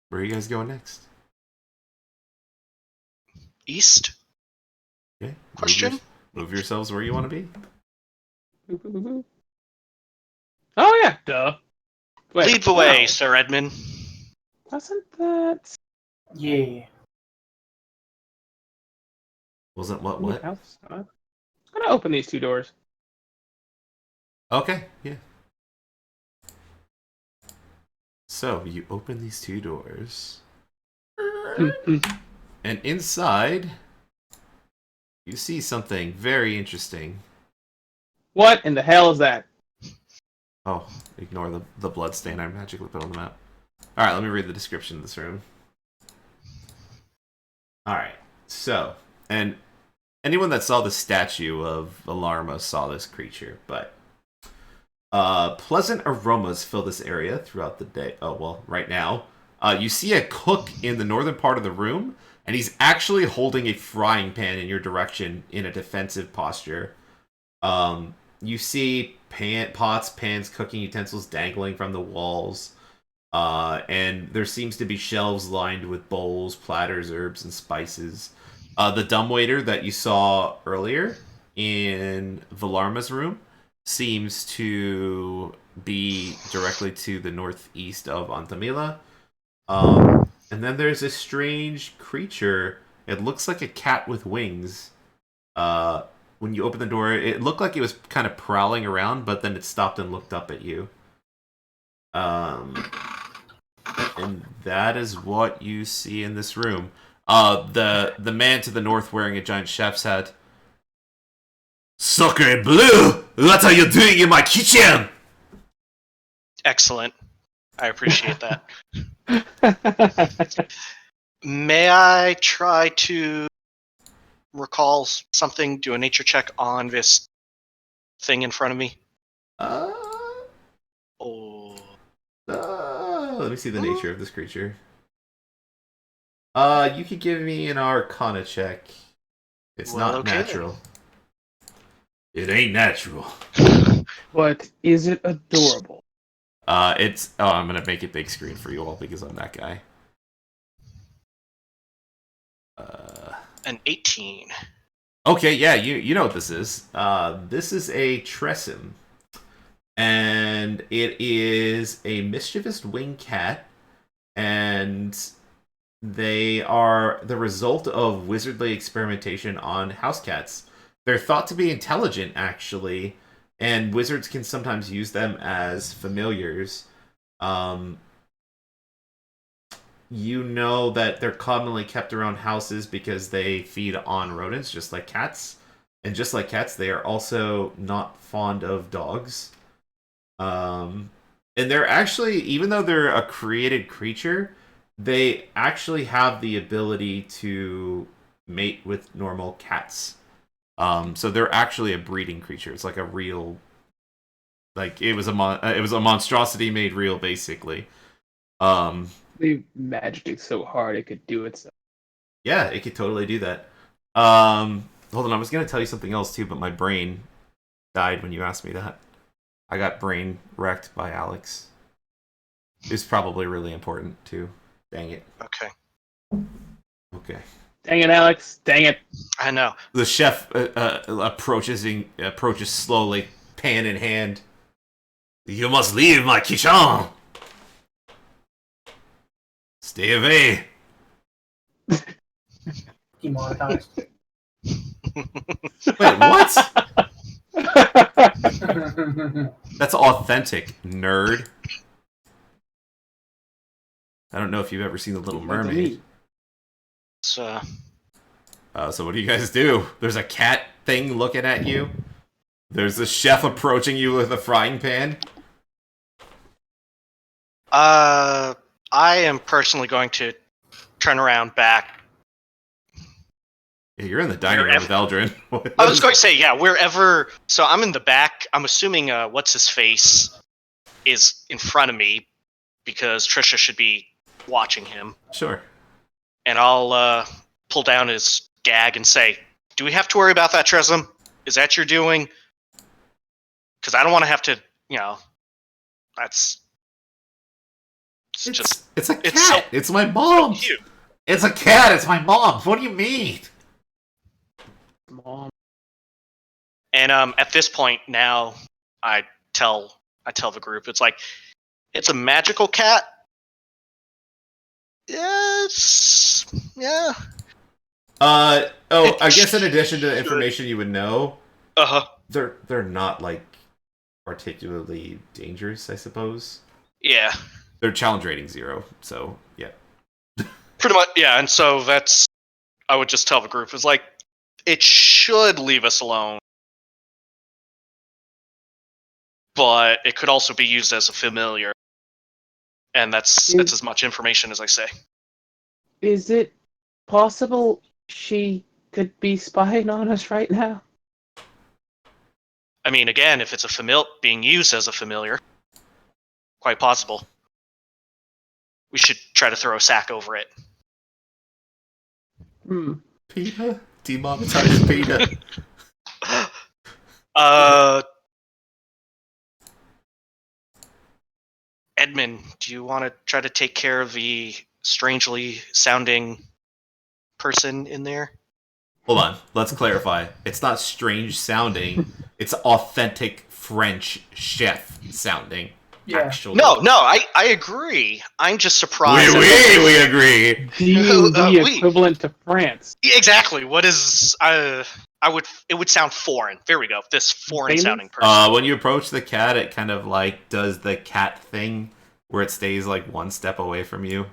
where are you guys going next?
East?
Okay.
Question?
Move yourselves where you want to be.
Oh yeah, duh. Wait,
Lead the way,
wow.
Sir Edmund.
Wasn't that
Yeah.
Wasn't what?
house? I'm gonna open these 2 doors.
Okay, yeah. So you open these 2 doors, and inside You see something very interesting.
What in the hell is that?
Oh, ignore the blood stain I magically put on the map. Alright, let me read the description of this room. Alright, so, and anyone that saw the statue of Alarma saw this creature, but pleasant aromas fill this area throughout the day. Oh, well, right now. You see a cook in the northern part of the room, and he's actually holding a frying pan in your direction in a defensive posture. You see pots, pans, cooking utensils dangling from the walls. And there seems to be shelves lined with bowls, platters, herbs, and spices. The dumbwaiter that you saw earlier in Valarma's room seems to be directly to the northeast of Antamila. And then there's a strange creature. It looks like a cat with wings. When you open the door, it looked like it was kind of prowling around, but then it stopped and looked up at you. And that is what you see in this room. The man to the north wearing a giant chef's hat. Sacre bleu! What are you doing in my kitchen?
Excellent. I appreciate that. May I try to recall something, do a nature check on this thing in front of me?
Let me see the nature of this creature. You could give me an Arcana check. It's
Well,
not
okay,
natural. It ain't natural.
But is it adorable?
It's. Oh, I'm gonna make it big screen for you all because I'm that guy.
An 18.
Okay, yeah, you know what this is. This is a Tressum. And it is a mischievous winged cat. And they are the result of wizardly experimentation on house cats. They're thought to be intelligent, actually, and wizards can sometimes use them as familiars. You know that they're commonly kept around houses because they feed on rodents, just like cats. And just like cats, they are also not fond of dogs. And they're actually, even though they're a created creature, they actually have the ability to mate with normal cats. So they're actually a breeding creature. It's like a real, like it was a monstrosity made real, basically.
They magiced it so hard it could do itself.
Yeah, it could totally do that. Hold on, I was gonna tell you something else too, but my brain died when you asked me that. I got brain wrecked by Alex. It's probably really important too. Dang it.
Okay.
Okay.
Dang it, Alex. Dang it.
I know.
The chef approaches slowly, pan in hand. You must leave my kitchen. Stay away.
Demonetized.
Wait, what? That's authentic, nerd. I don't know if you've ever seen The Little Mermaid.
So
So what do you guys do? There's a cat thing looking at you. There's a chef approaching you with a frying pan.
I am personally going to turn around back.
Yeah, you're in the dining room with Eldrin.
I was going to say, yeah, wherever. So I'm in the back. I'm assuming what's his face is in front of me because Trisha should be watching him.
Sure.
And I'll pull down his gag and say, "Do we have to worry about that, Trism? Is that your doing? Because I don't want to have to, that's
It's a cat.
so-
It's my mom.
cute."
It's a cat. It's my mom's. What do you mean?
Mom.
And at this point now, I tell the group, it's like, it's a magical cat. Yes. Yeah.
I guess in addition to the information you would know, they're not like particularly dangerous, I suppose.
Yeah.
Their challenge rating 0, so yeah.
Pretty much, yeah. And so I would just tell the group, it's like, it should leave us alone. But it could also be used as a familiar. And that's as much information as I say.
Is it possible she could be spying on us right now?
I mean, again, if it's being used as a familiar, quite possible. We should try to throw a sack over it.
PETA? Demonetize PETA.
Edmund, do you want to try to take care of the strangely sounding person in there?
Hold on, let's clarify. It's not strange sounding. It's authentic French chef sounding.
Yeah.
Actually.
No, I agree. I'm just surprised.
We agree.
D&D equivalent to France.
Yeah, exactly. What is it would sound foreign. There we go. This foreign sounding person.
When you approach the cat, it kind of like does the cat thing where it stays like one step away from you.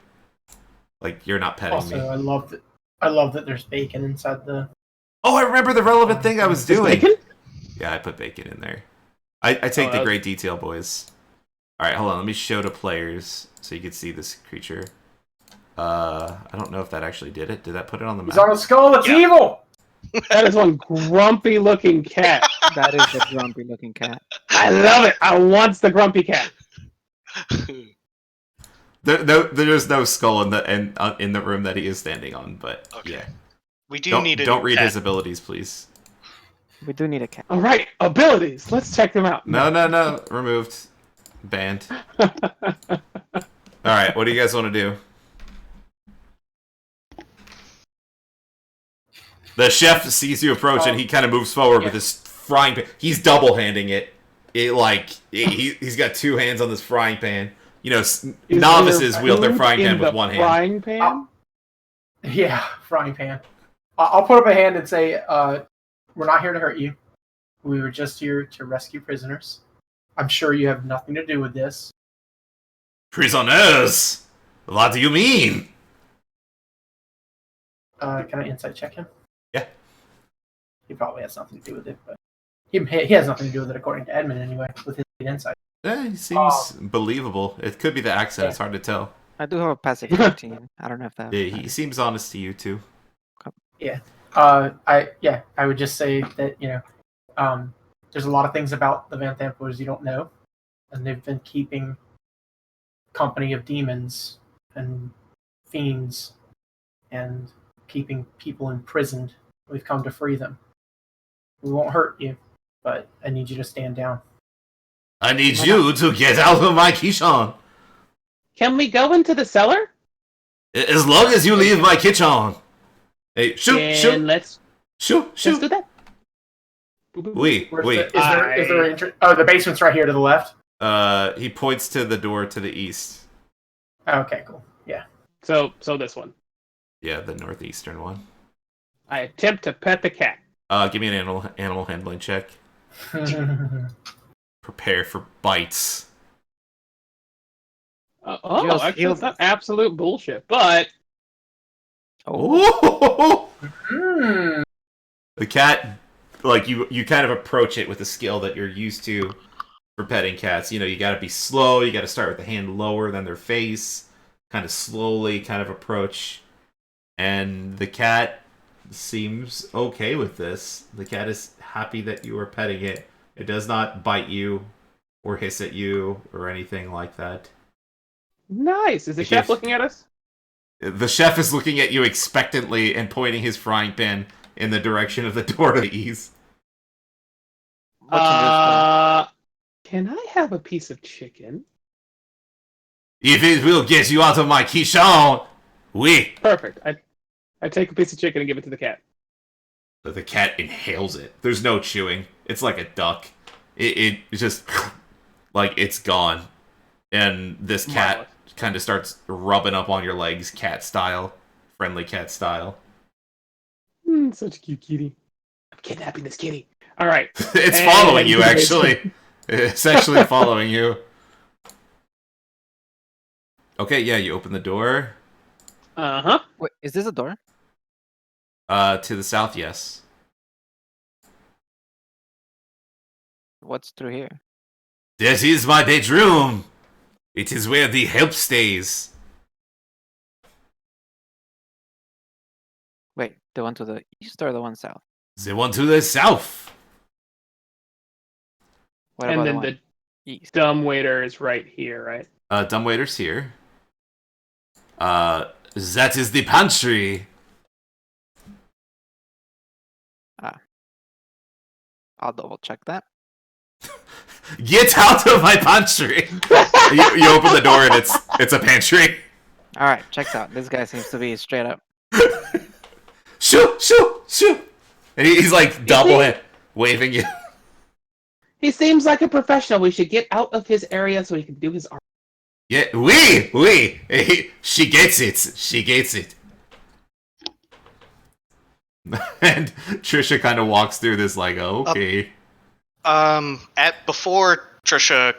Like you're not petting me.
Also, I love that there's bacon inside the.
Oh, I remember the relevant thing I was doing.
Bacon?
Yeah, I put bacon in there. I take the great detail, boys. All right, hold on. Let me show to players so you can see this creature. I don't know if that actually did it. Did that put it on the map?
He's on a skull. It's evil.
That is one grumpy-looking cat.
That is a grumpy-looking cat.
I love it. I want the grumpy cat.
There's no skull in the room that he is standing on, but
okay.
Yeah.
We need a
don't
new
read
cat.
his abilities, please.
We do need a cat.
All right, abilities. Let's check them out.
No. Removed. Banned. Alright, what do you guys want to do? The chef sees you approach and he kind of moves forward with his frying pan. He's double-handing it. He's got two hands on this frying pan. You know, novices wield their frying pan with one hand.
Frying pan?
Yeah, frying pan. I'll put up a hand and say, we're not here to hurt you. We were just here to rescue prisoners. I'm sure you have nothing to do with this.
Prisoners? What do you mean?
Can I insight check him?
Yeah.
He probably has something to do with it, but he has nothing to do with it according to Edmund anyway, with his insight.
He seems believable. It could be the accent.
Yeah.
It's hard to tell.
I do have a passive 15. I don't know if that.
Yeah, he seems honest to you too.
Yeah. I would just say that, there's a lot of things about the Van Thamplers you don't know, and they've been keeping company of demons and fiends and keeping people imprisoned. We've come to free them. We won't hurt you, but I need you to stand down.
I need you to get out of my kitchen.
Can we go into the cellar?
As long as you leave my kitchen. Hey, shoot.
Let's do that.
Wait.
Is there entrance? Oh, the basement's right here to the left.
He points to the door to the east.
Okay, cool. Yeah.
So this one.
Yeah, the northeastern one.
I attempt to pet the cat.
Give me an animal handling check. Prepare for bites.
Actually, it's not absolute bullshit, but
The cat, like you kind of approach it with a skill that you're used to for petting cats. You know, you got to be slow. You got to start with the hand lower than their face, kind of slowly, kind of approach. And the cat seems okay with this. The cat is happy that you are petting it. It does not bite you or hiss at you or anything like that.
nice. Is the chef looking at us?
The chef is looking at you expectantly and pointing his frying pan in the direction of the door to the east.
What's in this
Can I have a piece of chicken?
If it will get you out of my kitchen, oui.
Perfect. I take a piece of chicken and give it to the cat.
But the cat inhales it. There's no chewing. It's like a duck. It's just like it's gone. And this cat kind of starts rubbing up on your legs, cat style, friendly cat style.
Such a cute kitty. I'm kidnapping this kitty. All right.
It's following you, actually. It's actually following you. Okay, yeah, you open the door.
Uh-huh.
Wait, is this a door?
To the south, yes.
what's through here?
That is my bedroom. It is where the help stays.
Wait, the one to the east or the one south?
The one to the south.
What
And
about
then
the
the
one east?
dumbwaiter is right here, right?
Dumbwaiter's here. That is the pantry.
I'll double check that.
Get out of my pantry! you open the door and it's a pantry.
All right, checks out. This guy seems to be straight up.
Shoo, shoo, shoo! And he's like double it, waving you.
He seems like a professional. We should get out of his area so he can do his art.
Yeah, oui. She gets it. She gets it. And Trisha kind of walks through this like, oh, okay.
Before Trisha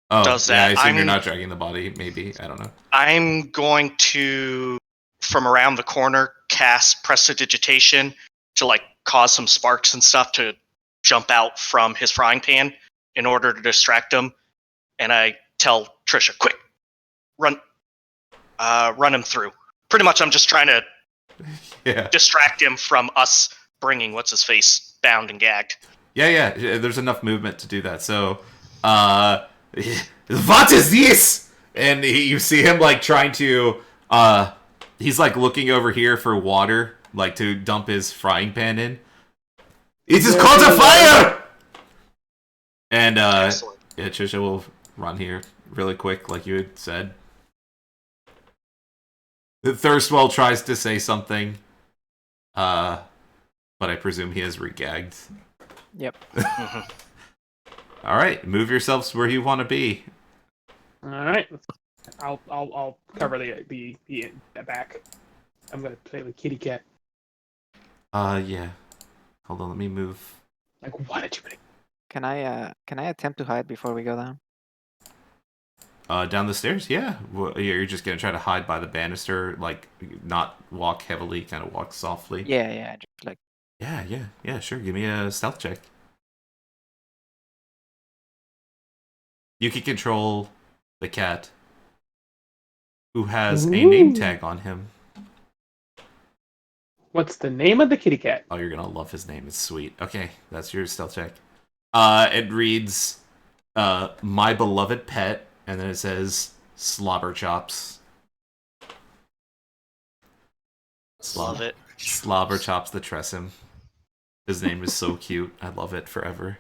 does that,
I assume you're not dragging the body. Maybe, I don't know.
I'm going to, from around the corner, cast prestidigitation to like cause some sparks and stuff to jump out from his frying pan in order to distract him. And I tell Trisha, quick, run him through. Pretty much, I'm just trying to distract him from us bringing what's his face bound and gagged.
Yeah. There's enough movement to do that. So, what is this? And you see him like trying to. He's like looking over here for water, like to dump his frying pan in. It is called a fire. And
Excellent.
yeah, Trisha will run here really quick, like you had said. Thirstwell tries to say something, but I presume he is regagged.
Yep.
All right, move yourselves where you want to be.
All right. I'll cover the back. I'm gonna play with kitty cat.
Yeah. Hold on, let me move.
Like, why did you make?
Can I attempt to hide before we go down?
Down the stairs? Yeah. Well, you're just gonna try to hide by the banister, like not walk heavily, kind of walk softly.
Yeah. Just like
Yeah. Sure. Give me a stealth check. You can control the cat, who has a name tag on him.
What's the name of the kitty cat?
Oh, you're gonna love his name. It's sweet. Okay, that's your stealth check. It reads, "My beloved pet," and then it says "Slobber Chops."
Love it.
Slobber Chops the Tressum. His name is so cute. I love it forever.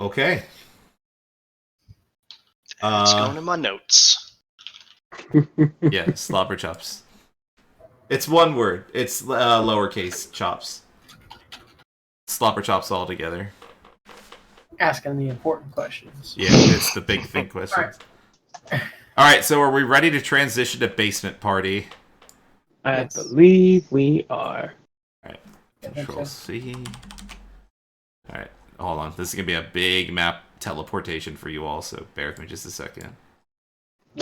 Okay.
It's going in my notes.
Yeah, Slobber Chops. It's one word. It's lowercase chops. Slobber Chops all together.
Asking the important questions.
Yeah, it's the big thing questions. Alright, so are we ready to transition to basement party?
I
Yes.
believe we are.
Alright, Control C. Alright, hold on. This is going to be a big map teleportation for you all, so bear with me just a second.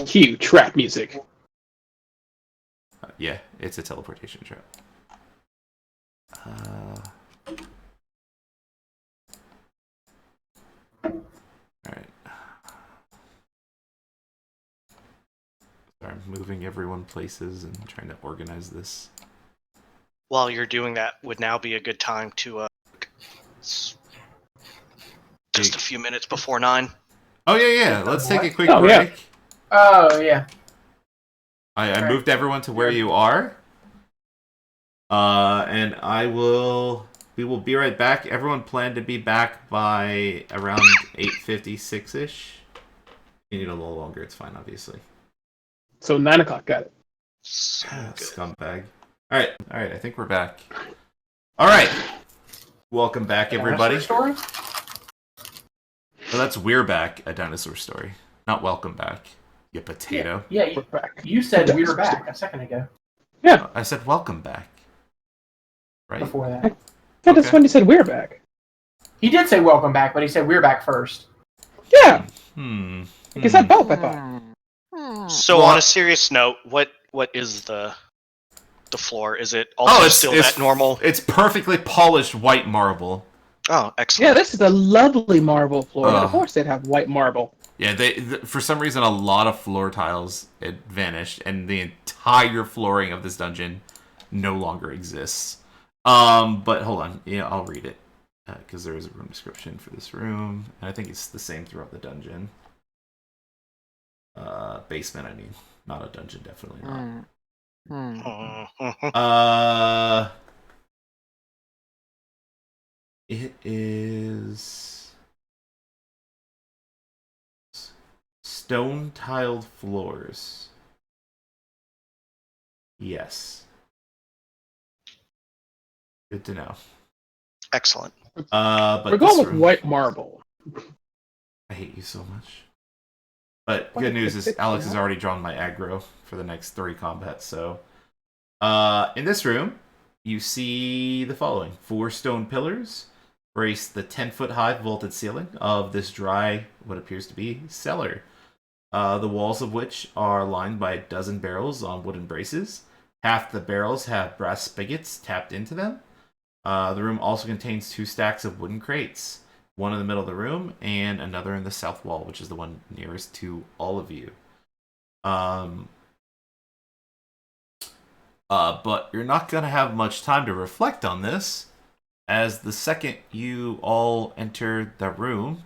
Cue trap music.
Yeah, it's a teleportation trap. Alright. Sorry, I'm moving everyone places and trying to organize this.
While you're doing that, would now be a good time to just a few minutes before 9.
Oh, yeah. Let's take a quick
Oh, yeah.
break.
Oh, yeah.
I moved everyone to where you are. And we will be right back. Everyone planned to be back by around 8:56-ish. You need a little longer, it's fine, obviously.
So 9 o'clock, got it.
So good.
Scumbag. Alright, I think we're back. Alright. Welcome back, everybody.
Story?
Well, that's We're Back, a dinosaur story. Not Welcome Back, you potato.
Yeah,
We're back.
you said we were back a second ago.
Yeah.
I said Welcome Back. Right?
Before that.
Yeah, that's
Okay.
when you said we're back.
He did say welcome back, but he said we're back first.
Yeah.
Hmm.
Because that both, I thought.
So
Well,
on a serious note, what is the floor? Is it also
it's
still that normal?
It's perfectly polished white marble.
Oh,
Yeah,
excellent.
this is a lovely marble floor. Of
Ugh.
course, they'd have white marble.
Yeah, for some reason a lot of floor tiles it vanished, and the entire flooring of this dungeon no longer exists. But hold on, I'll read it because there is a room description for this room, and I think it's the same throughout the dungeon. Basement, I mean, not a dungeon, definitely not. It is stone tiled floors. Yes. Good to know.
Excellent.
But
We're going with
room,
white marble.
I hate you so much. But
Why
good news
the
is
fix
Alex
that?
has already drawn my aggro for the next 3 combats. So, in this room, you see the following: 4 stone pillars brace the 10-foot high vaulted ceiling of this dry, what appears to be, cellar. The walls of which are lined by a dozen barrels on wooden braces. Half the barrels have brass spigots tapped into them. The room also contains 2 stacks of wooden crates, one in the middle of the room and another in the south wall, which is the one nearest to all of you. But you're not going to have much time to reflect on this, as the second you all enter the room,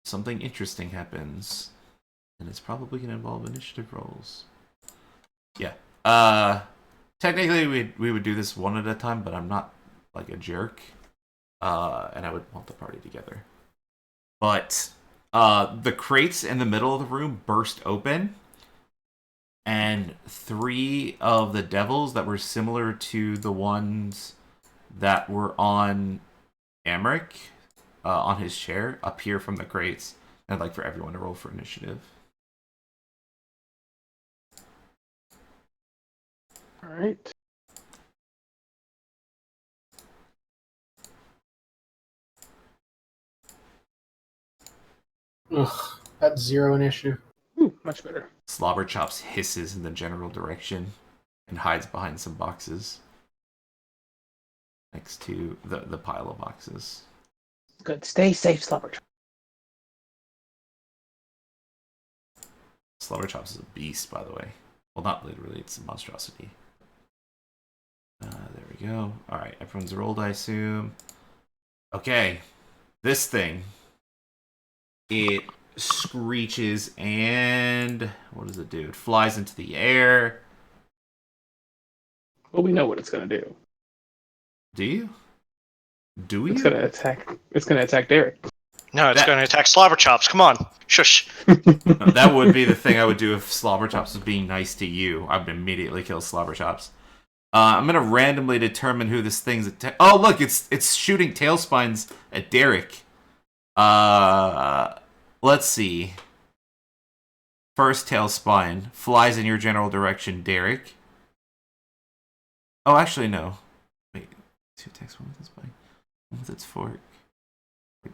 something interesting happens, and it's probably going to involve initiative rolls. Yeah. Technically, we would do this one at a time, but I'm not like a jerk, and I would want the party together. But the crates in the middle of the room burst open, and 3 of the devils that were similar to the ones that were on Amric, on his chair, appear from the crates. And I'd like for everyone to roll for initiative.
All right.
Ugh, that's 0 initiative.
Ooh, much better.
Slobberchops hisses in the general direction and hides behind some boxes next to the pile of boxes.
Good. Stay safe, Slobberchops.
Slobberchops is a beast, by the way. Well, not literally, it's a monstrosity. There we go. Alright, everyone's rolled, I assume. Okay. This thing. It screeches and... what does it do? It flies into the air.
Well, we know what it's gonna do.
Do you? Do you?
It's gonna attack. It's gonna attack Derek.
No, it's going to attack Slobberchops. Come on. Shush.
No, that would be the thing I would do if Slobberchops was being nice to you. I would immediately kill Slobberchops. I'm gonna randomly determine who this thing's oh, look, it's shooting tailspines at Derek. Let's see. First tailspine flies in your general direction, Derek. Oh, actually, no. Wait, 2 attacks, 1 with its bite, 1 with its fork.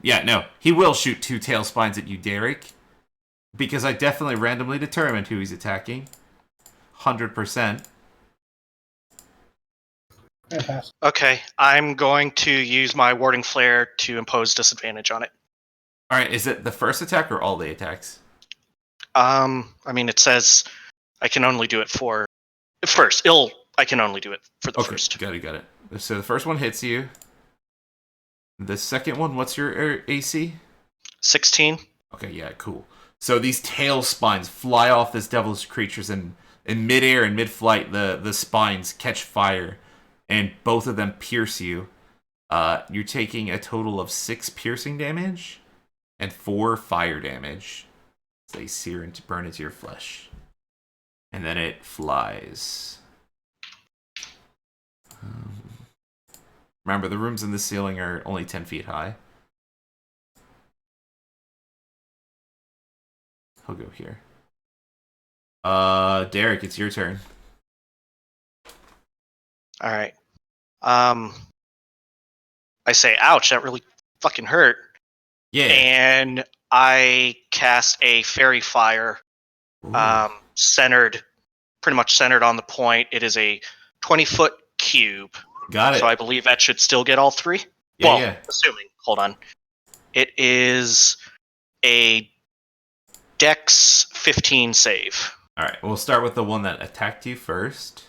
Yeah, no, he will shoot 2 tailspines at you, Derek, because I definitely randomly determined who he's attacking. 100%.
Yeah, pass.
Okay, I'm going to use my warding flare to impose disadvantage on it.
All right, is it the first attack or all the attacks?
I mean, it says I can only do it for first. I can only do it for the first.
Got it. So the first one hits you. The second one, what's your AC?
16.
Okay, yeah, cool. So these tail spines fly off this devil's creatures, and in midair and mid-flight, the spines catch fire, and both of them pierce you. You're taking a total of 6 piercing damage and 4 fire damage. So they sear and burn into your flesh. And then it flies. Remember, the rooms in the ceiling are only 10 feet high. He'll go here. Derek, it's your turn.
All right. I say, ouch, that really fucking hurt.
Yeah.
And I cast a fairy fire, pretty much centered on the point. It is a 20-foot cube.
Got it.
So I believe that should still get all 3.
Yeah,
well,
yeah.
assuming. Hold on. It is a Dex 15 save.
All right, we'll start with the one that attacked you first.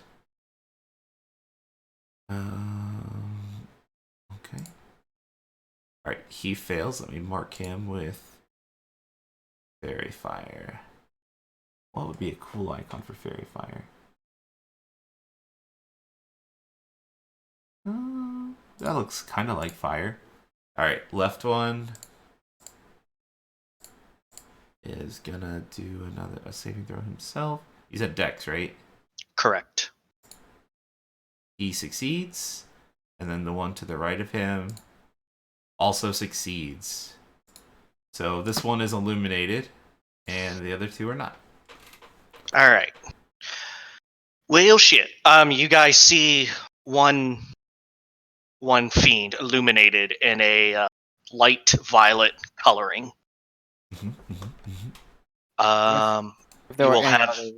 Okay. All right, he fails. Let me mark him with Fairy Fire. What would be a cool icon for Fairy Fire? That looks kind of like fire. All right, left one is gonna do a saving throw himself. He's at Dex, right?
Correct.
He succeeds, and then the one to the right of him also succeeds. So this one is illuminated, and the other 2 are not.
All right. Well, shit. You guys see one fiend illuminated in a light violet coloring.
If there
You
were
will
any
have
other
yeah,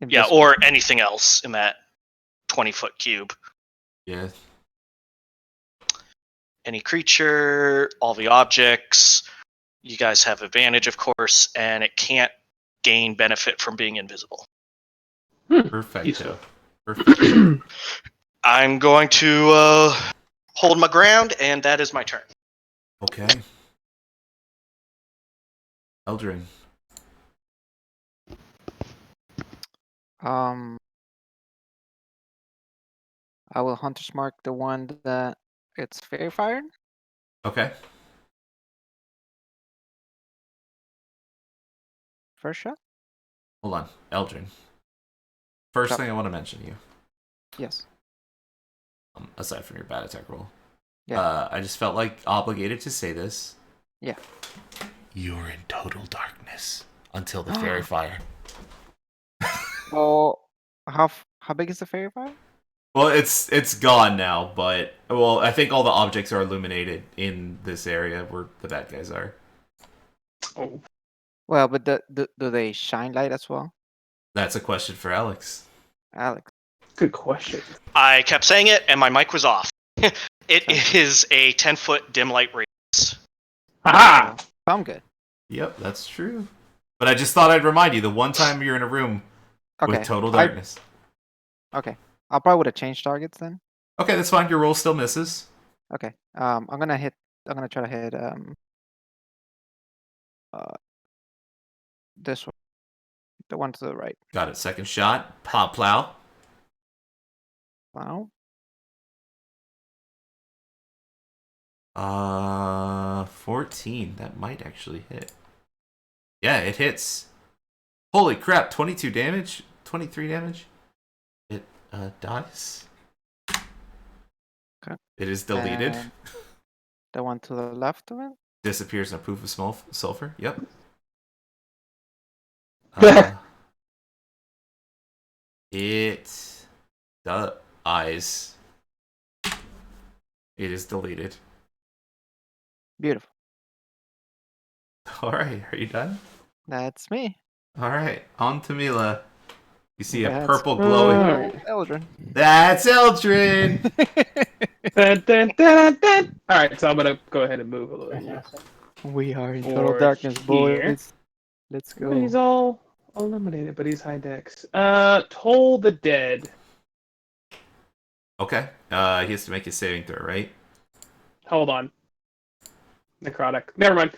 invisible-
or anything else in that 20-foot cube.
Yeah.
Any creature, all the objects. You guys have advantage, of course, and it can't gain benefit from being invisible.
Perfecto.
Useful.
Perfect.
I'm going to hold my ground, and that is my turn.
Okay. Eldrin.
I will Hunter's Mark the one that it's Fairy Fired.
Okay.
First shot?
Hold on. Eldrin. First
Stop.
thing I want to mention to you,
Yes.
aside from your bad attack roll,
Yeah.
I just felt like obligated to say this.
Yeah.
You're in total darkness until the Fairy Fire.
Well, how big is the Fairy Fire?
Well, it's gone now, but I think all the objects are illuminated in this area where the bad guys are.
Oh,
Well, but do they shine light as well?
That's a question for Alex.
Alex.
good question.
I kept saying it, and my mic was off. It
Sorry.
is a 10-foot dim light radius.
Aha!
I'm good.
Yep, that's true. But I just thought I'd remind you the one time you're in a room
Okay.
with total darkness.
Okay. I probably would have changed targets then.
Okay, that's fine. Your roll still misses.
Okay. I'm gonna try to hit this one. The one to the right.
Got it. Second shot. Pop plow.
Wow.
14. That might actually hit. Yeah, it hits. Holy crap, 22 damage? 23 damage? It dies.
Okay.
It is deleted.
And the one to the left of it?
Disappears in a poof of sulfur. Yep. It dies. It is deleted.
Beautiful.
Alright, are you done?
That's me.
Alright, on to Mila. You see a
That's-
purple glowing.
Alright.
Eldrin.
That's Eldrin!
Dun, dun, dun, dun. All right, so I'm gonna go ahead and move a little.
Fantastic.
We are in total
Or
darkness,
here.
boys. Let's go.
He's all eliminated, but he's high dex. Toll the Dead.
Okay. He has to make his saving throw, right?
Hold on. Necrotic. Never mind.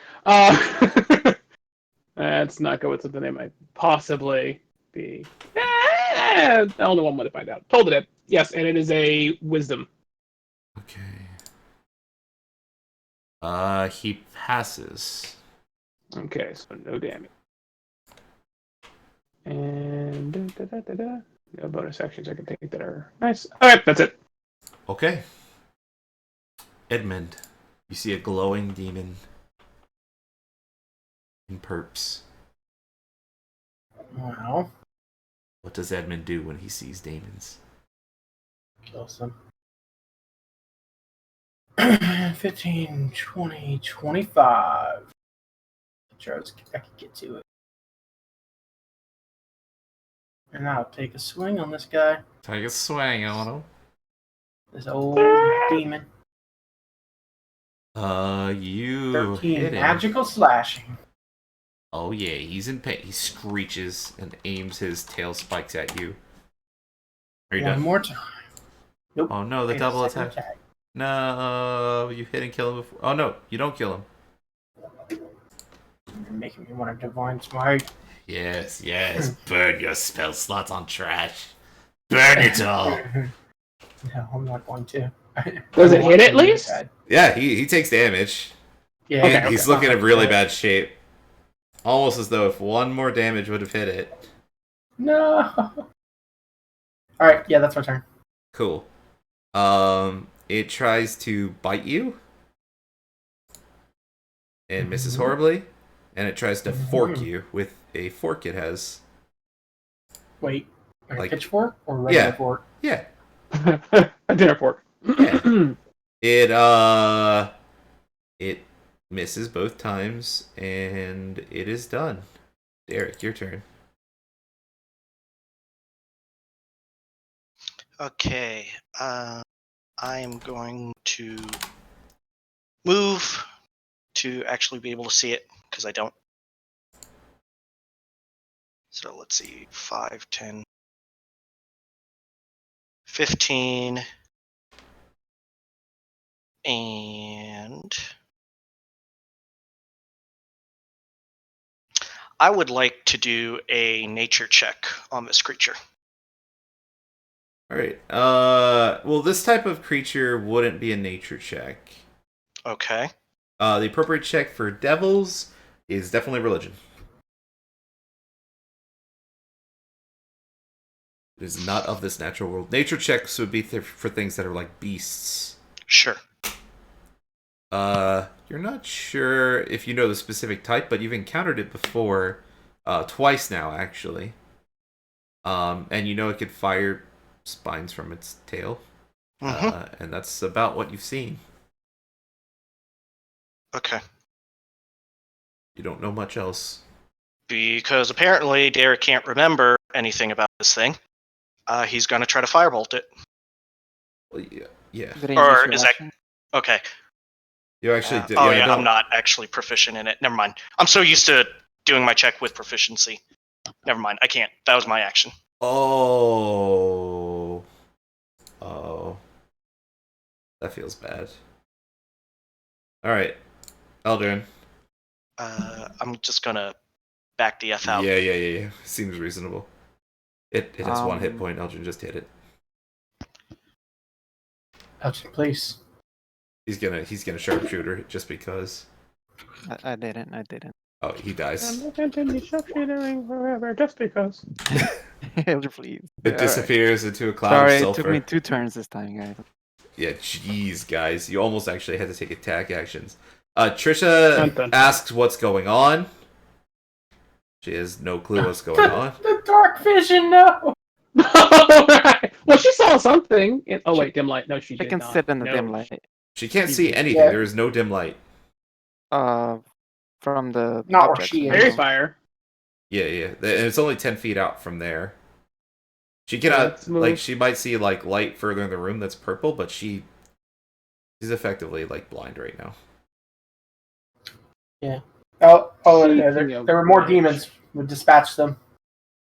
Let's not go with something they might possibly be. Only one way to find out. Toll the Dead. Yes, and it is a Wisdom.
Okay. He passes.
Okay, so no damage. And no bonus actions I can take that are nice. All right, that's it.
Okay. Edmund, you see a glowing demon in perps.
Wow.
What does Edmund do when he sees demons?
Kills them. 15, 20, 25. Sure, I could get to it. And I'll take a swing on this guy.
Take a swing on him.
This old demon.
You
13
hit him.
magical slashing.
Oh yeah, he's in pain. He screeches and aims his tail spikes at you. Are you
One
done?
more time. Nope.
Oh no, the
Wait,
double
second
attack. No, you hit and kill him before. Oh no, you don't kill him.
You're making me want to divine smite.
Yes, yes. Burn your spell slots on trash. Burn it all.
No, I'm not going to.
Does it hit at least?
Yeah, he takes damage.
Yeah,
Okay,
He's looking in really bad shape. Almost as though if one more damage would have hit it.
No. All right, yeah, that's my turn.
Cool. It tries to bite you and misses horribly, and it tries to fork you with a fork it has.
Wait, like
Like-
a pitchfork or regular
Yeah.
fork?
Yeah.
A dinner fork.
Yeah. It misses both times, and it is done. Derek, your turn.
Okay. I am going to move to actually be able to see it because I don't. So let's see. 5, 10, 15. And I would like to do a nature check on this creature.
All right. Well, this type of creature wouldn't be a nature check.
Okay.
The appropriate check for devils is definitely religion. It is not of this natural world. Nature checks would be for things that are like beasts.
Sure.
You're not sure if you know the specific type, but you've encountered it before, twice now, actually. And you know it could fire spines from its tail. And that's about what you've seen.
Okay.
You don't know much else.
Because apparently Derek can't remember anything about this thing. He's going to try to firebolt it.
Well, yeah.
Did I
Or
use your
is that-
action?
Okay.
You actually did.
Oh
yeah,
yeah,
don't-
I'm not actually proficient in it. Never mind. I'm so used to doing my check with proficiency. Never mind. I can't. That was my action.
Oh. That feels bad. Alright. Eldrin.
I'm just gonna back the F out.
Yeah. Seems reasonable. It has one hit
Um,
point. Eldrin just hit it.
Elgin, please.
He's gonna sharpshooter it just because.
I didn't.
Oh, he dies.
I'm not continue sharpshootering forever just because.
Elder, please.
It disappears into a cloud
Sorry,
of
it
sulfur.
took me 2 turns this time, guys.
Yeah, jeez, guys. You almost actually had to take attack actions. Trisha
Dun.
asks what's going on. She has no clue what's going on.
The dark vision, no!
Well, she saw something. Oh wait, dim light. No, she
She
did
can
not.
sit in the
No.
dim light.
She can't see anything.
Yeah.
There is no dim light.
From the
Not where
objects.
she is.
Fairy fire.
Yeah. And it's only 10 feet out from there. She cannot,
Let's move.
like, she might see, like, light further in the room that's purple, but she's effectively, like, blind right now.
There were more demons. We'll dispatch them.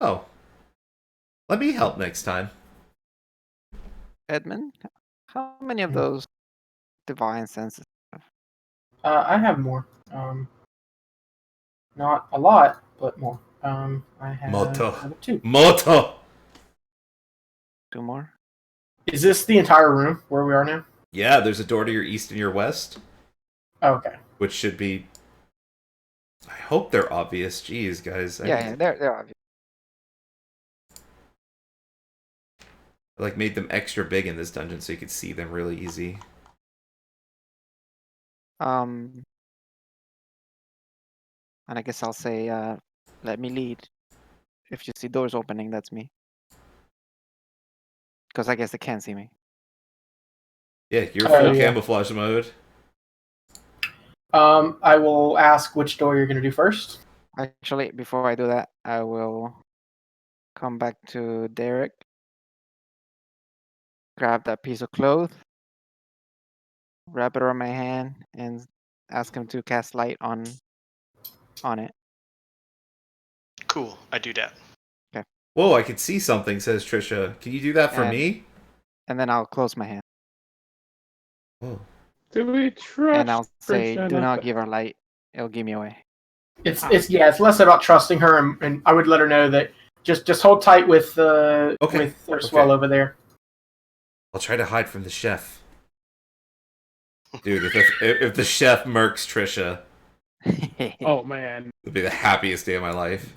Oh. Let me help next time.
Edmund, how many of those divine senses?
I have more. Not a lot, but more. I have
Moto.
2.
Moto!
2 more?
Is this the entire room where we are now?
Yeah, there's a door to your east and your west,
Oh, okay.
which should be... I hope they're obvious. Jeez, guys.
Yeah, they're obvious.
I, like, made them extra big in this dungeon so you could see them really easy.
And I guess I'll say, let me lead. If you see doors opening, that's me. Because I guess they can't see me.
Yeah, you're
Oh,
full
yeah.
camouflage mode.
I will ask which door you're going to do first.
Actually, before I do that, I will come back to Derek grab that piece of cloth, wrap it around my hand, and ask him to cast light on it.
Cool, I do that.
Whoa, I can see something, says Trisha. Can you do that for
And-
me?
And then I'll close my hand.
Whoa.
Do we trust?
And I'll say,
Trisha
do
enough
not
to-
give her light. It'll give me away.
It's less about trusting her, and I would let her know that just hold tight with
Okay,
with Urswell over there.
I'll try to hide from the chef. Dude, if the chef murks Trisha,
Oh man.
it'll be the happiest day of my life.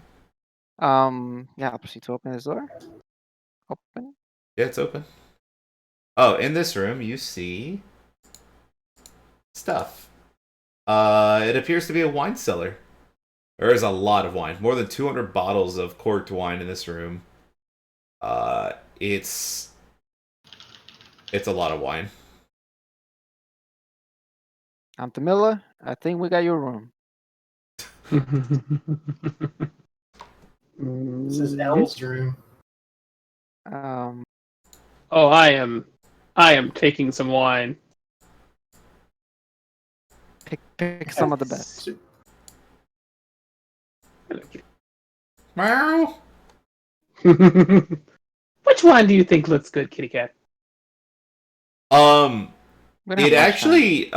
Yeah, I'll proceed to open this door. Open.
Yeah, it's open. Oh, in this room, you see stuff. It appears to be a wine cellar. There is a lot of wine. More than 200 bottles of corked wine in this room. It's a lot of wine.
Aunt Miller, I think we got your room.
This is Elle's room.
Um,
Oh, I am taking some wine.
pick some of the best.
Meow.
Which wine do you think looks good, kitty cat?
We don't have
It
much
actually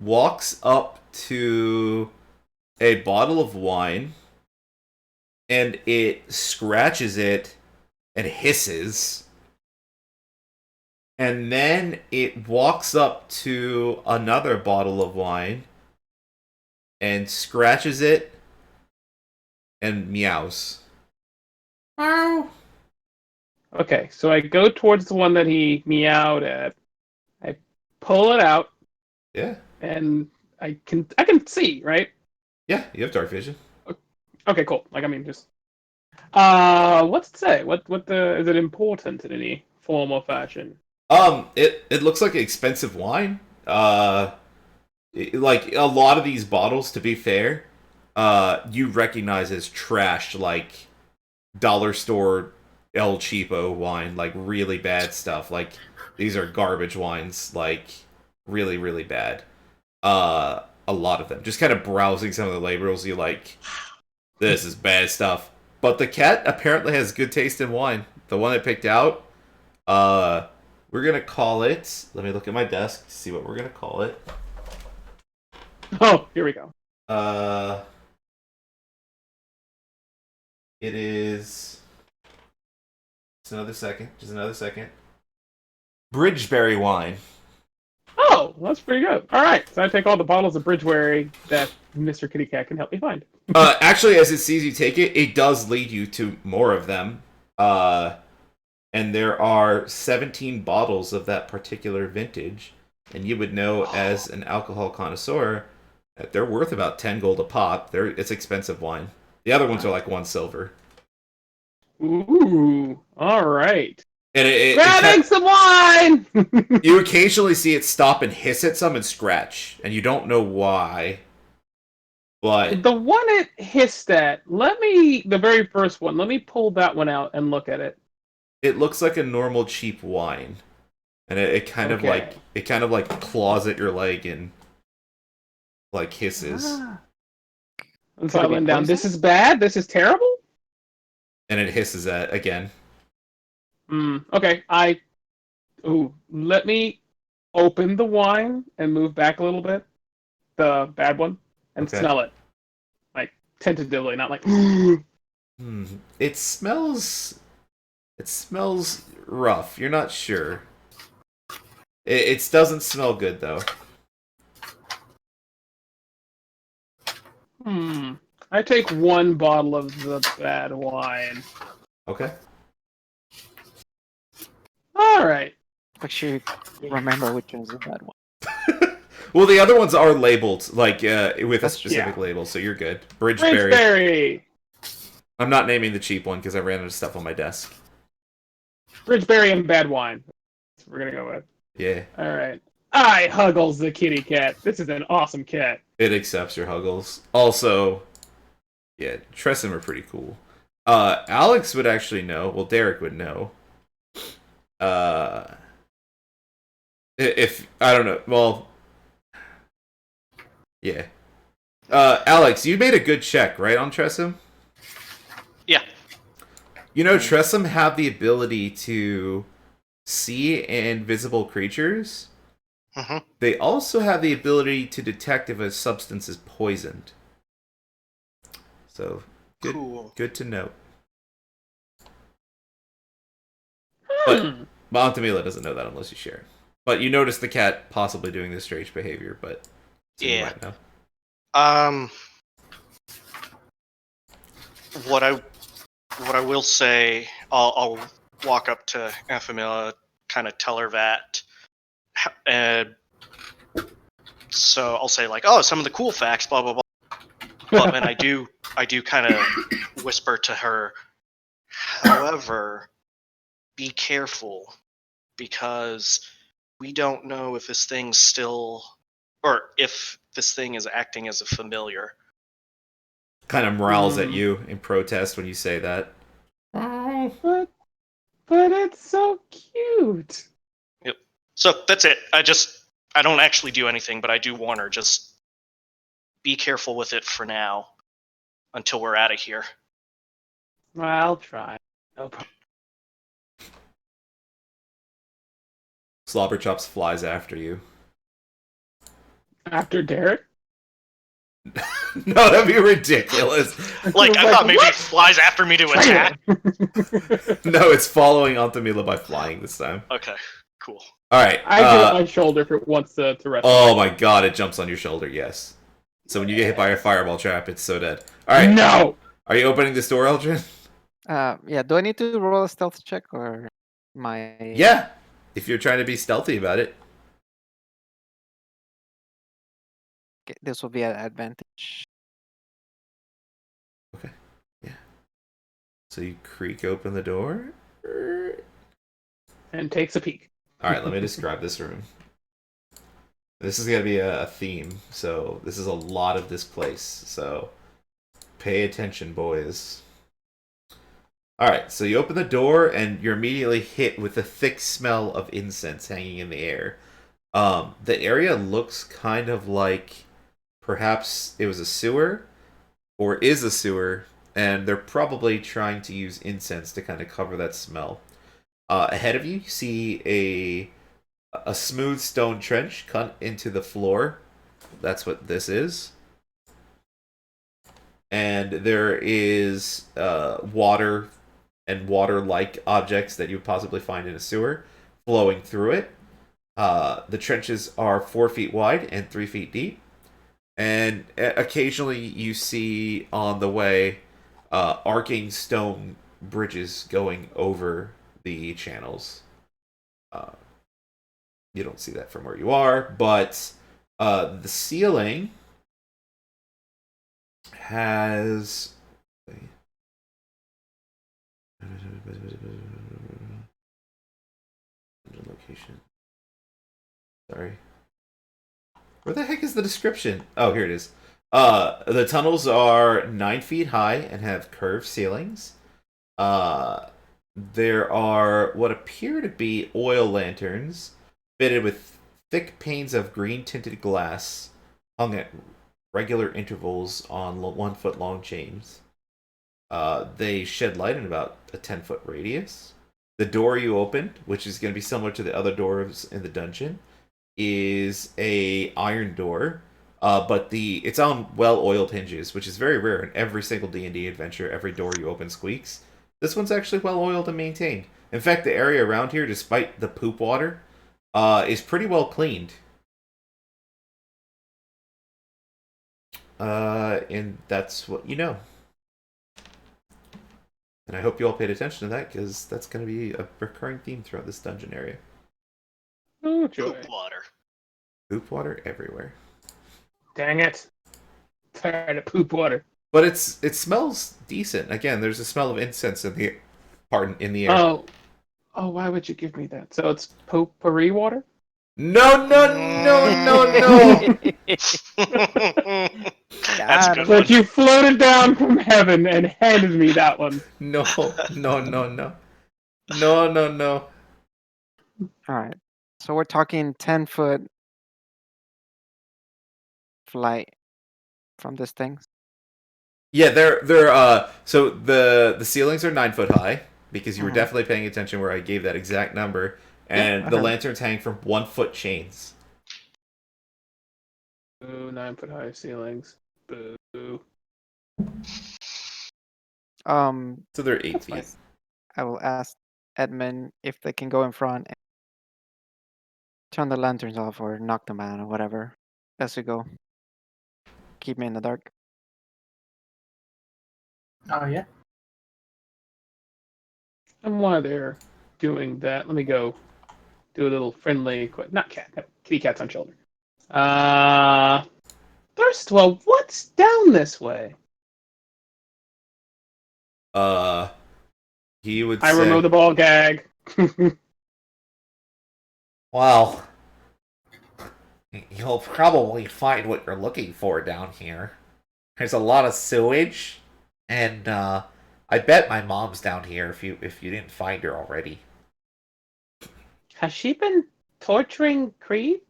walks up to a bottle of wine and it scratches it and hisses. And then it walks up to another bottle of wine and scratches it and meows. Meow.
Okay, so I go towards the one that he meowed at. I pull it out,
Yeah.
and I can see, right?
Yeah, you have dark vision.
Okay, cool. Like, I mean, just what's it say? What is it important in any form or fashion?
It looks like expensive wine. Like a lot of these bottles, to be fair, you recognize as trash, like dollar store El Cheapo wine, like really bad stuff. Like these are garbage wines, like really, really bad. A lot of them. Just kind of browsing some of the labels, you like, this is bad stuff. But the cat apparently has good taste in wine. The one I picked out, we're gonna call it. Let me look at my desk to see what we're gonna call it.
Oh, here we go.
It is. Just another second. Just another second. Bridgeberry wine.
Oh, that's pretty good. All right, so I take all the bottles of Bridgeberry that Mr. Kitty Cat can help me find.
Actually, as it sees you take it, it does lead you to more of them. And there are 17 bottles of that particular vintage. And you would know, as an alcohol connoisseur, that they're worth about 10 gold a pop. It's expensive wine. The other ones are like 1 silver.
Ooh, all right.
And
Grabbing some wine!
you occasionally see it stop and hiss at some and scratch, and you don't know why. But
The one it hissed at, the very first one, let me pull that one out and look at it.
it looks like a normal cheap wine, and it kind of
Okay.
like claws at your leg and like hisses,
And so I
Could it be
went down,
poison?
this is bad, this is terrible?
and it hisses at again.
Okay, let me open the wine and move back a little bit, the bad one, and
Okay.
smell it. Like, tentatively, not like,
It smells rough. You're not sure. It doesn't smell good though.
I take one bottle of the bad wine.
Okay.
Alright.
Make sure you remember which one's the bad one.
Well, the other ones are labeled like with a
That's-
specific
yeah.
label, so you're good. Bridgeberry.
Bridgeberry!
I'm not naming the cheap one because I ran out of stuff on my desk.
Bridgeberry and bad wine. That's what we're gonna go with.
Yeah,
Alright. I Huggles the kitty cat. This is an awesome cat.
it accepts your Huggles. Also, yeah, Tresson were pretty cool. Alex would actually know. Well, Derek would know If I don't know, well, yeah. Alex, you made a good check, right, on Tressum?
Yeah.
You know, Tressum have the ability to see invisible creatures.
Mm-hmm.
They also have the ability to detect if a substance is poisoned. So,
Cool.
good to know. But Montemila doesn't know that unless you share. But you notice the cat possibly doing this strange behavior, but so you
Yeah.
might know.
What I will say, I'll walk up to Amphimila, kind of tell her that, and so I'll say like, oh, some of the cool facts, blah blah blah. But and I do kind of whisper to her. However, be careful because we don't know if this thing's still, or if this thing is acting as a familiar.
Kind of growls at you in protest when you say that.
But it's so cute.
Yep. So that's it. I don't actually do anything, but I do warn her. Just be careful with it for now, until we're out of here.
I'll try. No problem.
Slobberchops flies after you.
After Derek?
No, that'd be ridiculous.
Like, I thought maybe it flies after me to attack.
No, it's following Antamila by flying this time.
Okay, cool.
Alright.
I give it my shoulder if it wants to rest.
Oh my god, it jumps on your shoulder, yes. So when you get hit by a fireball trap, it's so dead. Alright.
No!
Are you opening this door, Eldrin?
Yeah. Do I need to roll a stealth check or my?
Yeah. If you're trying to be stealthy about it.
Okay, this will be an advantage.
Okay. Yeah. So you creak open the door.
And takes a peek.
Alright, let me describe this room. This is going to be a theme, so this is a lot of this place, so pay attention, boys. Alright, so you open the door, and you're immediately hit with a thick smell of incense hanging in the air. The area looks kind of like perhaps it was a sewer, or is a sewer, and they're probably trying to use incense to kind of cover that smell. Ahead of you see a smooth stone trench cut into the floor. That's what this is. And there is water and water-like objects that you would possibly find in a sewer flowing through it. The trenches are 4 feet wide and 3 feet deep. And occasionally you see on the way arcing stone bridges going over the channels. You don't see that from where you are, but the ceiling has location. Sorry. Where the heck is the description? Oh, here it is. The tunnels are 9 feet high and have curved ceilings. There are what appear to be oil lanterns fitted with thick panes of green-tinted glass hung at regular intervals on 1 foot long chains. They shed light in about a 10-foot radius. The door you opened, which is going to be similar to the other doors in the dungeon, is a iron door, but it's on well-oiled hinges, which is very rare in every single D&D adventure. Every door you open squeaks. This one's actually well-oiled and maintained. In fact, the area around here, despite the poop water, is pretty well cleaned. And that's what you know. And I hope you all paid attention to that, because that's going to be a recurring theme throughout this dungeon area.
Oh, joy.
Poop water.
Poop water everywhere.
Dang it. Tired of poop water.
But it smells decent. Again, there's a smell of incense in the air.
Oh, why would you give me that? So it's potpourri water?
No.
That's a good
Like
one.
you floated down from heaven and handed me that one.
No.
All right. So we're talking 10-foot flight from this thing.
Yeah, they're so the ceilings are 9 foot high because you were
Mhm.
definitely paying attention where I gave that exact number, and
I
the
heard.
lanterns hang from 1 foot chains.
Boo, 9 foot high ceilings. Boo.
So they're 8
That's fine.
feet.
I will ask Edmund if they can go in front and turn the lanterns off or knock them out or whatever as we go. Keep me in the dark.
Oh yeah.
And while they're doing that, let me go do a little friendly, not cat, no, kitty cats on shoulder. First of all, what's down this way?
Uh, he would
I
say,
remove the ball gag.
"Well, you'll probably find what you're looking for down here. There's a lot of sewage, and I bet my mom's down here if you didn't find her already."
Has she been torturing Creed?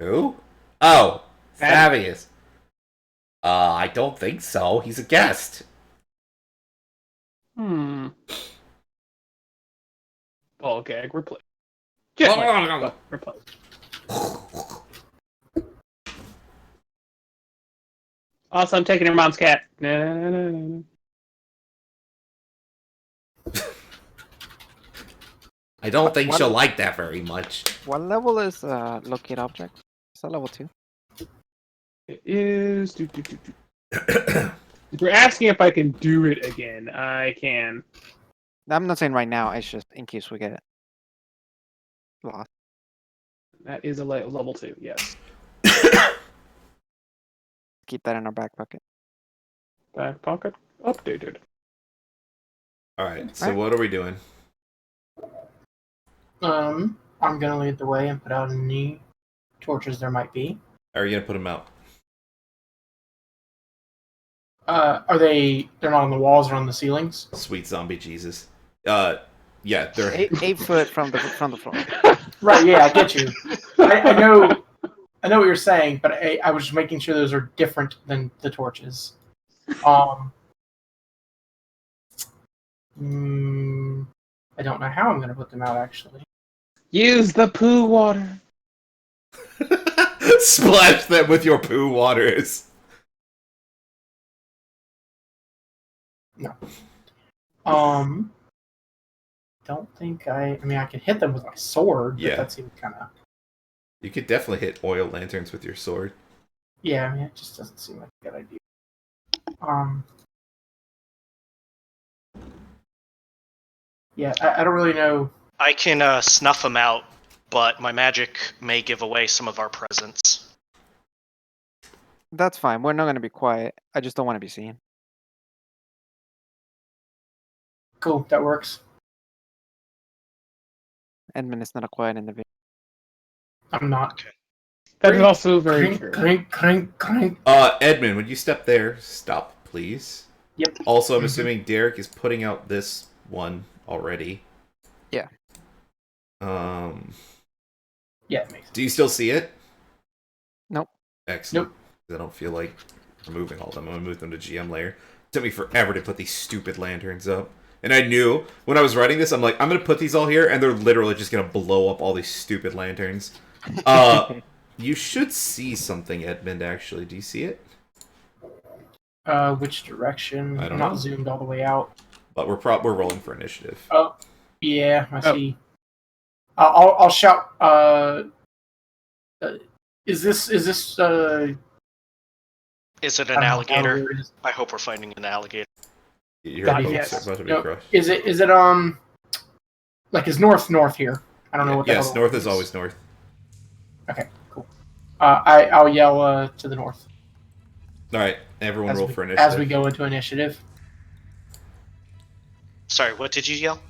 Who? Oh,
Thaddeus.
Fabius. I don't think so. He's a guest.
Ball gag replaced. Gently, but replaced. Also, I'm taking her mom's cat. No.
I don't think
What-
she'll like that very much.
What level is locate object? Is that level 2?
It is. If you're asking if I can do it again, I can.
I'm not saying right now. It's just in case we get lost.
That is a level 2, yes.
Keep that in our back pocket.
Back pocket updated.
Alright, so
Alright.
what are we doing?
I'm gonna lead the way and put out any torches there might be.
How are you gonna put him out?
Are they? They're not on the walls or on the ceilings.
Sweet zombie Jesus. Yeah, they're
8 foot from the floor.
Right. Yeah, I get you. I know. I know what you're saying, but I was just making sure those are different than the torches. I don't know how I'm going to put them out, actually.
Use the poo water.
splash them with your poo waters.
No. Don't think I mean, I could hit them with my sword, but
Yeah.
that seems kind of...
You could definitely hit oil lanterns with your sword.
Yeah, I mean, it just doesn't seem like a good idea. Yeah, I don't really know.
I can snuff them out, but my magic may give away some of our presence.
That's fine. We're not going to be quiet. I just don't want to be seen.
Cool, that works.
Edmund is not a quiet individual.
I'm not.
That is also very true.
Crank.
Edmund, when you step there, stop, please.
Yep.
Also, I'm assuming Derek is putting out this one already.
Yeah.
Yeah, it makes sense.
Do you still see it?
Nope.
Excellent. I don't feel like removing all of them. I'm gonna move them to GM layer. It took me forever to put these stupid lanterns up. And I knew when I was writing this, I'm like, I'm gonna put these all here, and they're literally just gonna blow up all these stupid lanterns. You should see something, Edmund, actually. Do you see it?
Which direction?
I don't
I'm
know.
not zoomed all the way out.
But we're rolling for initiative.
Oh, yeah, I see. I'll shout. Is this?
Is it an alligator?
Where it is.
I hope we're finding an alligator.
Your
God,
hopes
yes.
are about to be
No,
crushed.
is it? Like, is north here? I don't know what.
Yes,
the
north is always north.
Okay, cool. I'll yell to the north
All right, everyone roll for
as
initiative.
we go into initiative.
Sorry, what did you yell?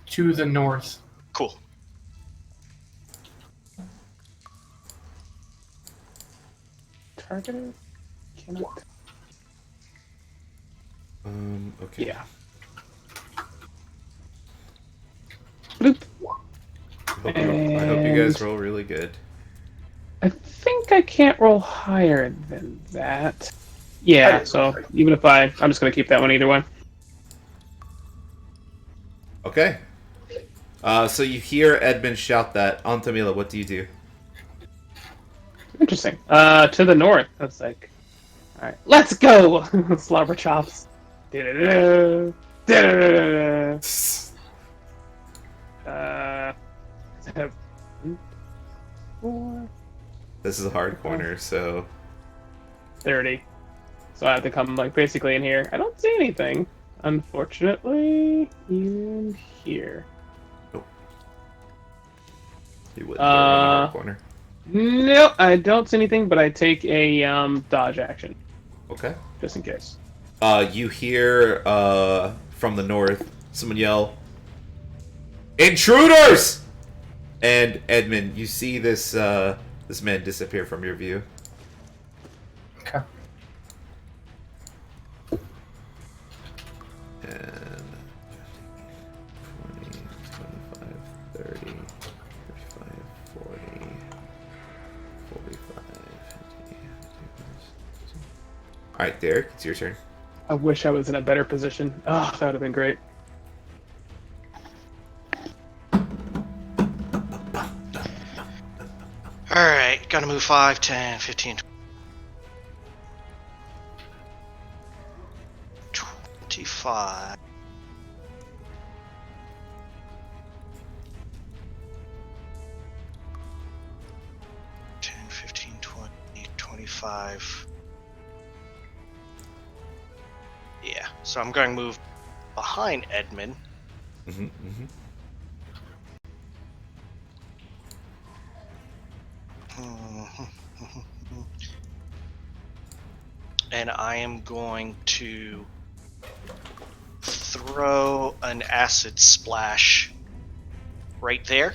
To the north.
Cool.
Targeted? Cannot.
Okay.
Yeah.
I hope you guys roll really good.
I think I can't roll higher than that. Yeah, so even if I'm just gonna keep that one either way.
Okay. So you hear Edmund shout that. Antamila, what do you do?
Interesting. To the north. That's like, all right, let's go. Slobber chops. Da-da-da. Da-da-da-da. Have 4,
This is a hard corner, so
30. So I have to come like basically in here. I don't see anything, unfortunately, even here.
you wouldn't throw it in a hard corner.
No, I don't see anything, but I take a dodge action
Okay.
just in case.
You hear from the north someone yell, "Intruders!" And Edmund, you see this this man disappear from your view.
Okay.
And 20, 25, 30, 35, 40, 45, 50. Alright, Derek, it's your turn.
I wish I was in a better position. Oh, that would have been great.
Alright, gotta move 5, 10, 15, 25. $10, 15, 20, 25. Yeah, so I'm going to move behind Edmund. And I am going to throw an acid splash right there.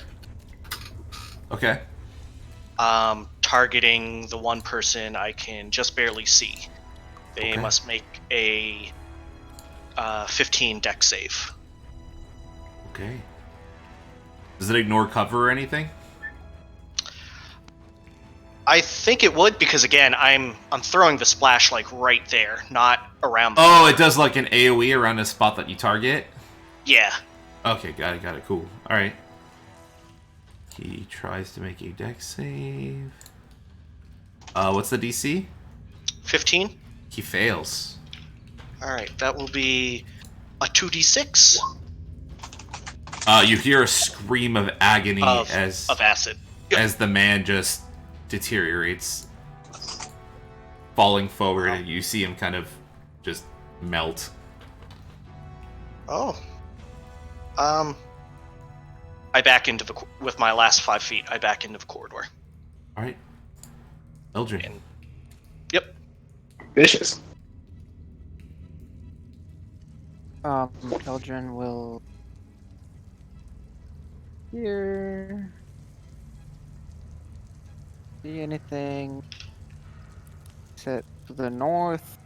Okay.
Targeting the one person I can just barely see. They must make a 15 dex save.
Okay. Does it ignore cover or anything?
I think it would, because again, I'm throwing the splash like right there, not around the
Oh, it does like an AoE around a spot that you target?
Yeah.
Okay, got it, cool. Alright. He tries to make a dex save. What's the DC?
15?
He fails.
Alright, that will be a 2d6
You hear a scream of agony
of acid.
as the man just deteriorates, falling forward, and you see him kind of just melt.
Oh. I back into with my last 5 feet, I back into the corridor.
Alright. Eldrin.
Yep.
Vicious.
Eldrin will here. See anything? Set to the north.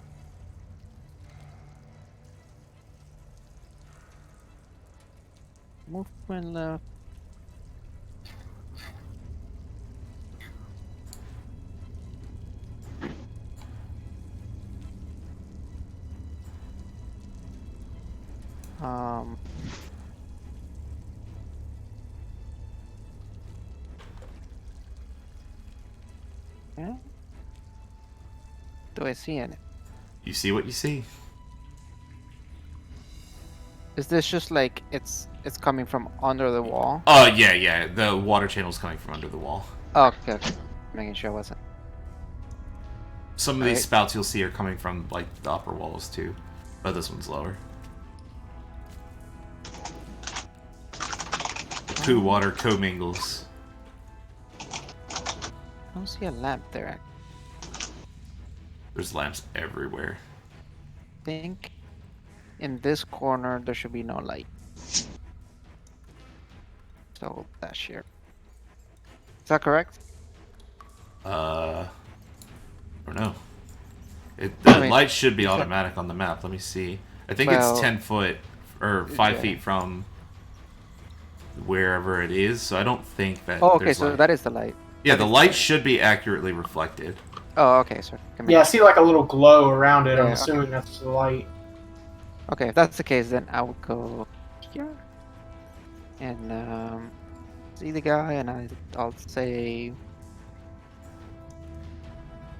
Movement left. Yeah. Do I see any?
You see what you see.
Is this just like it's coming from under the wall?
Yeah. The water channel's coming from under the wall.
Oh, okay. Making sure I wasn't.
Some of these
Alright.
spouts you'll see are coming from like the upper walls too, but this one's lower. Two water commingles.
I don't see a lamp there.
There's lamps everywhere.
I think in this corner there should be no light. So that's here. Is that correct?
I don't know. The
I mean,
light should be automatic on the map. Let me see. I think
Well,
it's 10 foot or 5
yeah.
feet from wherever it is, so I don't think that.
Oh, okay,
there's
so
light.
that is the light.
Yeah,
that
the
is
light should be accurately reflected.
Oh, okay, so
Yeah, I see like a little glow around it. I'm
Yeah,
assuming that's the light.
okay, if that's the case, then I would go here and see the guy, and I'll say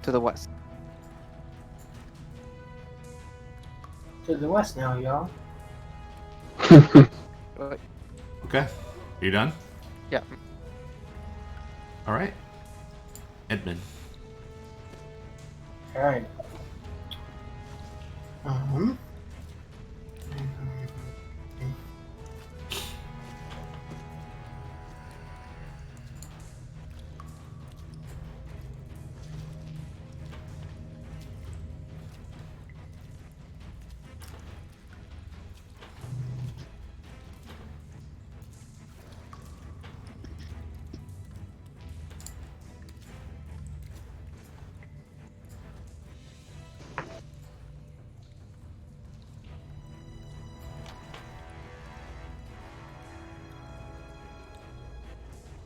to the west.
To the west now, y'all.
Okay, you done?
Yeah.
All right, Edmund.
All right.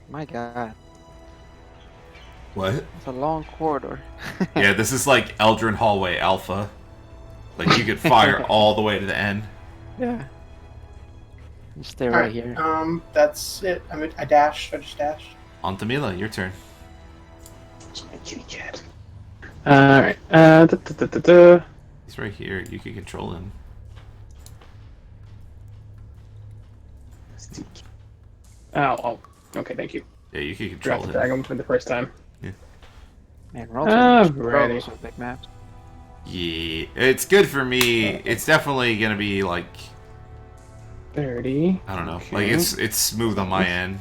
My God,
What?
it's a long corridor.
Yeah, this is like Eldrin Hallway Alpha. Like you could fire all the way to the end.
Yeah. Just stay
All
right here.
That's it. I dashed. I just dashed.
On to Mila, your turn.
Where's my kitty cat? Alright. Da.
He's right here. You can control him.
Oh, okay, thank you.
Yeah, you can control
Dropped
him.
the tag for the first time.
Man, Rolton
Alrighty.
struggles with big maps.
Yeah, it's good for me. It's definitely gonna be like
30.
I don't know.
Okay.
Like it's smooth on my end,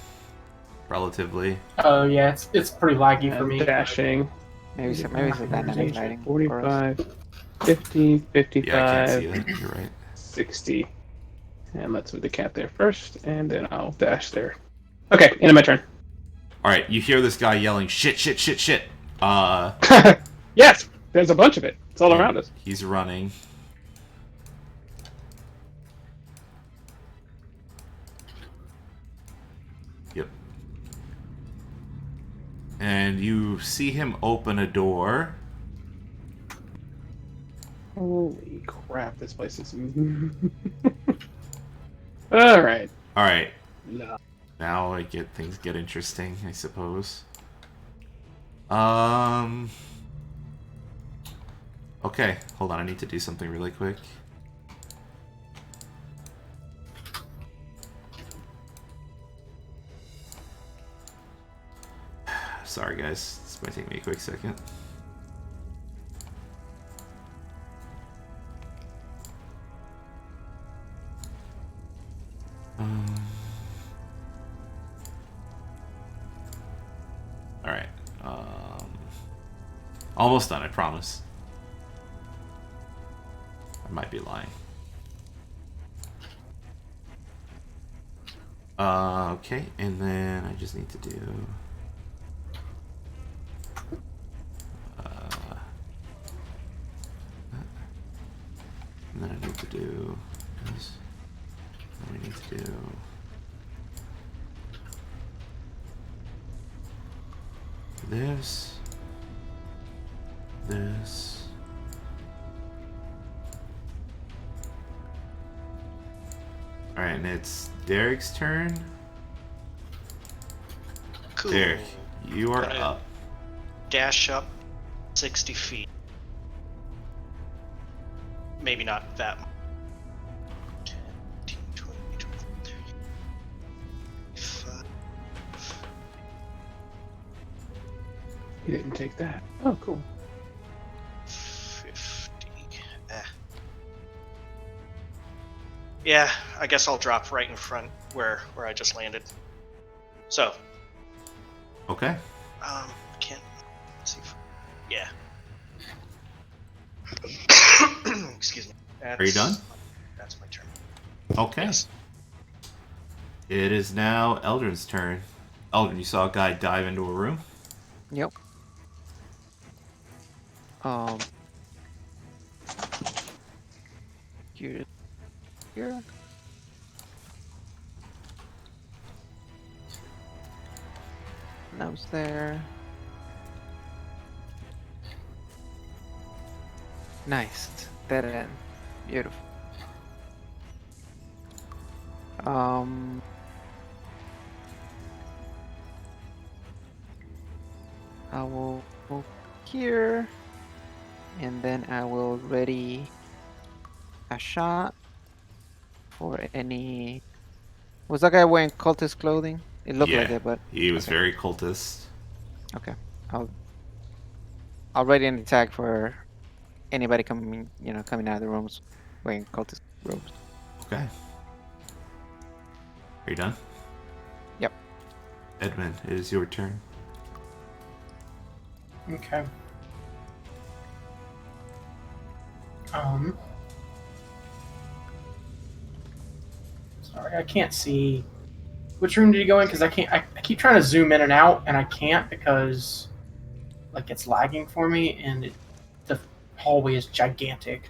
relatively.
Oh yeah, it's pretty laggy for
I'm
me.
dashing.
Maybe it's a dynamic lighting for us.
45, 50, 55,
Yeah, I can't see that. You're right.
60. And let's move the cat there first, and then I'll dash there. Okay, end of my turn.
All right, you hear this guy yelling shit, shit, shit, shit.
Yes! There's a bunch of it. It's all around us.
He's running. Yep. And you see him open a door.
Holy crap, this place is... Alright.
All right.
No.
Now things get interesting, I suppose. Okay, hold on. I need to do something really quick. Sorry, guys. This might take me a quick second. All right. Almost done, I promise. I might be lying. Okay, and then I just need to do... and then I need to do this. And I need to do... this. This. Alright, and it's Derek's turn.
Cool.
Derek, you are
Gonna
up.
Dash up 60 feet. Maybe not that much. 10, 15, 20, 25, 30, 35.
He didn't take that. Oh, cool.
50. Yeah, I guess I'll drop right in front where I just landed. So,
Okay.
can't see. Yeah. Excuse me.
Are you done?
That's my turn.
Okay.
Yes.
It is now Eldrin's turn. Eldrin, you saw a guy dive into a room?
Yep. Here. Now's there. Nice. Dead end. Beautiful. I will move here, and then I will ready a shot for any. Was that guy wearing cultist clothing? It looked like
Yeah,
it, but
he was
okay.
very cultist.
Okay. I'll ready an attack for anybody coming, coming out of the rooms wearing cultist robes.
Okay. Are you done?
Yep.
Edmund, it is your turn.
Okay. Sorry, I can't see. Which room did you go in? Because I can't. I keep trying to zoom in and out, and I can't because, like, it's lagging for me, and the hallway is gigantic.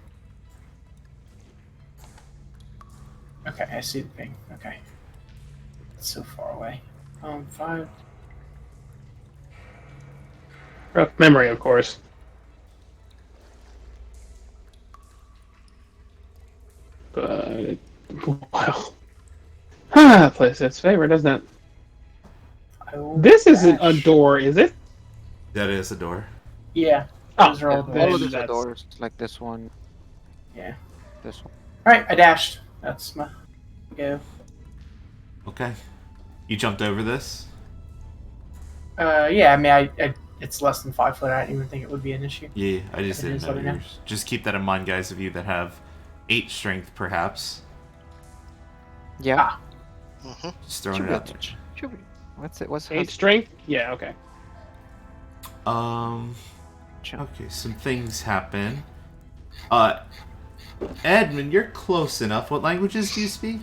Okay, I see the thing. Okay, it's so far away. 5.
Rough memory, of course. But wow, that place has favor, doesn't it? This isn't a door, is it?
That is a door.
Yeah,
Oh,
those are all
then
All of
good.
these are
that's-
doors, like this one,
Yeah.
this one.
All right, I dashed. That's my go.
Okay. You jumped over this?
Yeah. I mean, I it's less than 5 foot. I didn't even think it would be an issue.
Yeah, I just
If it
didn't
is,
know
let me know.
yours. Just keep that in mind, guys, of you that have 8 strength, perhaps.
Yeah.
Hmm.
Just throwing
Should
it
be
out there.
Should be. What's it? What's
8 strength? Yeah, okay.
jump?
Okay, some things happen. Edmund, you're close enough. What languages do you speak?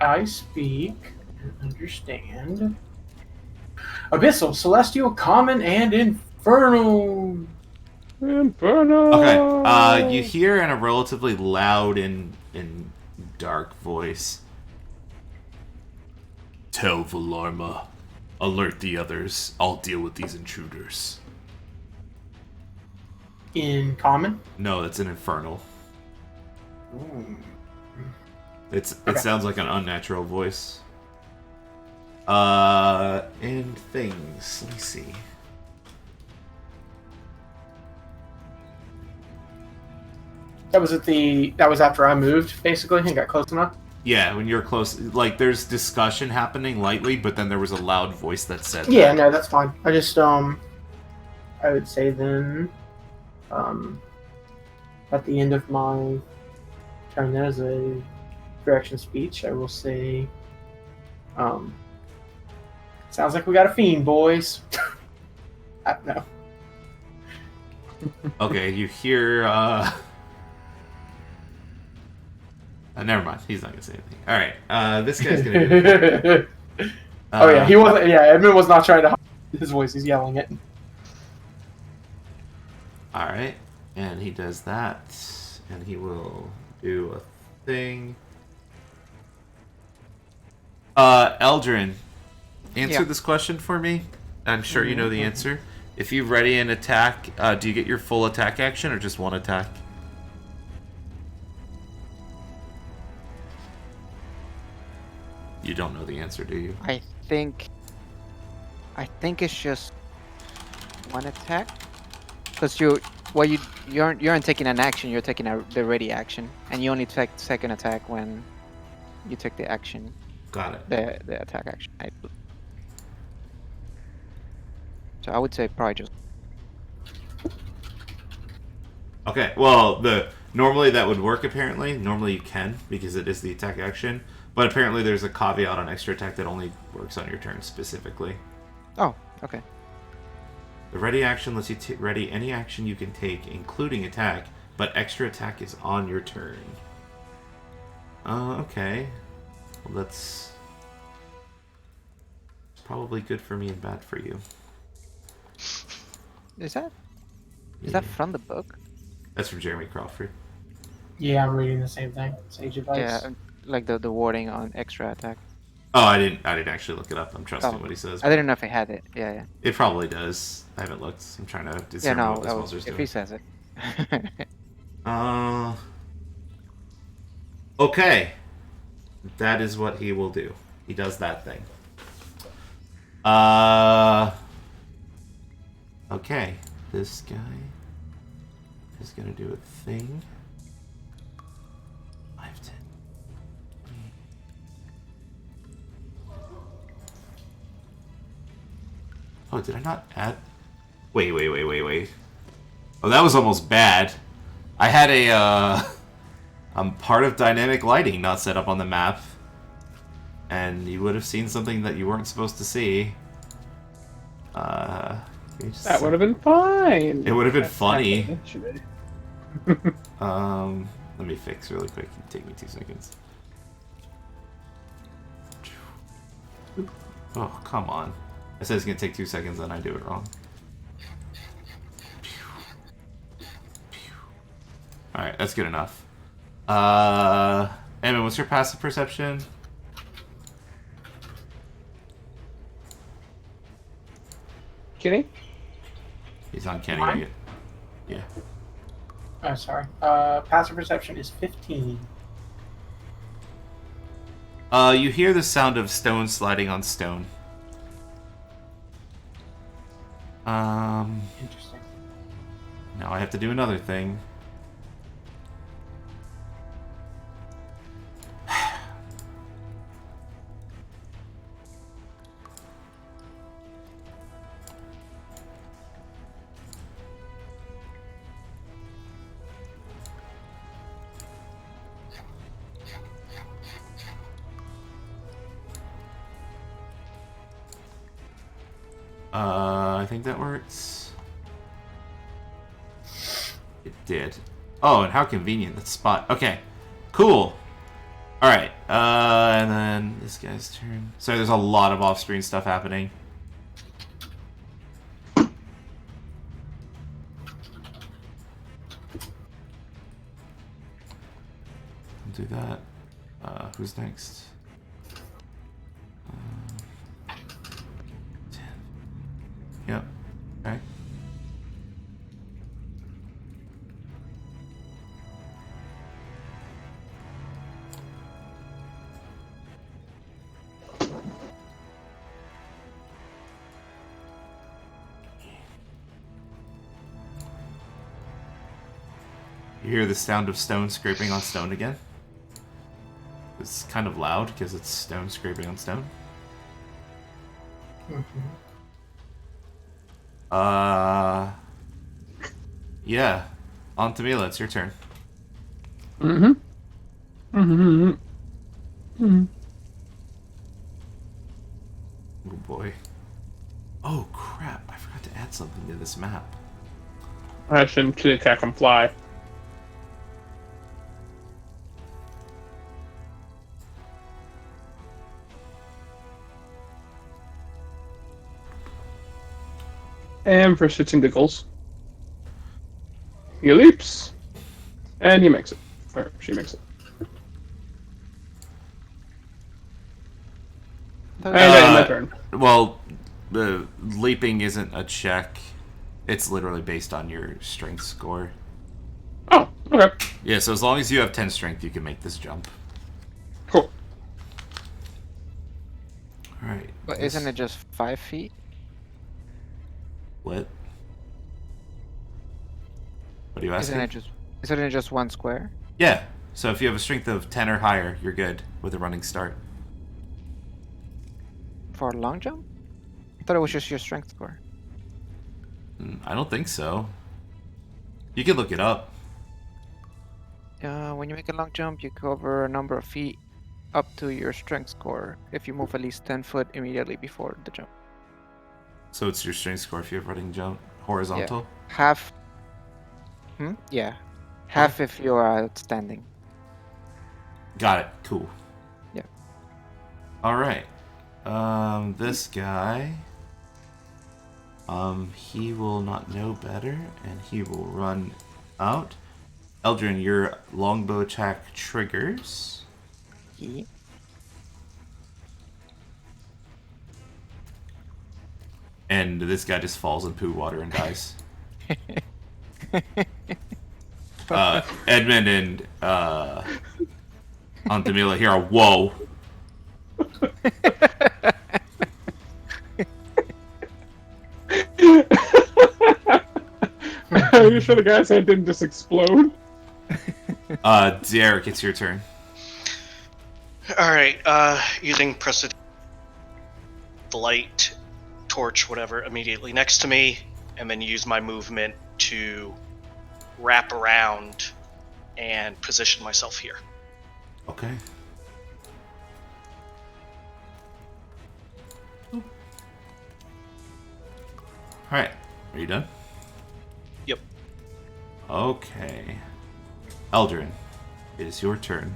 I speak and understand Abyssal, Celestial, Common, and Infernal.
Inferno!
Okay, you hear in a relatively loud and dark voice. Tell Valarma. Alert the others. I'll deal with these intruders.
In Common.
No, that's an infernal.
Ooh.
It
Okay.
sounds like an unnatural voice. And things. Let me see.
That was after I moved, basically, and got close enough.
Yeah, when you're close, like there's discussion happening lightly, but then there was a loud voice that said
Yeah,
that.
no, that's fine. I just I would say then at the end of my turn then as a direction speech, I will say sounds like we got a fiend, boys. No.
Okay, you hear never mind. He's not gonna say anything. All right, this guy's gonna.
Oh yeah, he wasn't. Yeah, Edmund was not trying to hide his voice. He's yelling it.
All right, and he does that, and he will do a thing. Eldrin, answer
Yeah.
this question for me. I'm sure you know the answer. If you ready an attack, do you get your full attack action or just one attack? You don't know the answer, do you?
I think it's just one attack, because you aren't taking an action. You're taking the ready action, and you only take second attack when you take the action,
Got it.
the attack action. So I would say probably just.
Okay, well, normally that would work, apparently. Normally you can, because it is the attack action. But apparently there's a caveat on extra attack that only works on your turn specifically.
Oh, okay.
The ready action lets you ready any action you can take, including attack, but extra attack is on your turn. Okay. Well, that's probably good for me and bad for you.
Is that
Yeah.
that from the book?
That's from Jeremy Crawford.
Yeah, I'm reading the same thing. Sage advice.
Yeah, like the wording on extra attack.
Oh, I didn't actually look it up. I'm trusting
Oh,
what he says.
I didn't know if it had it. Yeah, yeah.
It probably does. I haven't looked. I'm trying to
Yeah,
determine
no,
what this monster's
if
doing.
he says it.
Okay. That is what he will do. He does that thing. Okay. This guy is gonna do a thing. 5, 10. Oh, did I not add? Wait. Oh, that was almost bad. I had a, part of dynamic lighting not set up on the map. And you would have seen something that you weren't supposed to see.
That would have been fine.
It would have been funny.
Actually.
Let me fix really quick. It'll take me 2 seconds. Oh, come on. I said it's gonna take 2 seconds and I do it wrong. Alright, that's good enough. Eamon, what's your passive perception?
Kitty?
He's on Kenny.
Mine?
Yeah.
Oh, sorry. Passive perception is 15.
You hear the sound of stone sliding on stone.
Interesting.
Now I have to do another thing. I think that works. It did. Oh, and how convenient that spot. Okay, cool. All right, and then this guy's turn. So there's a lot of off-screen stuff happening. I'll do that. Who's next? 10. Yep. Okay. You hear the sound of stone scraping on stone again. It's kind of loud because it's stone scraping on stone. Yeah. On to Mila, it's your turn. Oh boy. Oh crap, I forgot to add something to this map.
I shouldn't attack and fly. And for shits and giggles, he leaps, and he makes it. Or she makes it. And then my turn.
Well, the leaping isn't a check. It's literally based on your strength score.
Oh, okay.
Yeah, so as long as you have 10 strength, you can make this jump.
Cool.
Alright.
But isn't it just 5 feet?
What? What are you asking?
Isn't it just 1 square?
Yeah. So if you have a strength of 10 or higher, you're good with a running start.
For a long jump? I thought it was just your strength score.
I don't think so. You can look it up.
When you make a long jump, you cover a number of feet up to your strength score if you move at least 10 foot immediately before the jump.
So it's your strength score if you have running jump. Horizontal?
Yeah. Half. Yeah. Half if you are outstanding.
Got it. Cool.
Yeah.
Alright. This guy... he will not know better, and he will run out. Eldrin, your longbow attack triggers.
Yeah.
and this guy just falls in poo water and dies. Edmund and Aunt Demila here are whoa.
Are you sure the guy's head didn't just explode?
Derek, it's your turn.
Alright, using Precedent, the light, torch, whatever, immediately next to me, and then use my movement to wrap around and position myself here.
Okay. Alright, are you done?
Yep.
Okay. Eldrin, it is your turn.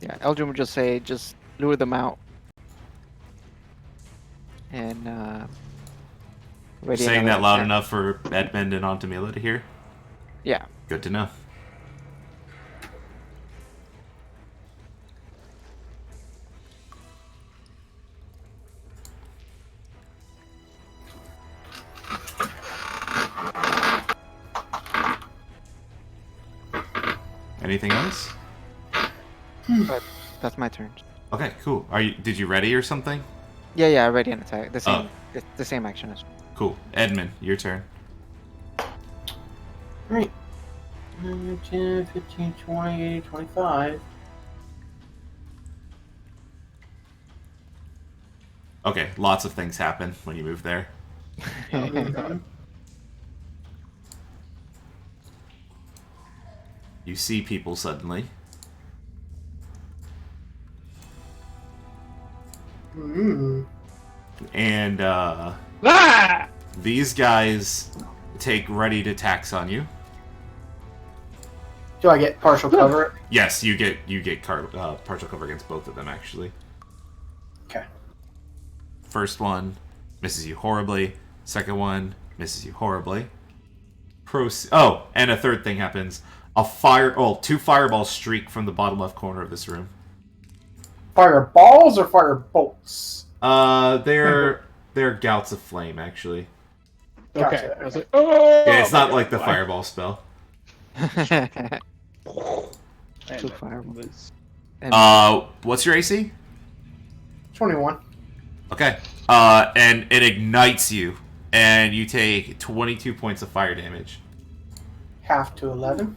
Yeah, Eldrin would just say, just lure them out. And, ready
Saying
another
that loud
attack.
enough for Edmund and Aunt Demila to hear?
Yeah.
Good to know. Anything else?
But that's my turn.
Okay, cool. Did you ready or something?
Yeah, ready an attack. The same, the same action as.
Cool. Edmund, your turn.
Alright. 10, 15, 20, 25.
Okay, lots of things happen when you move there. You see people suddenly. And
Ah!
these guys take ready attacks on you.
Do I get partial cover?
Yes, you get partial cover against both of them actually.
Okay.
First one misses you horribly. Second one misses you horribly. Oh, and a third thing happens. Two fireballs streak from the bottom left corner of this room.
Fireballs or fire bolts?
They're gouts of flame actually.
Okay.
Gotcha.
I was like, oh!
Yeah, it's not like the fireball spell.
Two fireballs.
What's your AC?
21.
Okay. And it ignites you, and you take 22 points of fire damage.
Half to 11.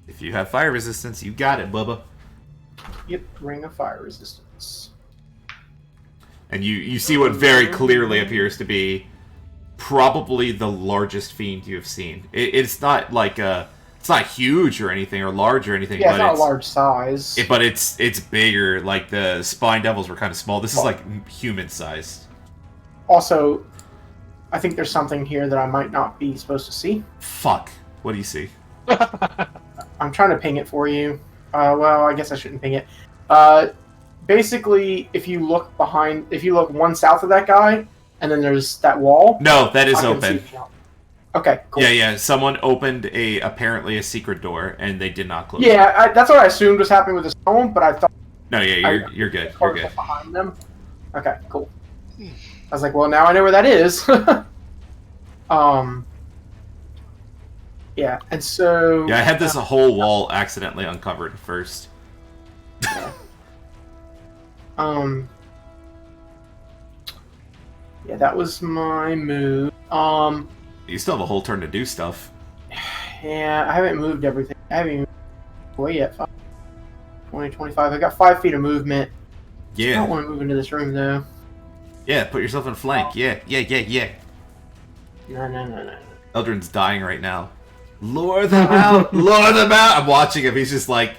If you have fire resistance, you got it, Bubba.
Yep, ring of fire resistance.
And you see what very clearly appears to be probably the largest fiend you have seen. It's not like it's not huge or anything or large or anything.
Yeah,
but
it's not a large size.
But it's bigger. Like the spine devils were kind of small. This is like human sized.
Also, I think there's something here that I might not be supposed to see.
Fuck. What do you see?
I'm trying to ping it for you. Well, I guess I shouldn't ping it. Basically, if you look one south of that guy, and then there's that wall.
No, that is
I can
open.
see- Okay, cool.
Yeah. Someone opened apparently a secret door, and they did not close.
Yeah, that's what I assumed was happening with the stone, but I thought
No, yeah, you're good. You're good.
behind them. Okay, cool. I was like, well, now I know where that is. Yeah, and so...
Yeah, I had this whole wall accidentally uncovered first.
Yeah. Yeah, that was my move.
You still have a whole turn to do stuff.
Yeah, I haven't moved everything. I haven't even moved away yet. 20, 25. I got 5 feet of movement. I
Yeah.
don't want to move into this room, though.
Yeah, put yourself in flank. Yeah.
No.
Eldrin's dying right now. Lure them out! Lure them out! I'm watching him. He's just like,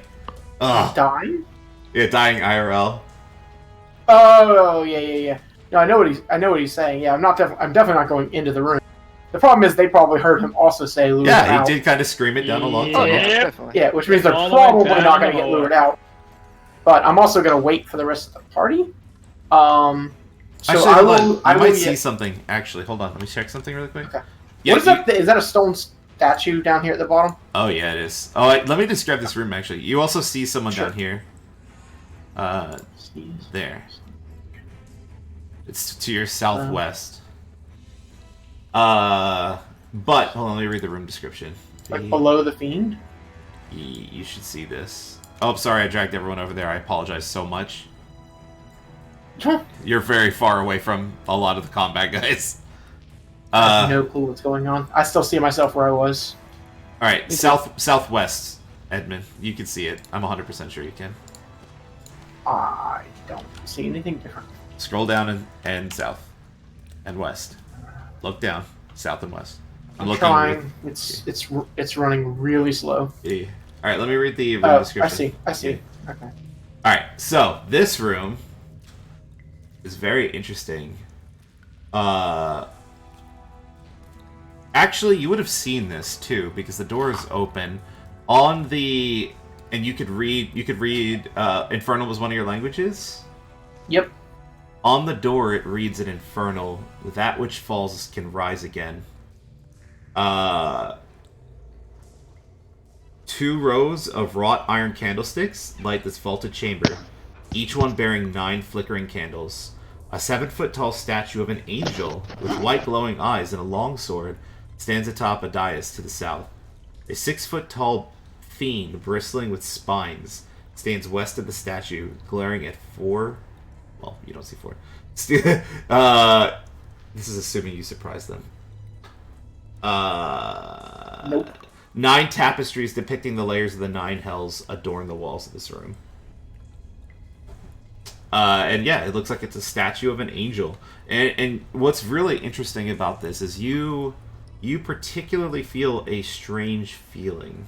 ugh.
Dying?
Yeah, dying IRL.
Oh, yeah. No, I know what he's saying. Yeah, I'm definitely not going into the room. The problem is they probably heard him also say lure them
Yeah,
out.
he did kind of scream it down a long
Yeah.
time.
Yeah, definitely.
Yeah, which means they're
All the way
probably
down
not going to
the
get
hallway.
lured out. But I'm also going to wait for the rest of the party. So
Actually,
I
hold
will.
on.
I
You
will
might see
get-
something. Actually, hold on. Let me check something really quick.
Okay.
Yeah,
what is that? Is that a stone statue down here at the bottom?
Oh, yeah, it is. Oh, let me describe this room, actually. You also see someone
Sure.
down here. There. It's to your southwest. But, hold on, let me read the room description.
Like below the fiend?
You should see this. Oh, sorry, I dragged everyone over there. I apologize so much. You're very far away from a lot of the combat guys.
I have no clue what's going on. I still see myself where I was.
Alright, southwest, Edmund. You can see it. I'm 100% sure you can.
I don't see anything different.
Scroll down and south. And west. Look down. South and west.
I'm trying. It's running really slow.
Yeah. Alright, let me read the room description.
I see.
Yeah.
Okay.
Alright, so this room is very interesting. Actually, you would have seen this too, because the door is open. And you could read Infernal was one of your languages?
Yep.
On the door it reads in Infernal, that which falls can rise again. 2 rows of wrought iron candlesticks light this vaulted chamber, each one bearing 9 flickering candles. A 7-foot-tall statue of an angel with white glowing eyes and a long sword stands atop a dais to the south. A 6-foot-tall fiend bristling with spines stands west of the statue, glaring at 4... Well, you don't see 4. This is assuming you surprise them.
Nope.
9 tapestries depicting the layers of the 9 hells adorn the walls of this room. And yeah, it looks like it's a statue of an angel. And what's really interesting about this is you particularly feel a strange feeling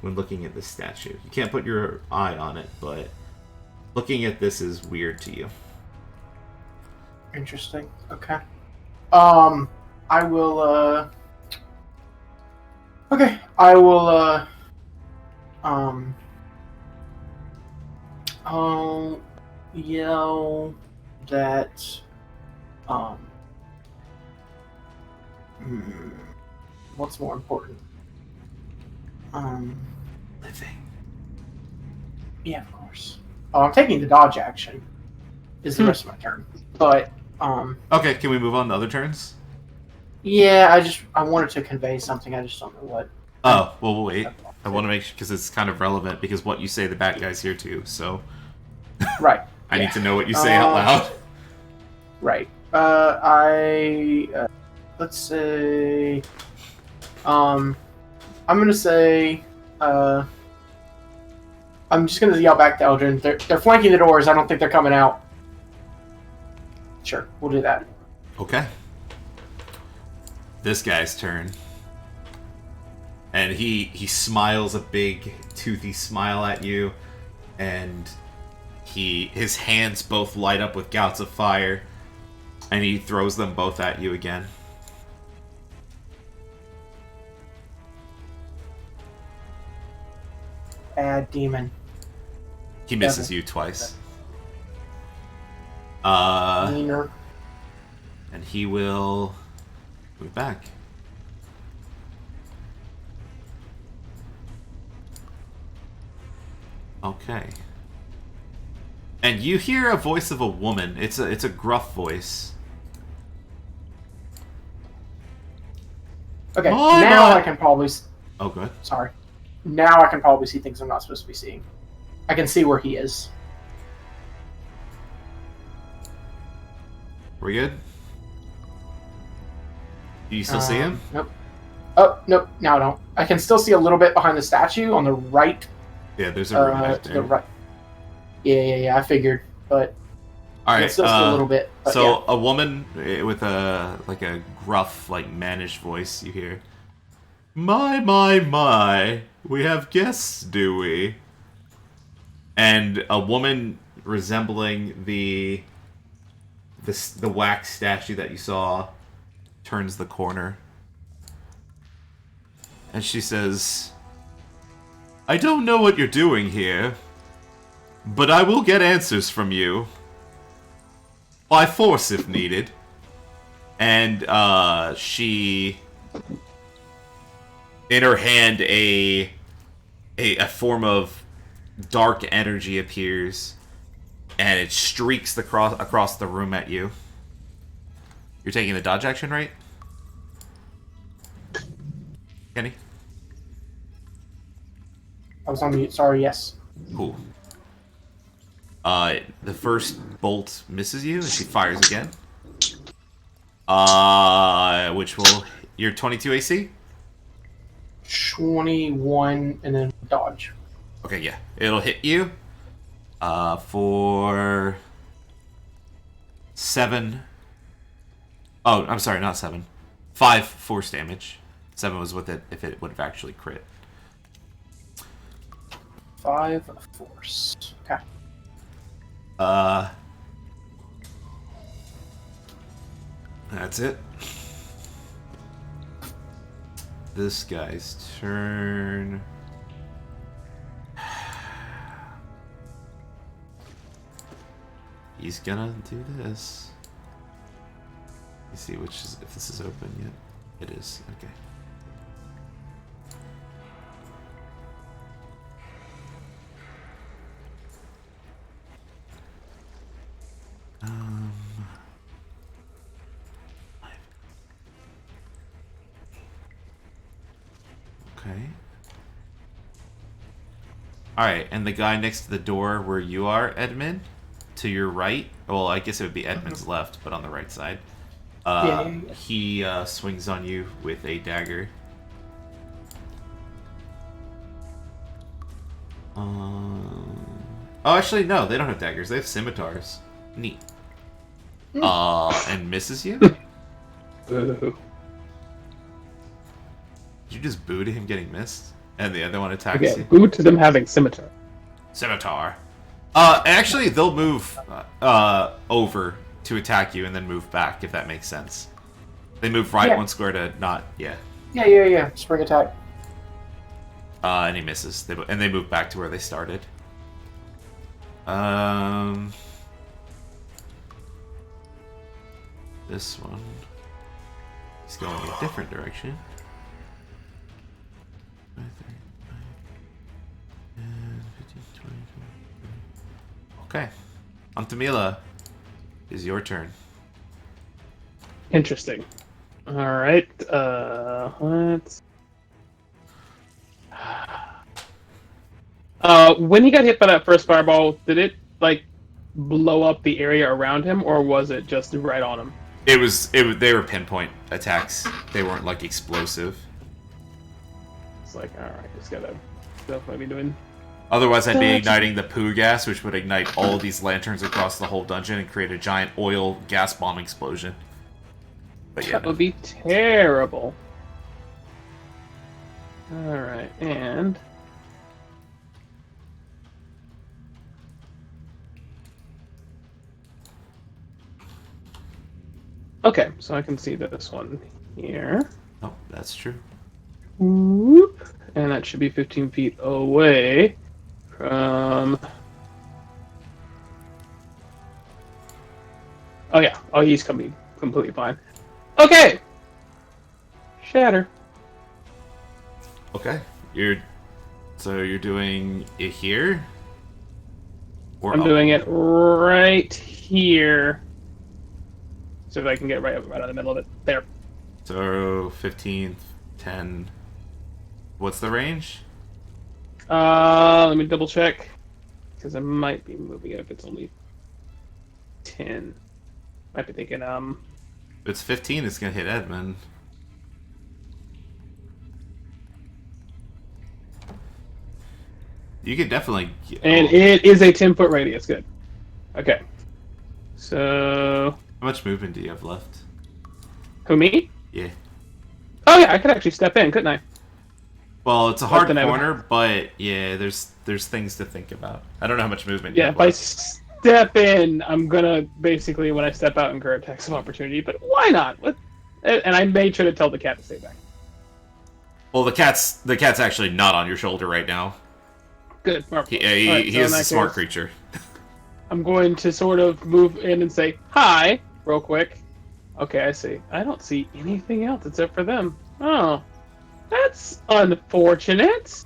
when looking at this statue. You can't put your eye on it, but looking at this is weird to you.
Interesting. Okay. I will, Okay, I will, I'll yell that, what's more important?
Living.
Yeah, of course. Oh, I'm taking the dodge action. Is the rest of my turn. But,
Okay, can we move on to other turns?
yeah, I wanted to convey something, I just don't know what.
Oh, well, we'll wait. I want to make sure, because it's kind of relevant, because what you say, the bad guy's here too, so...
Right.
I need to know what you say out loud.
Right. Let's say, I'm gonna say, I'm just gonna yell back to Eldrin. They're flanking the doors. I don't think they're coming out. Sure, we'll do that.
Okay. This guy's turn. And he smiles a big, toothy smile at you, and his hands both light up with gouts of fire, and he throws them both at you again.
Bad demon.
He misses you twice.
Meaner.
And he will move back. Okay. And you hear a voice of a woman. It's a gruff voice.
Okay,
Oh,
now
no.
I can probably.
Oh, good.
Sorry. Now I can probably see things I'm not supposed to be seeing. I can see where he is.
We good? Do you still see him?
Nope. Oh, nope. Now I don't. I can still see a little bit behind the statue on the right.
Yeah, there's a room back
To
there.
the right. Yeah. I figured, but
All
I
right.
can still see a little bit. But
So
yeah.
a woman with a gruff, mannish voice. You hear, my, we have guests, do we? And a woman resembling the wax statue that you saw turns the corner, and she says, "I don't know what you're doing here, but I will get answers from you. By force, if needed." And she In her hand, a form of dark energy appears, and it streaks across the room at you. You're taking the dodge action, right? Kenny?
I was on mute. Sorry. Yes.
Cool. The first bolt misses you, and she fires again. Which will... You're 22 AC?
21 and then dodge.
Okay, yeah. It'll hit you. For... 7... Oh, I'm sorry, not 7. 5 force damage. 7 was with it if it would have actually crit.
5 force. Okay.
That's it. This guy's turn. He's gonna do this. Let's see if this is open yet. It is. Okay. Okay. Alright, and the guy next to the door where you are, Edmund, to your right, well, I guess it would be Edmund's left, but on the right side,
Yeah.
he swings on you with a dagger. Oh, actually, no, they don't have daggers. They have scimitars. Neat. And misses you? Did
Ooh.
you just boo to him getting missed? And the other one attacks
Okay,
you?
boo to them having scimitar.
Scimitar. Actually, they'll move over to attack you and then move back, if that makes sense. They move right
Yeah.
one square to not, yeah.
Yeah. Spring attack.
And he misses. And they move back to where they started. This one is going a different direction. 5, 3, 5, 10, 15, 20, 25. Okay. Antamila, is your turn.
Interesting. Alright, let's... when he got hit by that first fireball, did it, like, blow up the area around him, or was it just right on him?
They were pinpoint attacks. They weren't, like, explosive.
It's like, alright, just gotta definitely be doing...
Otherwise, I'd be igniting the poo gas, which would ignite all of these lanterns across the whole dungeon and create a giant oil gas bomb explosion. But yeah,
That would be terrible. Alright, and... Okay, so I can see this one here.
oh, that's true.
Whoop. And that should be 15 feet away from... Oh yeah, oh he's coming completely fine. Okay! Shatter.
Okay, you're doing it here, or
I'm
up?
doing it right here. So that I can get right out of the middle of it. There.
So 15, 10. What's the range?
Let me double check. Because I might be moving it if it's only 10. Might be thinking,
If it's 15, it's gonna hit Edmund. You could definitely.
and it is a 10-foot radius. Good. Okay. So...
How much movement do you have left?
Who, me?
Yeah.
Oh yeah, I could actually step in, couldn't I?
Well, it's a hard
then I would-
corner, but yeah, there's things to think about. I don't know how much movement you
Yeah,
have
if I
left.
step in, I'm gonna basically, when I step out, incur attacks of opportunity, but why not? And I made sure to tell the cat to stay back.
Well, the cat's actually not on your shoulder right now.
Good. Marvelous.
He
Alright, so in
is a
that
smart
case,
creature.
I'm going to sort of move in and say, hi, real quick. Okay, I see. I don't see anything else except for them. Oh. That's unfortunate.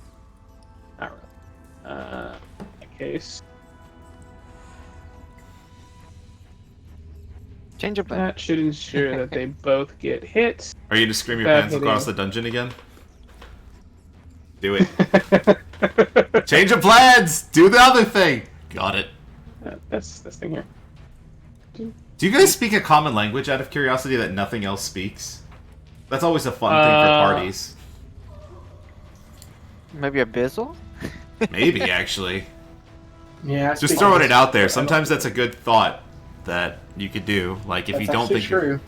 Not really. In that case,
Change of plan.
that should ensure that they both get hit.
Are you gonna scream your
Bad
pants across the
hitting.
dungeon again? Do it. Change of plans! Do the other thing! Got it.
That's this thing here.
Do you guys speak a common language out of curiosity that nothing else speaks? That's always a fun thing for parties.
Maybe Abyssal?
Maybe, actually.
Yeah, I
Just
speak
throwing
English.
it out there.
I don't-
Sometimes that's a good thought that you could do. Like, if
that's
you don't
actually
think...
true.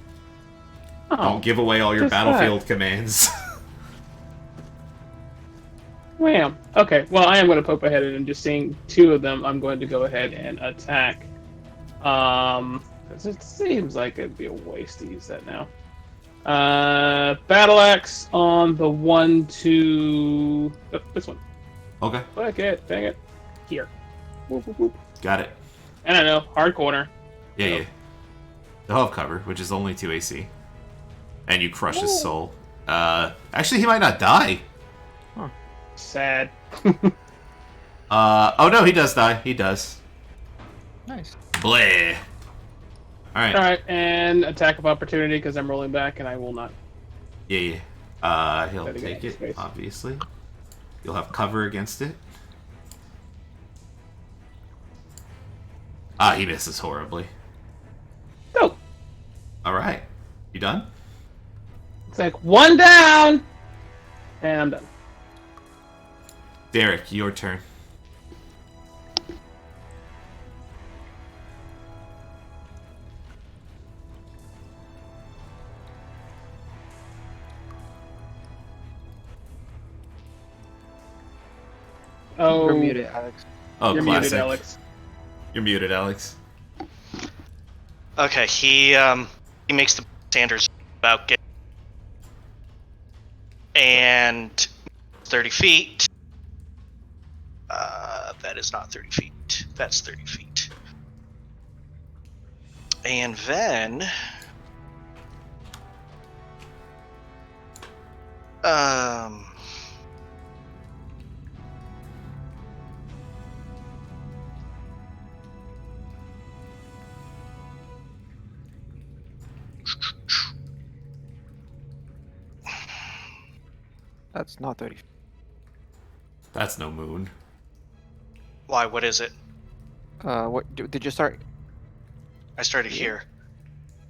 Oh,
Don't give away all your
just that.
battlefield commands.
wham. Okay, well, I am going to poke ahead and just seeing two of them, I'm going to go ahead and attack. 'Cause it seems like it'd be a waste to use that now. Battle axe on the one to this one.
Okay,
Click it, dang it. Here. Whoop, whoop, whoop.
got it.
And I know, hard corner.
Yeah, yeah. They'll have cover, which is only 2 AC. And you crush his soul. Actually, he might not die.
Sad.
Oh no, he does die. He does.
Nice.
Bleh. Alright.
Alright, and attack of opportunity because I'm rolling back and I will not.
Yeah, yeah. He'll
Gotta get
take it,
space.
obviously. You'll have cover against it. Ah, he misses horribly.
Go!
Alright. You done?
It's like one down! And I'm done.
Derek, your turn.
Oh,
You're muted, Alex.
Oh,
you're
classic.
muted, Alex.
You're muted, Alex.
Okay, he makes the Sanders about get and 30 feet. That is not 30 feet. That's 30 feet. And then
That's not 30.
That's no moon.
why? What is it?
What did you start?
I started here.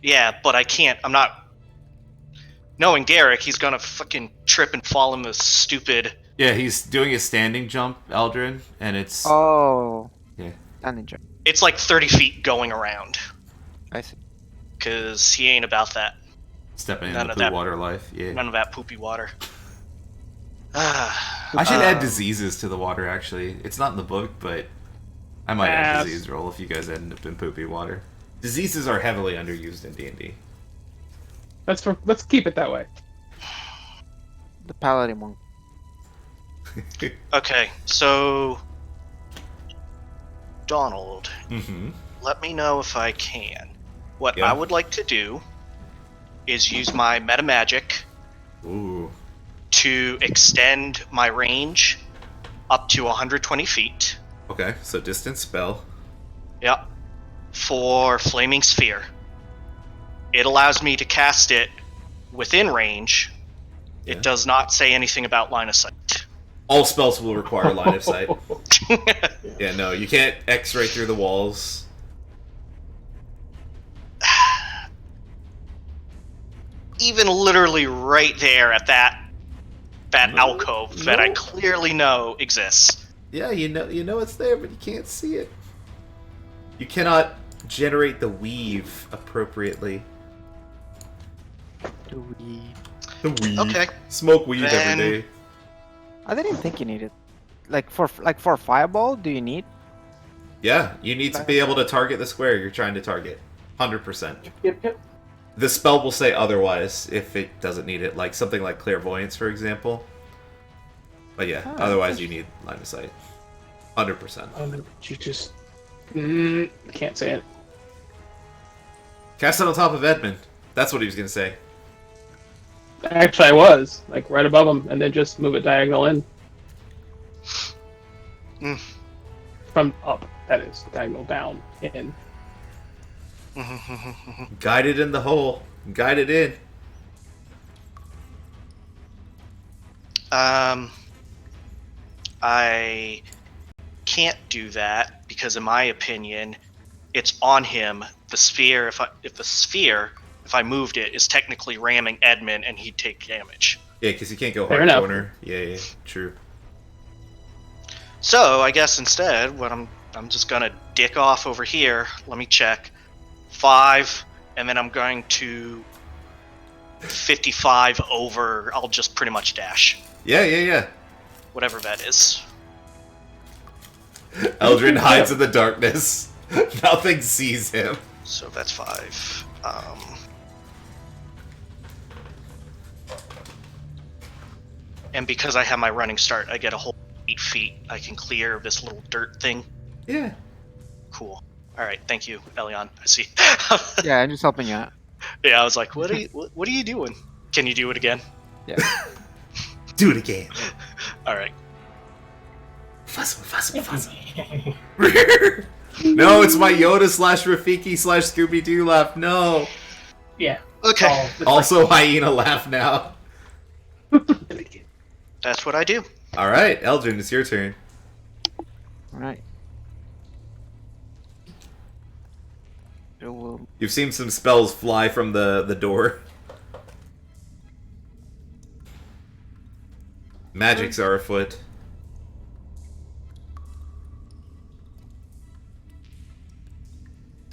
Yeah, but I can't. I'm not. Knowing Garrick, he's gonna fucking trip and fall in this stupid.
Yeah, he's doing a standing jump, Eldrin, and it's...
Oh.
Yeah.
Standing jump.
It's like 30 feet going around.
I see.
Because he ain't about that.
Stepping
None
into
of
the
that.
water life, yeah.
None of that poopy water.
I should add diseases to the water, actually. It's not in the book, but I might add
Pass.
disease roll if you guys end up in poopy water. Diseases are heavily underused in D&D.
Let's keep it that way.
The paladin one.
Okay, so Donald,
Mm-hmm.
let me know if I can. What
Yeah.
I would like to do is use my meta magic
Ooh.
to extend my range up to 120 feet.
Okay, so distance spell.
Yep. For Flaming Sphere. It allows me to cast it within range.
Yeah.
It does not say anything about line of sight.
All spells will require line of sight. Yeah, no, you can't X-ray through the walls.
Even literally right there at that
No,
alcove that I
no.
clearly know exists.
Yeah, you know it's there, but you can't see it. You cannot generate the weave appropriately.
Do we?
The weave.
Okay.
Smoke weave
Then-
every day.
I didn't think you needed. Like for fireball, do you need?
Yeah, you need to be able to target the square you're trying to target. 100%.
Yep.
The spell will say otherwise if it doesn't need it, like something like clairvoyance, for example. But yeah,
Oh,
otherwise you need line of sight. 100%.
You just can't say it.
Cast it on top of Edmund. That's what he was gonna say.
Actually, I was like right above him, and then just move it diagonal in.
Mm.
From up, that is diagonal down in.
Guided in the hole. Guided in.
I can't do that because, in my opinion, it's on him. The sphere, if I moved it, is technically ramming Edmund, and he'd take damage.
Yeah, because you can't go
Fair
hard
enough.
corner. Yeah, true.
So I guess instead, what I'm just gonna dick off over here. Let me check. 5, and then I'm going to 55 over. I'll just pretty much dash.
Yeah.
Whatever that is.
Eldrin hides in the darkness. Nothing sees him.
So that's 5. And because I have my running start, I get a whole 8 feet. I can clear this little dirt thing.
Yeah.
Cool. All right, thank you, Elion. I see.
Yeah, I'm just helping you out.
Yeah, I was like, what are you doing? Can you do it again?
Yeah.
Do it again.
All right.
Fuss. No, it's my Yoda / Rafiki / Scooby-Doo laugh. No.
Yeah.
Okay.
Oh, it's
Also hyena laugh now.
That's what I do.
All right, Eldrin, it's your turn.
All right. So we'll
You've seen some spells fly from the door. Magics are afoot.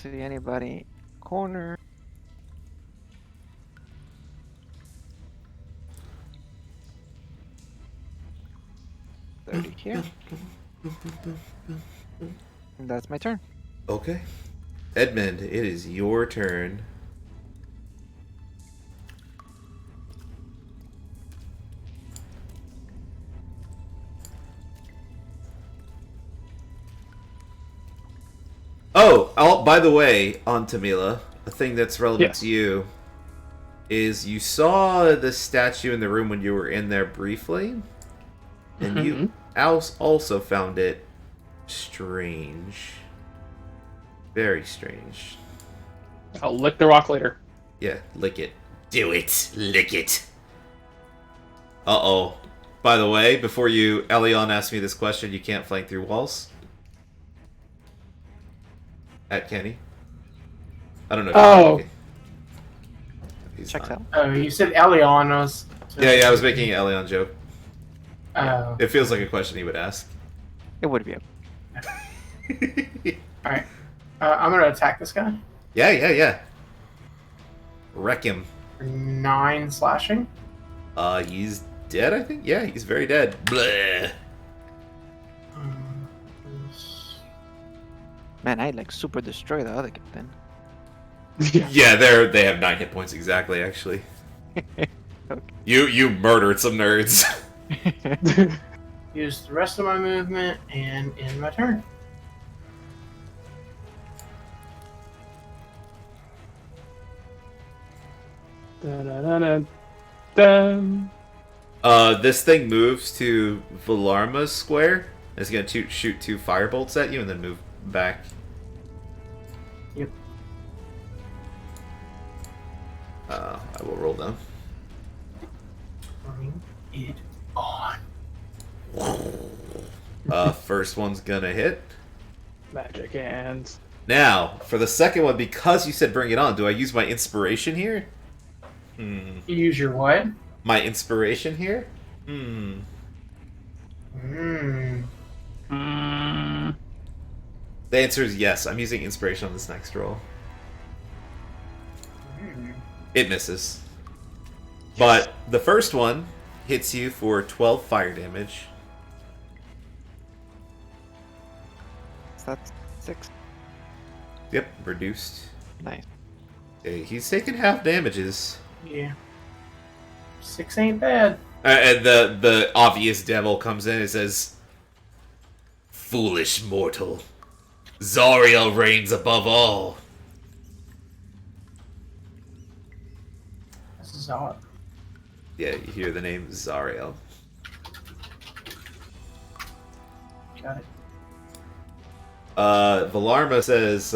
see anybody corner. Here. And that's my turn.
Okay. Edmund, it is your turn. Oh, by the way, on Tamila, a thing that's relevant
Yes.
to you is you saw the statue in the room when you were in there briefly, and you also found it strange. Very strange.
I'll lick the rock later.
Yeah, lick it. Do it. Lick it. Uh-oh. By the way, before Elion asked me this question, you can't flank through walls. At Kenny. I don't know if
Oh.
he's He's
Checks
not.
out.
Oh, you said Elion was.
Yeah, I was making an Elion joke.
Oh.
It feels like a question he would ask.
It would be.
Alright. I'm gonna attack this guy.
Yeah. Wreck him.
For 9 slashing.
He's dead, I think? Yeah, he's very dead. Bleh.
Man, I like super destroy the other guy then.
Yeah, they have 9 hit points exactly, actually.
Okay.
You murdered some nerds.
Use the rest of my movement and end my turn.
Dun.
This thing moves to Valarma's square. It's gonna shoot 2 firebolts at you and then move back.
Yep.
I will roll them.
Bring it on.
First one's gonna hit.
Magic hands.
Now, for the second one, because you said bring it on, do I use my inspiration here?
You use your what?
My inspiration here?
Hmm.
Mm.
The answer is yes. I'm using inspiration on this next roll. It misses. But the first one hits you for 12 fire damage.
So that's 6.
Yep, reduced.
Nice.
Okay, he's taking half damages.
Yeah. 6 ain't bad.
And the obvious devil comes in and says, "Foolish mortal, Zariel reigns above all."
This is odd.
Yeah, you hear the name Zariel.
Got it.
Valarma says,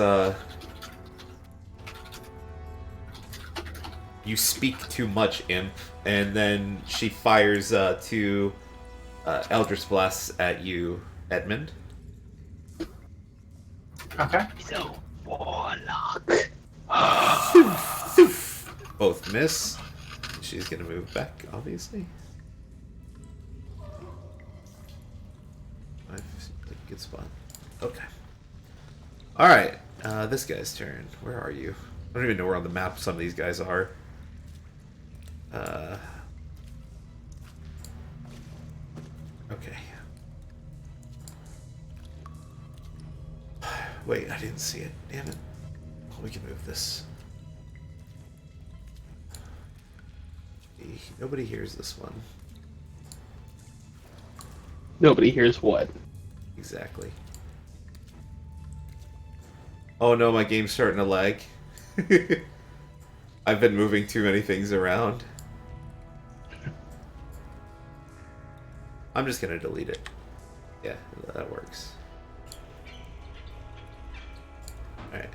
you speak too much, imp. And then she fires two Eldritch Blasts at you, Edmund.
Okay.
So, warlock.
Both miss. She's gonna move back, obviously. Five seems like a good spot. Okay. Alright, this guy's turn. Where are you? I don't even know where on the map some of these guys are. Okay. Wait, I didn't see it. Damn it. Oh, we can move this. Nobody hears this one.
Nobody hears what?
Exactly. Oh no, my game's starting to lag. I've been moving too many things around. I'm just gonna delete it. Yeah, that works. Alright.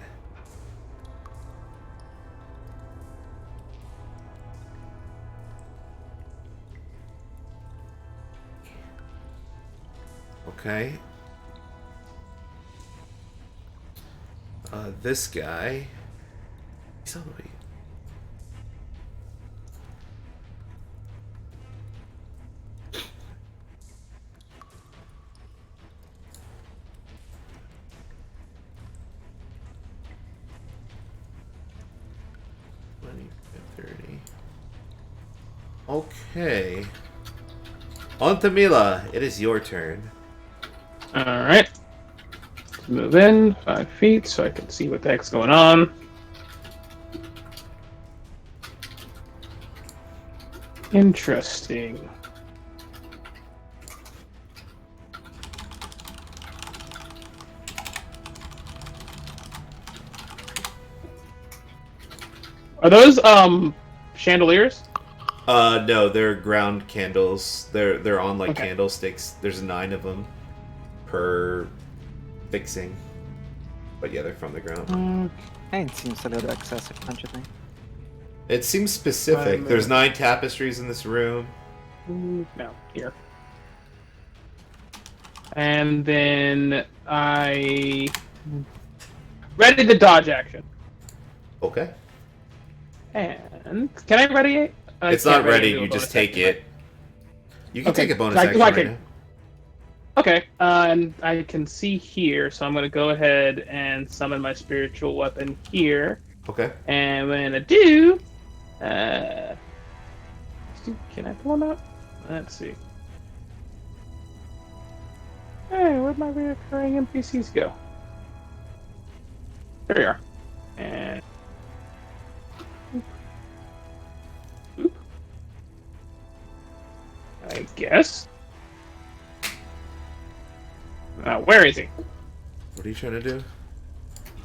Okay. This guy... He's on the way. Okay. On to Mila. It is your turn.
Alright. Move in 5 feet so I can see what the heck's going on. Interesting. Are those chandeliers?
No, they're ground candles. They're on like
Okay.
candlesticks. There's 9 of them per fixing. But yeah, they're from the ground.
It seems a little excessive, don't you think?
It seems specific. There's 9 tapestries in this room.
No, here. And then I ready the dodge action.
Okay.
And can I ready it? I
It's
can't
not ready,
do a
you just
bonus
take
action,
it. You can
Okay,
take a bonus
I-
action
I
right
can-
now.
Okay, and I can see here, so I'm going to go ahead and summon my spiritual weapon here.
Okay.
And when I do, can I pull them out? Let's see. Hey, where'd my reoccurring NPCs go? There we are. And oop. I guess. Where is he?
What are you trying to do?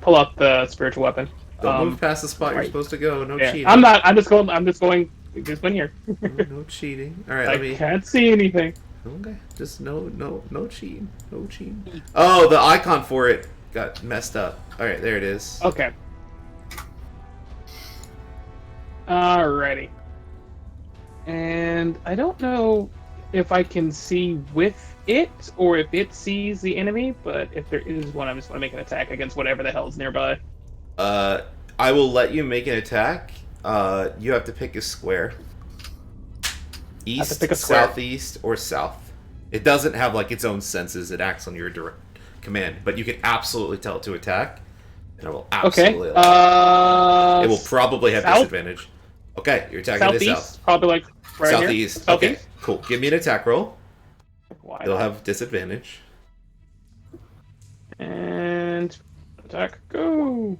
Pull up the spiritual weapon.
Don't move past the spot you're
right.
supposed to go. No
Yeah,
cheating.
I'm not. I'm just going. This one here.
No cheating. Alright,
I
let me...
can't see anything.
Okay. Just no cheating. No cheating. Oh, the icon for it got messed up. Alright, there it is.
Okay. Alrighty. And I don't know if I can see with it or if it sees the enemy, but if there is one, I'm just going to make an attack against whatever the hell's nearby.
I will let you make an attack. You have to pick a square. East,
pick a square.
southeast, or south. It doesn't have like its own senses. It acts on your direct command, but you can absolutely tell it to attack, and it will absolutely.
Okay.
It will probably have
south?
disadvantage. Okay, you're attacking the
Southeast,
south.
probably like right
Southeast.
here. Southeast.
Okay, cool. Give me an attack roll.
Why
It'll
not?
have disadvantage.
And attack, go.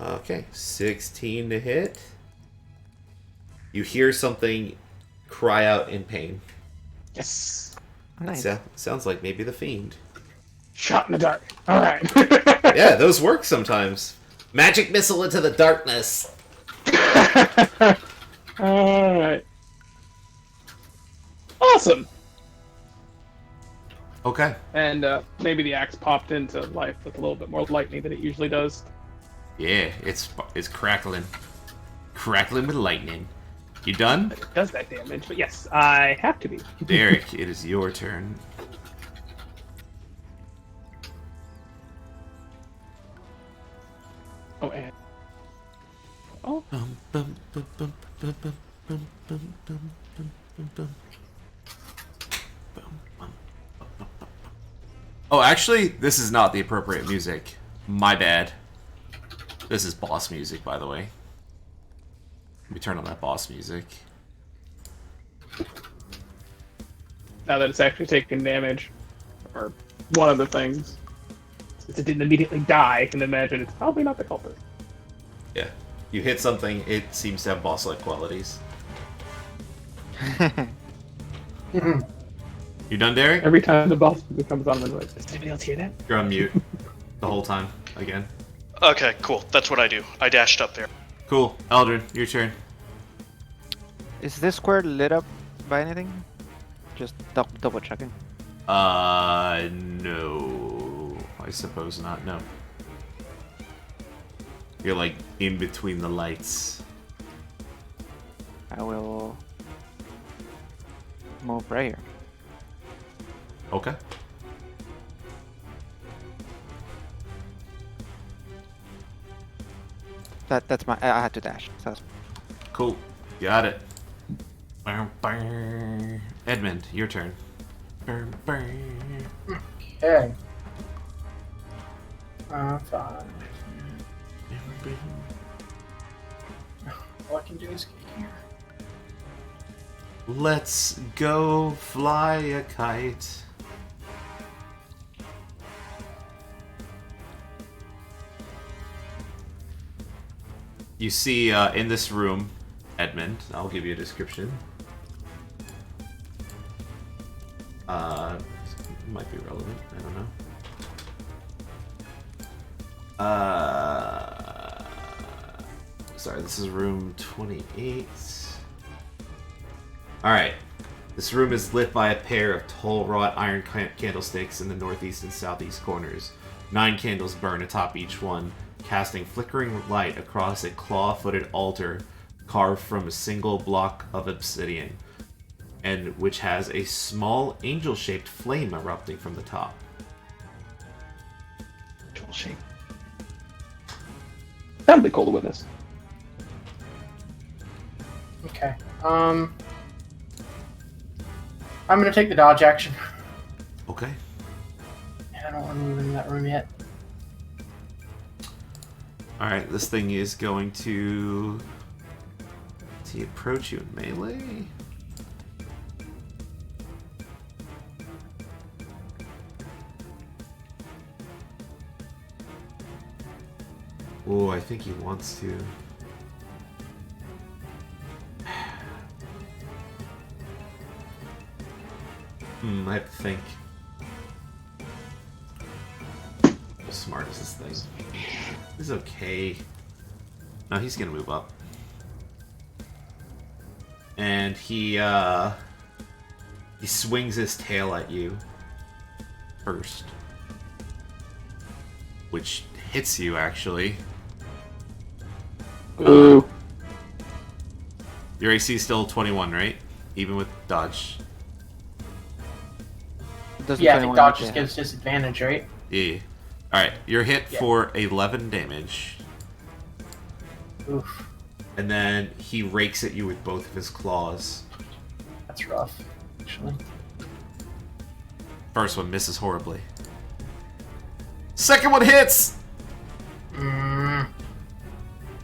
Okay, 16 to hit. You hear something cry out in pain.
Yes.
Nice.
Sounds like maybe the fiend.
Shot in the dark. All right.
Yeah, those work sometimes. Magic missile into the darkness.
All right. Awesome.
Okay.
And maybe the axe popped into life with a little bit more lightning than it usually does.
Yeah, it's crackling. Crackling with lightning. You done?
It does that damage, but yes, I have to be.
Derek, it is your turn.
Oh, and oh,
Oh, actually, this is not the appropriate music. My bad. This is boss music, by the way. Let me turn on that boss music.
now that it's actually taking damage, or one of the things, since it didn't immediately die, I can imagine it's probably not the culprit.
Yeah. You hit something, it seems to have boss-like qualities. You done, Derek?
Every time the boss comes on, I'm like, does anybody else hear that?
You're on mute the whole time, again.
Okay, cool. That's what I do. I dashed up there.
Cool. Eldrin, your turn.
Is this square lit up by anything? Just double checking.
No. I suppose not, no. You're like in between the lights.
I will move right here.
Okay.
That's my. I had to dash. So
Cool. Got it. Edmund, your turn.
Okay. Fine. All I can do is get here.
Let's go fly a kite. You see in this room, Edmund, I'll give you a description. Might be relevant, I don't know. Sorry, this is room 28. Alright. This room is lit by a pair of tall wrought iron candlesticks in the northeast and southeast corners. 9 candles burn atop each one, casting flickering light across a claw-footed altar carved from a single block of obsidian, and which has a small angel-shaped flame erupting from the top.
Tool shape. That'd be cool to witness.
Okay. I'm gonna take the dodge action.
Okay.
I don't want to move into that room yet.
Alright, this thing is going to... Does he approach you in melee? Oh, I think he wants to. I have to think. How smart is this thing? This is okay. No, he's gonna move up. And he swings his tail at you first. Which hits you, actually.
Ooh.
Your AC is still 21, right? Even with dodge.
doesn't
Yeah, I
21
think dodge
make
just
it?
gives disadvantage, right?
Yeah. Alright, you're hit
Yeah.
for 11 damage.
Oof,
And then he rakes at you with both of his claws.
that's rough, actually.
First one misses horribly. Second one hits!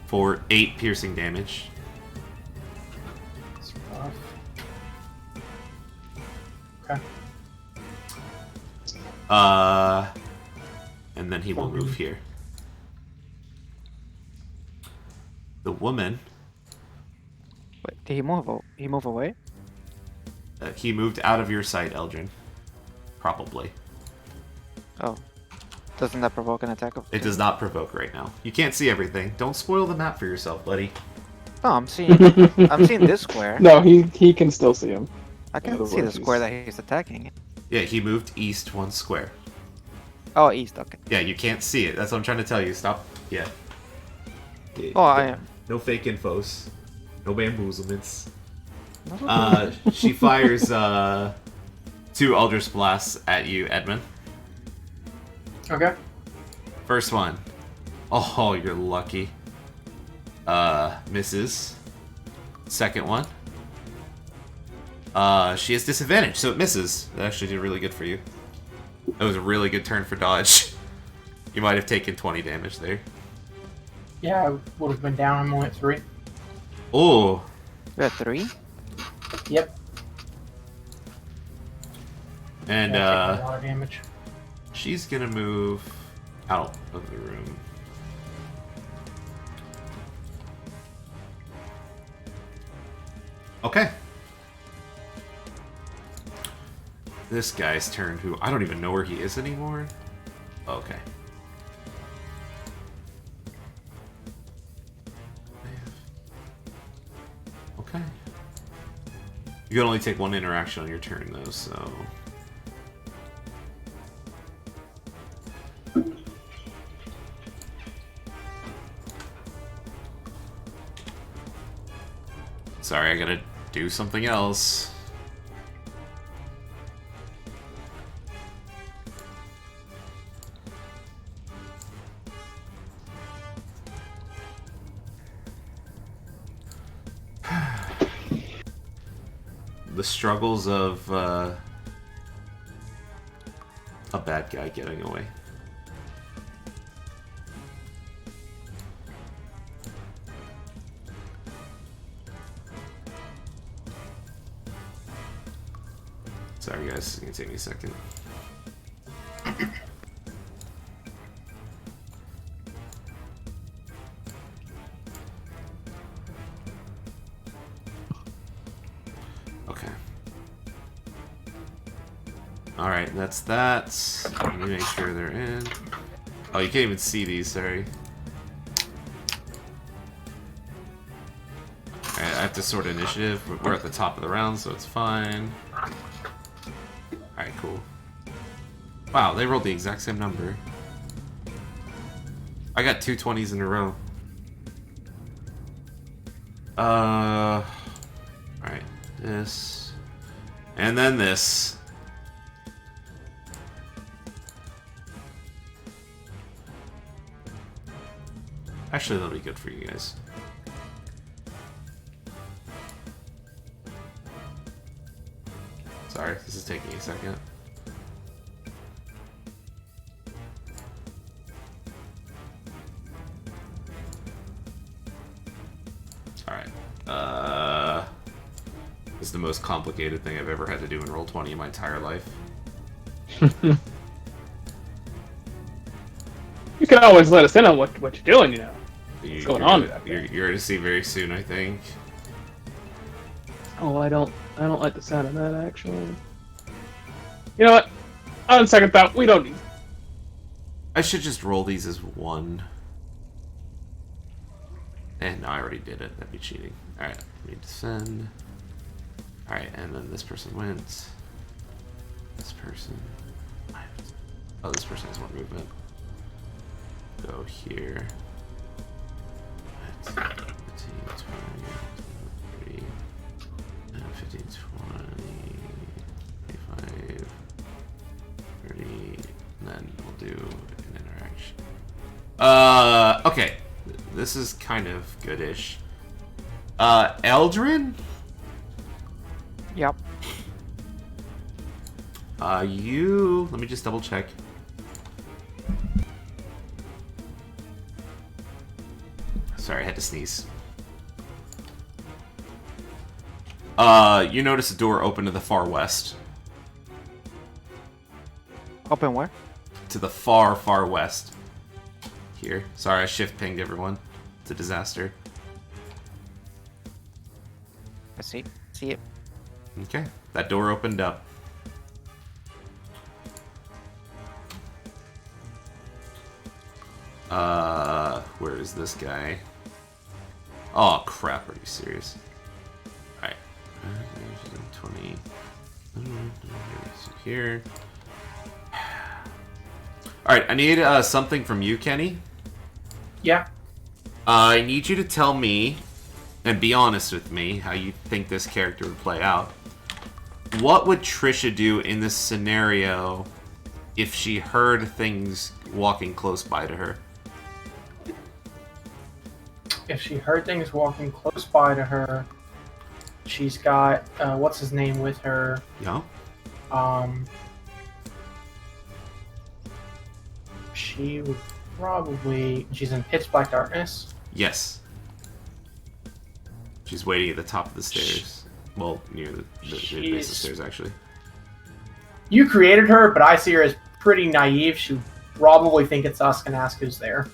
For 8 piercing damage.
That's rough. Okay.
And then he will move here. The woman,
Wait, did he move? He move away?
he moved out of your sight, Eldrin. Probably.
Oh, doesn't that provoke an attack of?
It does not provoke right now. You can't see everything. Don't spoil the map for yourself, buddy.
Oh, I'm seeing. I'm seeing this square.
No, he can still see him.
I can see the square that he's attacking.
Yeah, he moved east 1 square.
Oh, east. Okay.
Yeah, you can't see it. That's what I'm trying to tell you. Stop. Yeah.
Oh, I am.
No fake infos. No bamboozlements.
No.
She fires 2 Eldritch Blasts at you, Edmund.
Okay.
First one. Oh, you're lucky. Misses. Second one. She has disadvantage, so it misses. That actually did really good for you. That was a really good turn for dodge. You might have taken 20 damage there.
Yeah, I would have been down. I'm only at 3.
Oh,
You're at 3?
Yep.
and
Yeah, taking a lot of damage.
she's gonna move out of the room. Okay. This guy's turn, who I don't even know where he is anymore. Okay. Okay. You can only take 1 interaction on your turn, though, so... Sorry, I gotta do something else. The struggles of a bad guy getting away. Sorry guys, it's gonna take me a second. Okay. Alright, that's that. Let me make sure they're in. Oh, you can't even see these, sorry. Alright, I have to sort initiative. We're at the top of the round, so it's fine. Alright, cool. Wow, they rolled the exact same number. I got 2 20s in a row. Alright, this. And then this. Actually, that'll be good for you guys. Sorry, this is taking a second. Alright. This is the most complicated thing I've ever had to do in Roll20 in my entire life.
You can always let us in on what you're doing, you know.
What's
going on back there?
You're gonna see very soon, I think.
Oh, I don't like the sound of that, actually. You know what? On second thought, we don't need.
I should just roll these as 1. And no, I already did it. That'd be cheating. Alright, let me descend. Alright, and then this person went. This person. Oh, this person has 1 movement. Go here. 15, 20, 30, 15, 20, 25, 30, and then we'll do an interaction. Okay. This is kind of goodish. Eldrin?
Yep.
You... Let me just double check. Sorry, I had to sneeze. You notice a door open to the far west.
Open where?
To the far, far west. Here. Sorry, I shift pinged everyone. It's a disaster.
I see. See it.
Okay. That door opened up. Where is this guy? Oh, crap. Are you serious? Alright. 20. Here. Alright, I need something from you, Kenny.
Yeah.
I need you to tell me, and be honest with me, how you think this character would play out. What would Trisha do in this scenario if she heard things walking close by to her?
If she heard things walking close by to her, she's got what's his name with her.
Yeah.
She would probably. She's in pitch black darkness.
Yes. She's waiting at the top of the stairs. Well, near the base of the stairs, actually.
You created her, but I see her as pretty naive. She would probably think it's us and ask who's there.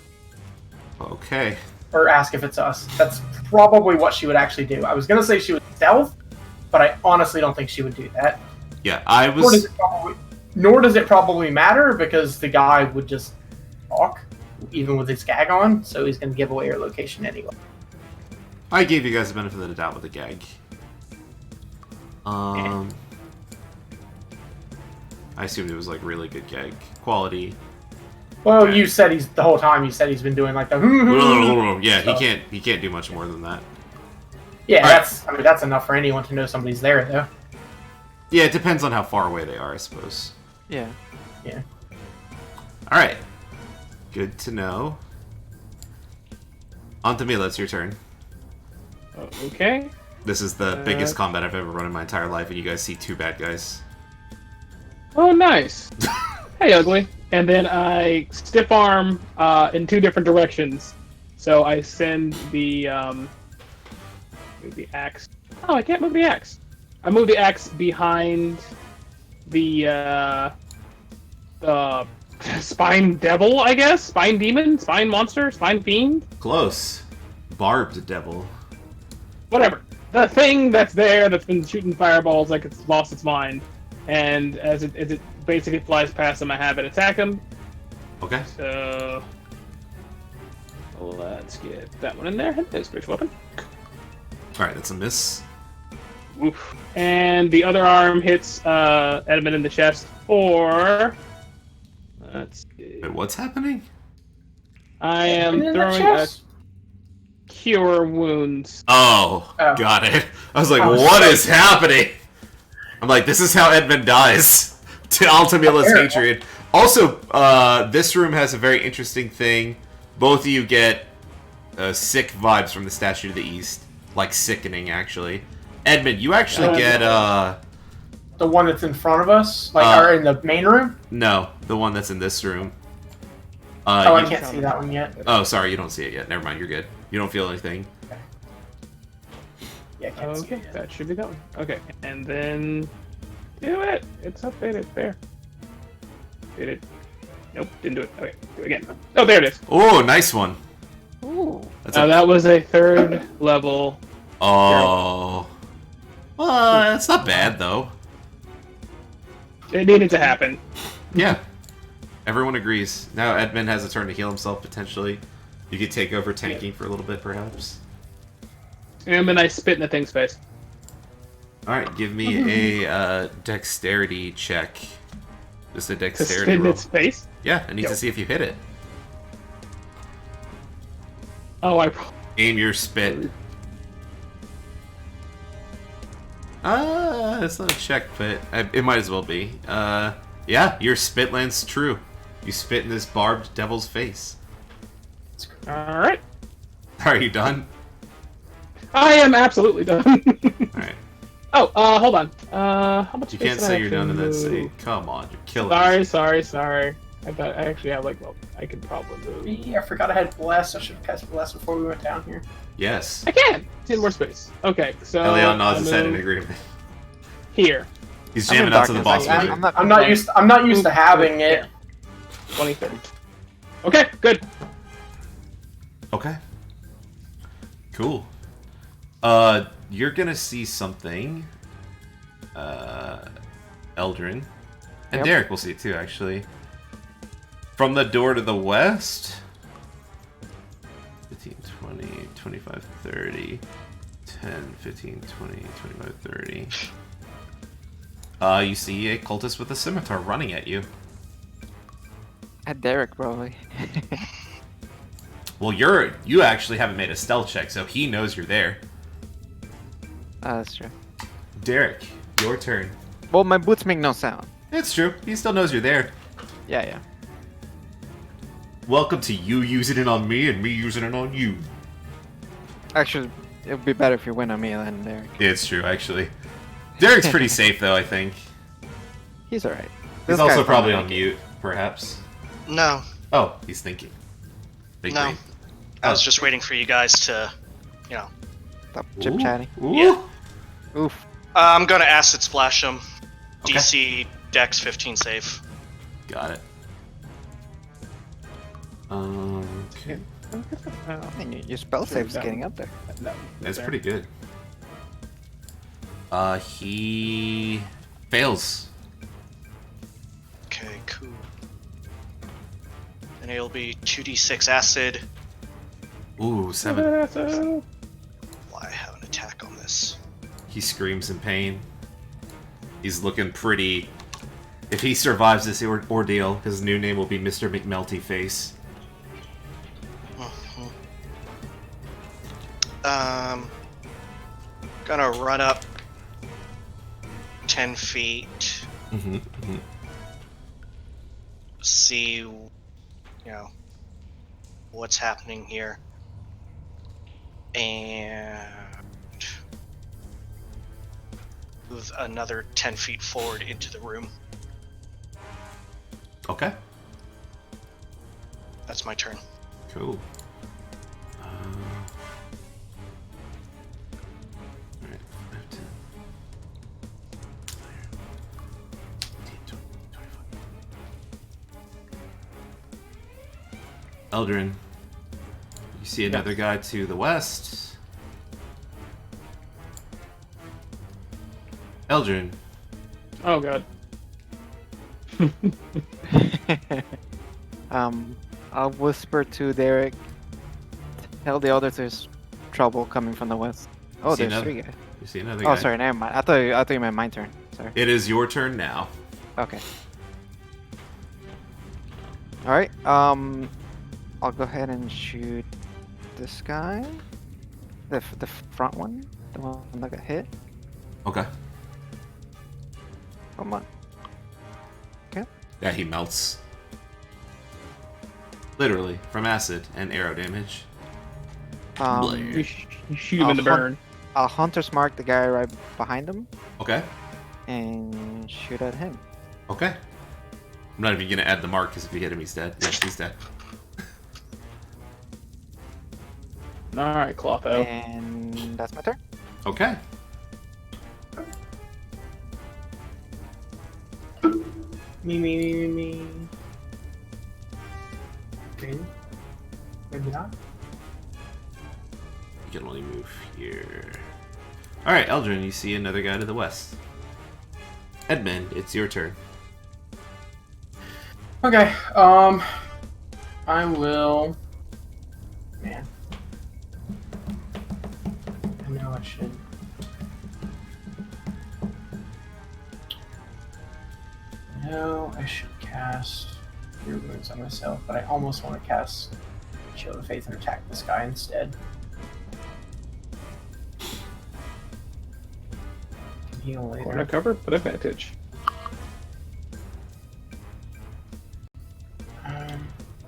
Okay.
Or ask if it's us. That's probably what she would actually do. I was going to say she would stealth, but I honestly don't think she would do that.
Yeah, I was...
Nor does it probably matter, because the guy would just talk, even with his gag on, so he's going to give away her location anyway.
I gave you guys the benefit of the doubt with the gag. I assumed it was like really good gag quality.
Well, you said the whole time you said he's been doing like the
yeah,
stuff.
he can't do much more than that.
Yeah,
Right.
that's enough for anyone to know somebody's there, though.
Yeah, it depends on how far away they are, I suppose.
Yeah.
Yeah.
All right, good to know. On to Mila, it's your turn.
Okay.
This is the biggest combat I've ever run in my entire life, and you guys see two bad guys.
Oh, nice. Hey, ugly. And then I stiff arm in two different directions. So I send the move the axe. Oh, I can't move the axe. I move the axe behind the spine devil, I guess. Spine demon, spine monster, spine fiend.
Close. Barbed devil.
Whatever. The thing that's there that's been shooting fireballs like it's lost its mind. And as it basically flies past him, I have it attack him.
Okay.
So let's get that one in there. Hit this spiritual weapon.
Alright, that's a miss.
Oof. And the other arm hits Edmund in the chest for... Let's see.
Wait, what's happening?
I am
In the
throwing a
chest?
cure wounds.
Oh,
Oh.
got it. I was like,
I was
what
so-
is happening? I'm like, this is how Edmund dies. To Altamila's
Terrible.
hatred. Also, this room has a very interesting thing. Both of you get sick vibes from the statue to the east. Like, sickening, actually. Edmund, you actually get,
The one that's in front of us, like, or in the main room.
no, the one that's in this room.
Oh, I
you-
can't see that one yet.
Oh, sorry, you don't see it yet. Never mind, you're good. You don't feel anything.
Yeah, I can't see
Okay,
it yet.
that should be that one. Okay, and then do it. It's updated. There. Did it? Nope, didn't do it. Okay, do it again. Oh, there it is.
Oh, nice one.
Ooh.
That's a...
That was a third level.
Oh. Well, that's not bad, though.
It needed to happen.
Yeah. Everyone agrees. Now Edmund has a turn to heal himself, potentially. You could take over tanking for a little bit, perhaps.
And then I spit in the thing's face.
Alright, give me a dexterity check. Just a
To
dexterity
spit in
roll.
its face?
Yeah, I need to
Yep.
see if you hit it.
Oh, I...
Aim your spit. It's not a check, but it might as well be. Yeah, your spit lands true. You spit in this barbed devil's face.
Alright.
Are you done?
I am absolutely done.
Alright.
Oh, hold on. How much
You
space
can't
did I
say you're done and then
actually
say,
move?
come on, you're killing me.
Sorry. I thought I actually have, like, well, I could probably move.
Yeah, I forgot I had Bless. I should have cast Bless before we went down here.
Yes.
I can! 10 more space. Okay, so...
Elion nods his
I
head in
move
agreement.
Here.
He's
I'm in
jamming out to the boss
darkness.
wizard.
I'm not used to having it.
20, 30. Okay, good.
Okay. Cool. You're gonna see something. Eldrin. And
Yep.
Derek will see it too, actually. From the door to the west. 15, 20, 25, 30, 10, 15, 20, 25, 30. You see a cultist with a scimitar running at you.
At Derek, probably.
Well, you actually haven't made a stealth check, so he knows you're there.
That's true.
Derek, your turn.
Well, my boots make no sound.
It's true. He still knows you're there.
Yeah.
Welcome to you using it on me and me using it on you.
Actually, it would be better if you win on me than Derek.
It's true, actually. Derek's pretty safe, though, I think.
He's alright.
He's also probably on mute, perhaps.
No,
Oh, he's thinking. Big
no.
brain.
I was just waiting for you guys to,
Stop chip chatting.
Ooh.
Yeah.
Oof.
I'm gonna acid splash him.
Okay.
DC Dex 15 save.
Got it. Okay.
And your spell save's getting up there.
No,
That's
there.
pretty good. He fails.
Okay, cool. And it'll be 2d6 acid.
Ooh, 7.
So,
Why have an attack on this?
He screams in pain. He's looking pretty... If he survives this ordeal, his new name will be Mr. McMelty Face.
Gonna run up 10 feet. See, what's happening here. And move another 10 feet forward into the room.
Okay.
That's my turn.
Cool. Alright, 5, 10. 18, 20, 25. Eldrin, you see another guy to the west. Eldrin,
oh god.
I'll whisper to Derek. Tell the others there's trouble coming from the west. Oh,
See
there's
another-
3 guys.
you see another guy.
Oh, sorry, never mind. I thought you meant my turn. Sorry.
It is your turn now.
Okay. All right. I'll go ahead and shoot this guy. The front one, the one that got hit.
Okay.
Come on.
Yeah, he melts. Literally, from acid and arrow damage.
You shoot him in the burn.
I'll hunter's mark the guy right behind him
Okay.
and shoot at him.
Okay. I'm not even gonna add the mark because if you hit him, he's dead. Yes, he's dead.
Alright, Clotho.
And that's my turn.
Okay.
Me. Maybe. Maybe not.
You can only move here. Alright, Eldrin, you see another guy to the west. Edmund, it's your turn.
Okay, I will... Man. I know I should... No, I should cast Cure Wounds on myself, but I almost want to cast Shield of Faith and attack this guy instead. Can heal later.
Corner cover, but advantage.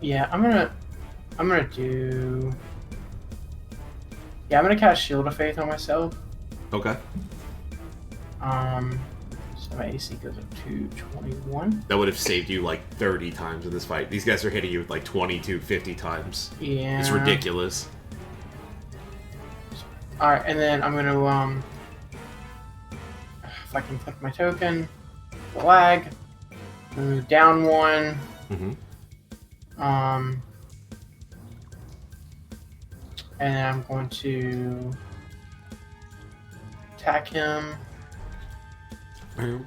Yeah, I'm gonna do. Yeah, I'm gonna cast Shield of Faith on myself.
Okay.
So my AC goes up to 21.
That would have saved you like 30 times in this fight. These guys are hitting you with like 22, 50 times.
Yeah.
It's ridiculous.
Alright, and then I'm gonna, if I can click my token, lag, move down 1, and then I'm going to attack him.
I'm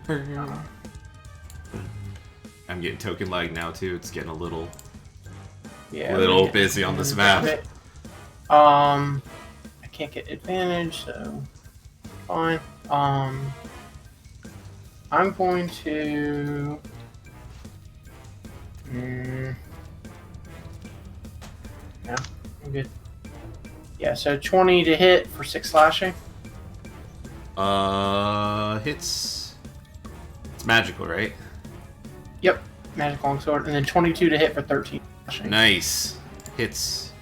getting token lag now too. It's getting a little
Yeah,
busy on this map.
I can't get advantage, so fine. I'm going to. No, I'm good. Yeah, so 20 to hit for 6 slashing.
Hits. It's magical, right?
Yep, magic longsword, and then 22 to hit for 13 slashing.
Nice. Hits.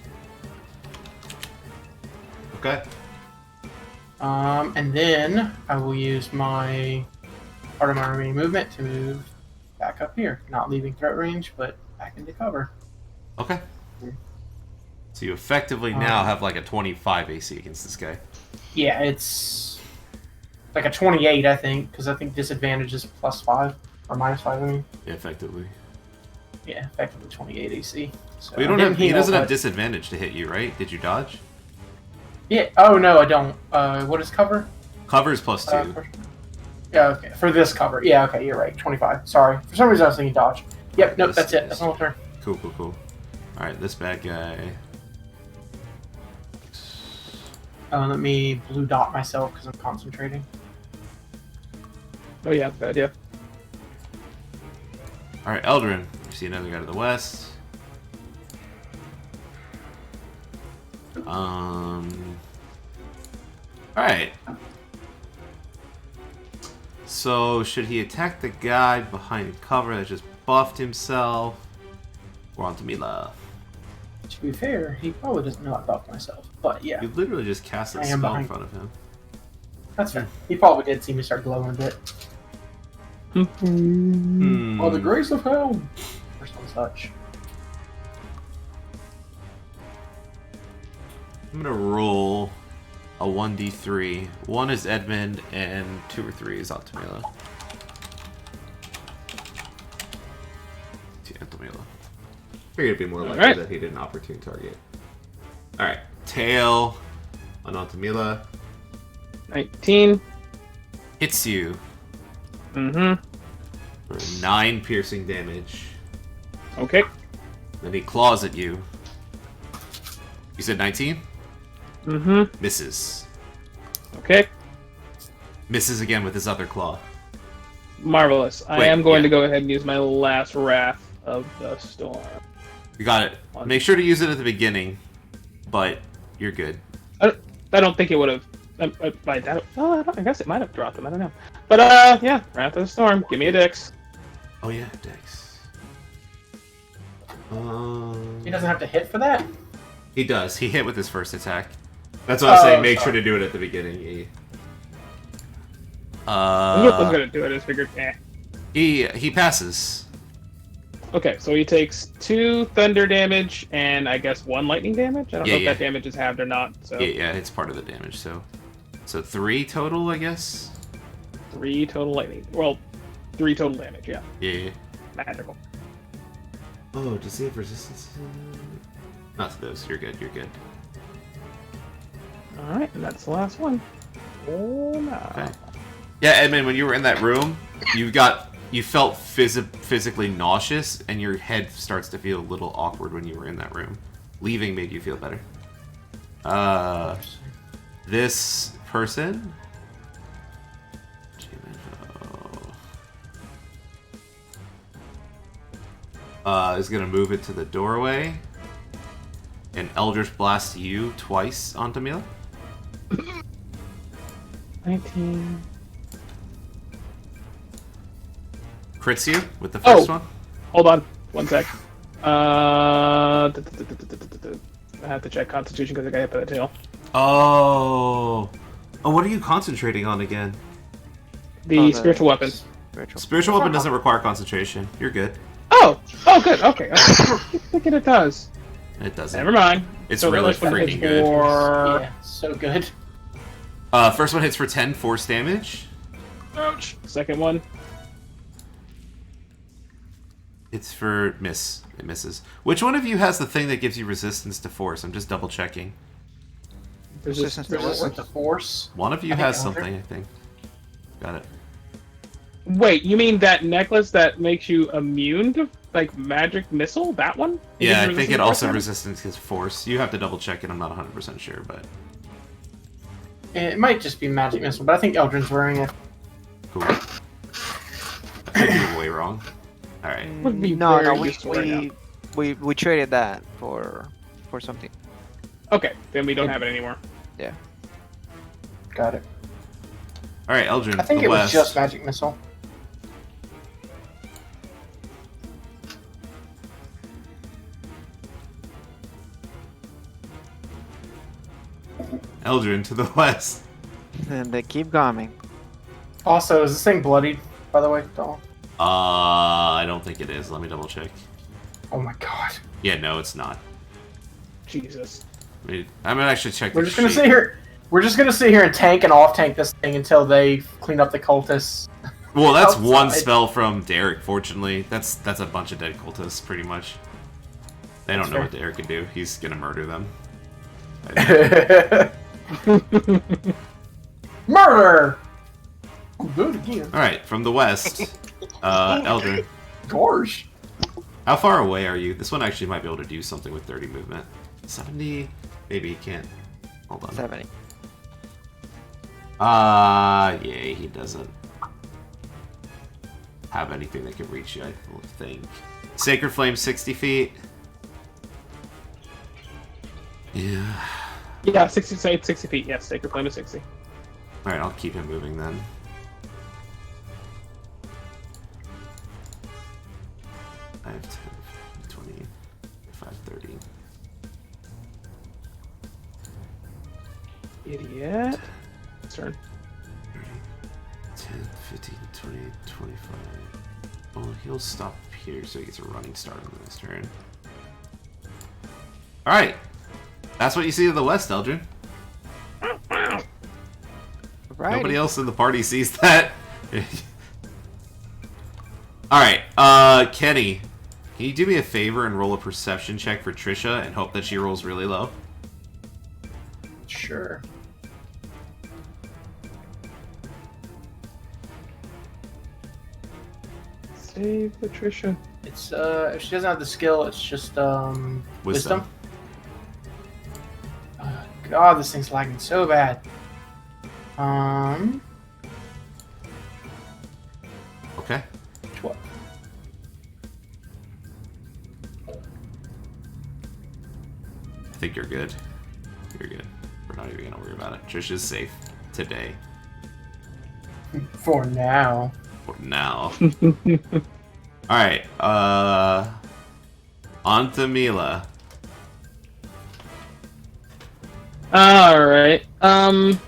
Okay.
And then I will use my part of my remaining movement to move back up here, not leaving threat range, but back into cover.
Okay. So you effectively now have like a 25 AC against this guy.
Yeah, it's like a 28, I think, because I think disadvantage is +5 or -5. I mean,
Yeah, effectively.
yeah, effectively 28 AC. So
Well, you don't have, he doesn't have disadvantage to hit you, right? Did you dodge?
Yeah. Oh no, I don't. What is cover?
Cover is +2.
Yeah. Okay. For this cover. Yeah. Okay. You're right. 25. Sorry. For some reason I was thinking dodge. Yep. Nope.
This
That's it.
is-
That's my whole turn.
Cool. All right, this bad guy.
Let me blue dot myself because I'm concentrating.
Oh yeah, bad, yeah.
All right, Eldrin. You see another guy to the west. All right. So should he attack the guy behind cover that just buffed himself, or onto Mila?
To be fair, he probably doesn't know I buffed myself, but yeah,
You literally just cast a
I am
spell in
behind.
front of him.
that's fair. He probably did see me start glowing a bit. Oh, the grace of hell, or some such.
I'm gonna roll a 1d3. 1 is Edmund, and 2 or 3 is Altamila. To Altamila. Figured it'd be more likely
Alright.
that he did an opportune target. Alright, tail on Altamila.
19.
Hits you
Mm-hmm.
for 9 piercing damage.
Okay.
Then he claws at you. You said 19?
Mm-hmm.
Misses.
Okay.
Misses again with his other claw.
Marvelous. I
Wait,
am going
yeah.
to go ahead and use my last Wrath of the Storm.
You got it. Make sure to use it at the beginning, but you're good.
I don't think it would have. I guess it might have dropped him. I don't know. But yeah, Wrath of the Storm. Give me a Dex.
Oh yeah, Dex.
He doesn't have to hit for that.
He does. He hit with his first attack. That's what I'm saying. Make
sorry.
sure to do it at the beginning.
I was gonna do it. I just figured.
He passes.
Okay, so he takes 2 thunder damage and I guess 1 lightning damage. I don't know if that damage is halved or not. So
Yeah, it's part of the damage. So 3 total, I guess.
3 total lightning. Well, 3 total damage. Yeah,
Yeah.
magical.
Oh, does he have resistance? Not to those. You're good. You're good.
All right, and that's the last one. Oh no.
Okay. Yeah, Edmund, when you were in that room, you felt physically nauseous, and your head starts to feel a little awkward when you were in that room. Leaving made you feel better. This person is gonna move it to the doorway and Eldritch Blast you twice onto Mila.
19.
Crits you with the first one.
Hold on, 1 sec. I have to check Constitution because I got hit by the tail.
Oh, what are you concentrating on again?
The spiritual weapon.
Spiritual weapon doesn't require concentration. You're good.
Oh, good. Okay. I keep thinking it does.
It doesn't.
Never mind.
It's
So the
really
first one hits
freaking good.
for-
Yeah, so good.
First one hits for 10 force damage.
Ouch. Second one.
It's for miss. It misses. Which one of you has the thing that gives you resistance to force? I'm just double checking.
Resistance to
Resistant to force.
One of you
I think
has
Elder.
something, I think. Got it.
Wait, you mean that necklace that makes you immune to like magic missile? That one? It
Yeah,
gives
I think
resistance
it
to
also
force
resistance is force. You have to double check it. I'm not 100% sure, but
It might just be magic missile, but I think Eldrin's wearing it.
Cool. I think you're way wrong. All right.
Would be
No,
very
no,
useful right
we traded that for something.
Okay, then we don't have it anymore.
Got it.
All right, Eldrin.
I think
the
it was
west.
just magic missile.
Eldrin to the west.
And they keep coming.
Also, is this thing bloodied, by the way, Donald?
I don't think it is. Let me double check.
Oh my god.
Yeah, no, it's not.
Jesus.
I'm gonna actually check.
We're
the
just gonna
sheet.
sit here. We're just gonna sit here and tank and off tank this thing until they clean up the cultists.
Well, that's one
outside.
spell from Derek. Fortunately, that's a bunch of dead cultists, pretty much. They don't know what Derek can do. He's gonna murder them.
Murder! Oh, good again.
All right, from the west, Eldrin.
Gorge.
How far away are you? This one actually might be able to do something with 30 movement. 70? Maybe he can't. Hold on.
70.
Yeah, he doesn't have anything that can reach you, I think. Sacred Flame, 60 feet. Yeah.
Yeah, 60 feet. Yes, Sacred Flame is 60.
Alright, I'll keep him moving then. I have 10, 20, 5, 30.
Idiot. Turn.
10, 15, 20, 25. Oh, he'll stop here so he gets a running start on this turn. Alright. That's what you see to the west, Eldrin.
Right.
Nobody else in the party sees that. Alright, Kenny. Can you do me a favor and roll a perception check for Trisha and hope that she rolls really low?
Sure.
Save Patricia.
It's if she doesn't have the skill, it's just wisdom. God, this thing's lagging so bad.
Okay.
12.
I think you're good. You're good. We're not even gonna worry about it. Trisha's safe today.
For now.
For now. Alright, on to Mila.
Alright. I'm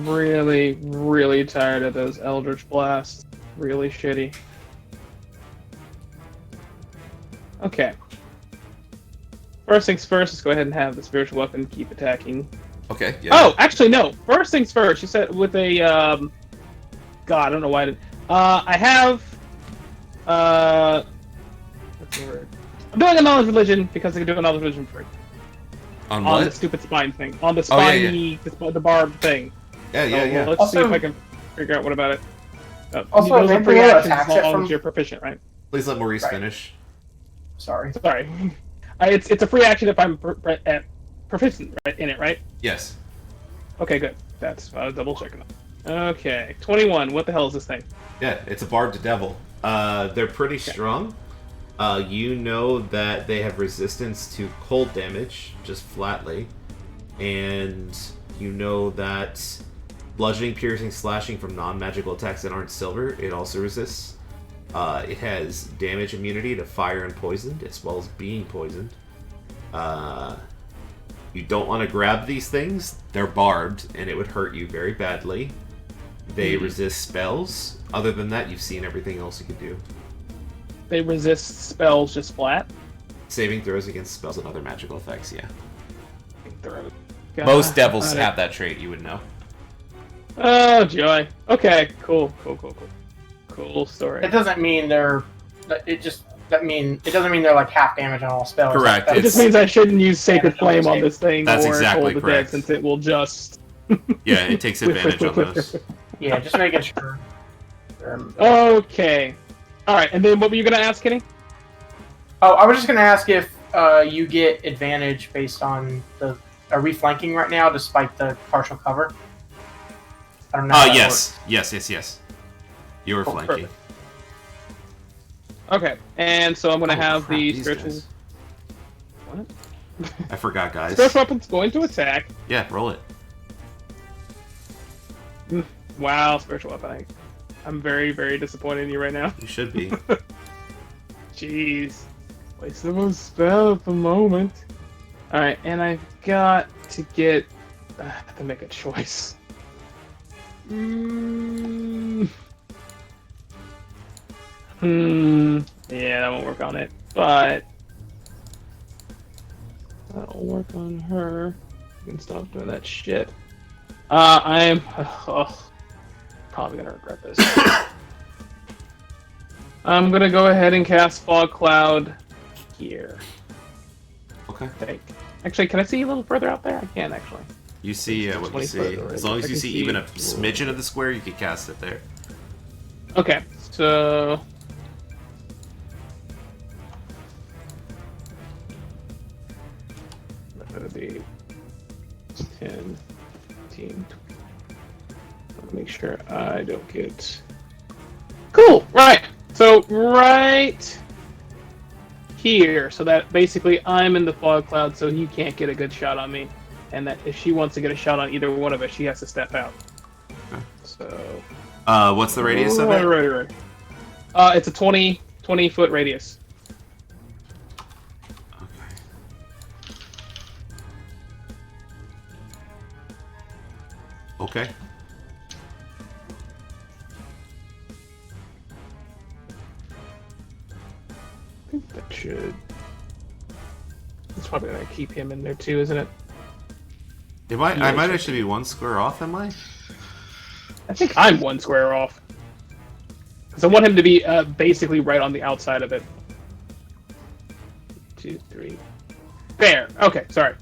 really, really tired of those Eldritch Blasts. Really shitty. Okay. First things first, let's go ahead and have the spiritual weapon keep attacking.
Okay, yeah.
Oh, actually, no. First things first. You said with a, God, I don't know why I didn't. I have, what's the word? I'm doing a knowledge religion because I can do a knowledge religion for
On
on the
what?
stupid spine thing. On the
Oh, yeah,
spiny, the barbed thing.
Yeah, yeah,
So,
yeah.
Let's see
Also-
if I can figure out what about it.
Also,
those are
if
free
Imperial
actions
attacks
as
it
long
from-
as you're proficient, right?
Please let Maurice
Right.
finish.
Sorry.
Sorry. It's a free action if I'm proficient right, in it, right?
Yes.
Okay, good. That's double checking that. Okay, 21. What the hell is this thing?
Yeah, it's a barbed devil. They're pretty strong. You know that they have resistance to cold damage, just flatly. And you know that bludgeoning, piercing, slashing from non-magical attacks that aren't silver, it also resists. It has damage immunity to fire and poison, as well as being poisoned. You don't want to grab these things. They're barbed, and it would hurt you very badly. They resist spells. Other than that, you've seen everything else you could do.
They resist spells just flat.
Saving throws against spells and other magical effects, yeah.
God,
Most devils
got it.
have that trait, you would know.
Oh, joy. Okay, cool. Cool story.
It doesn't mean they're. It doesn't mean they're like half damage on all spells.
Correct,
Like,
It just means I shouldn't use Sacred
Yeah,
Flame on this thing
That's
or
exactly
Hold the Dead
correct.
since it will just...
Yeah, it takes advantage on those.
yeah, just making sure.
Okay. Alright, and then what were you going to ask, Kenny?
Oh, I was just gonna ask if you get advantage based on the. Are we flanking right now despite the partial cover? I don't know. how that
yes. Yes. You were
Oh,
flanking.
perfect. Okay, and so I'm gonna
Oh,
have
crap,
the
these
spiritual.
guys.
What?
I forgot, guys.
Spiritual weapon's going to attack.
Yeah, roll it.
Wow, spiritual weapon. I'm very, very disappointed in you right now.
You should be.
Jeez. Wasting a spell at the moment. Alright, and I've got to get... to make a choice. Yeah, that won't work on it, but... that'll work on her. You can stop doing that shit. I'm... probably gonna regret this. I'm gonna go ahead and cast Fog Cloud here.
Okay.
Actually, can I see a little further out there? I can actually.
You see what you
20
see.
foot,
As long as
I
you
can
see
see-
even a smidgen of the square, you can cast it there.
Okay, so that's gonna be 10, 15. Make sure I don't get. Cool. Right. So right here. So that basically I'm in the fog cloud, so he can't get a good shot on me. And that if she wants to get a shot on either one of us, she has to step out.
Okay.
So.
What's the radius of it?
Right. It's a 20 foot radius.
Okay.
I think that should. It's probably gonna keep him in there too, isn't it?
I might
Yeah,
actually be one square off, am I?
I think I'm one square off. Because I want him to be basically right on the outside of it. 2, 3. There. Okay, sorry.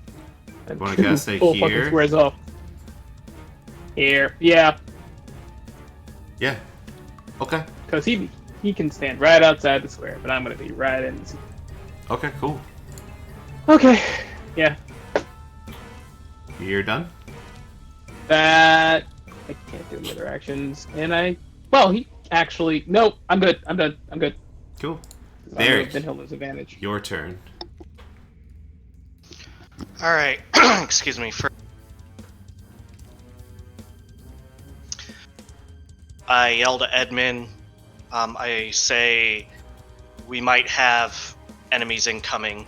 Wanna cast it
full fucking
here?
squares off. Here. Yeah.
Yeah. Okay.
Because he can stand right outside the square, but I'm gonna be right in.
Okay, cool.
Okay. Yeah.
You're done?
That I can't do any other actions, and he actually nope. I'm good. I'm done. I'm good.
Cool.
If I
There.
move, then he'll lose advantage.
Your turn.
All right. Excuse me. I yell to Edmund. I say we might have enemies incoming.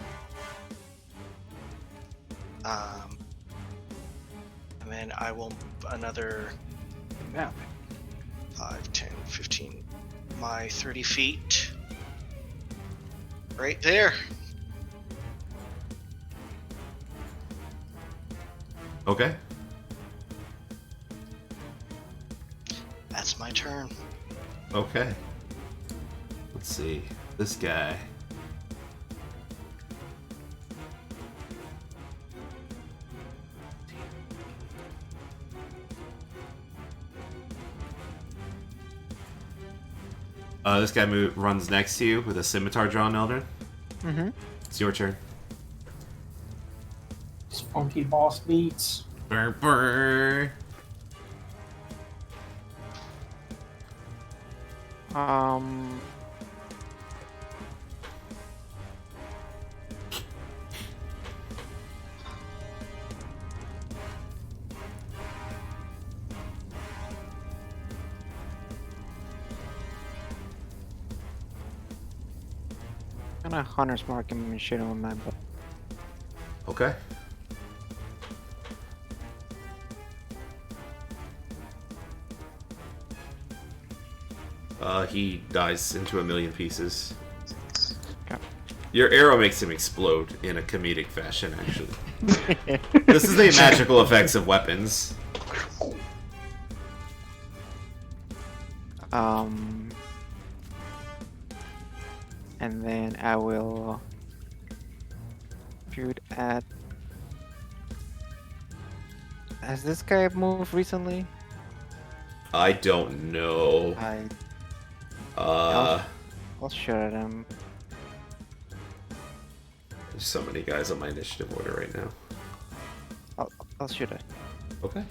And then I will move another
Now.
5, 10, 15, my 30 feet. Right there.
Okay.
That's my turn.
Okay. Let's see. This guy. This guy runs next to you with a scimitar drawn, Eldrin.
Mm-hmm.
It's your turn.
Spunky boss beats.
Brr, brr.
Gonna hunter's mark him and shoot him with my bow.
Okay. He dies into a million pieces.
Okay.
Your arrow makes him explode in a comedic fashion, actually. This is the magical effects of weapons.
And then I will shoot at. Has this guy moved recently?
I don't know.
I'll shoot at him.
There's so many guys on my initiative order right now.
I'll shoot it.
Okay.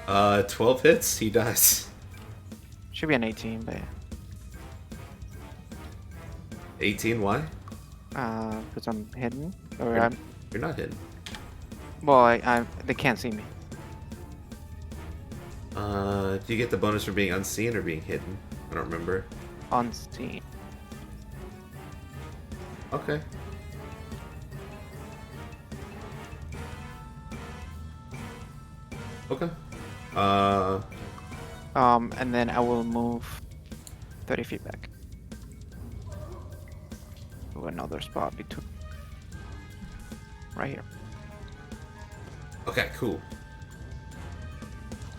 12 hits. He dies.
Should be an 18, but
18. Why?
because I'm hidden, or
You're,
I'm.
you're not hidden.
Well, they can't see me.
Do you get the bonus for being unseen or being hidden? I don't remember.
Unseen.
Okay. Okay.
And then I will move 30 feet back to another spot between. Right here.
Okay, cool.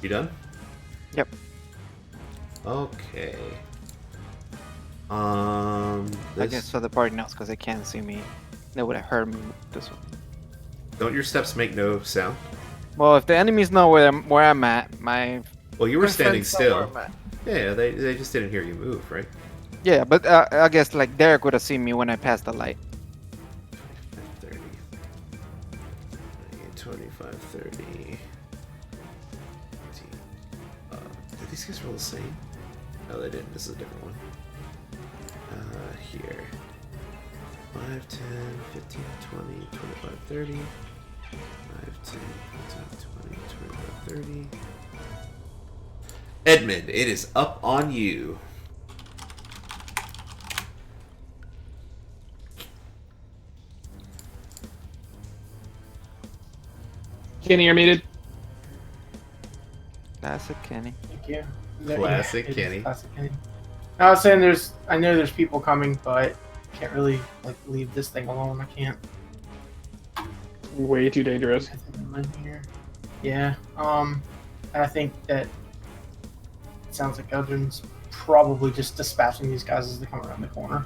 You done?
Yep.
Okay.
I
This...
guess so the party knows because they can't see me. They would have heard me this way.
Don't your steps make no sound?
Well, if the enemies know where I'm at, my
Well, you were
my
standing
friends know where
still.
I'm at.
Yeah, they just didn't hear you move, right?
Yeah, but I guess like Derek would have seen me when I passed the light.
30. 25, 30. Did these guys roll the same? No, they didn't. This is a different one. Here. 5, 10, 15, 20, 25, 30. 5, 10, 15, 20, 25, 30. Edmund, it is up on you.
Kenny, you're muted.
Classic Kenny.
Thank you.
Classic
it is
Kenny.
Classic Kenny. I was saying I know there's people coming, but can't really like leave this thing alone. I can't.
Way too dangerous.
I think I'm in here. Yeah. And I think that it sounds like Eldrin's probably just dispatching these guys as they come around the corner.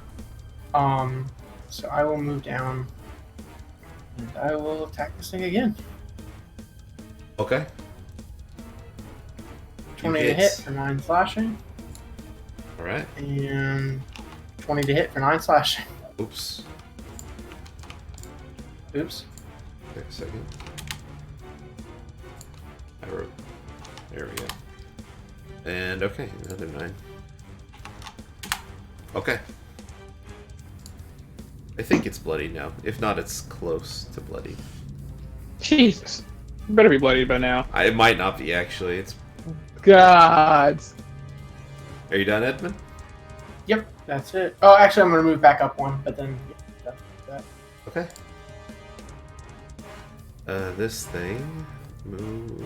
So I will move down and I will attack this thing again.
Okay.
20 to hit
hits.
for 9 slashing.
Alright.
And 20 to hit for 9 slashing.
Oops.
Oops.
Wait a second. I wrote. There we go. And okay, another 9. Okay. I think it's bloody now. If not, it's close to bloody.
Jesus. You better be bloodied by now.
It might not be, actually. It's.
God.
Are you done, Edmund?
Yep, that's it. Oh, actually, I'm going to move back up one, but then yeah, that.
Okay. This thing moves.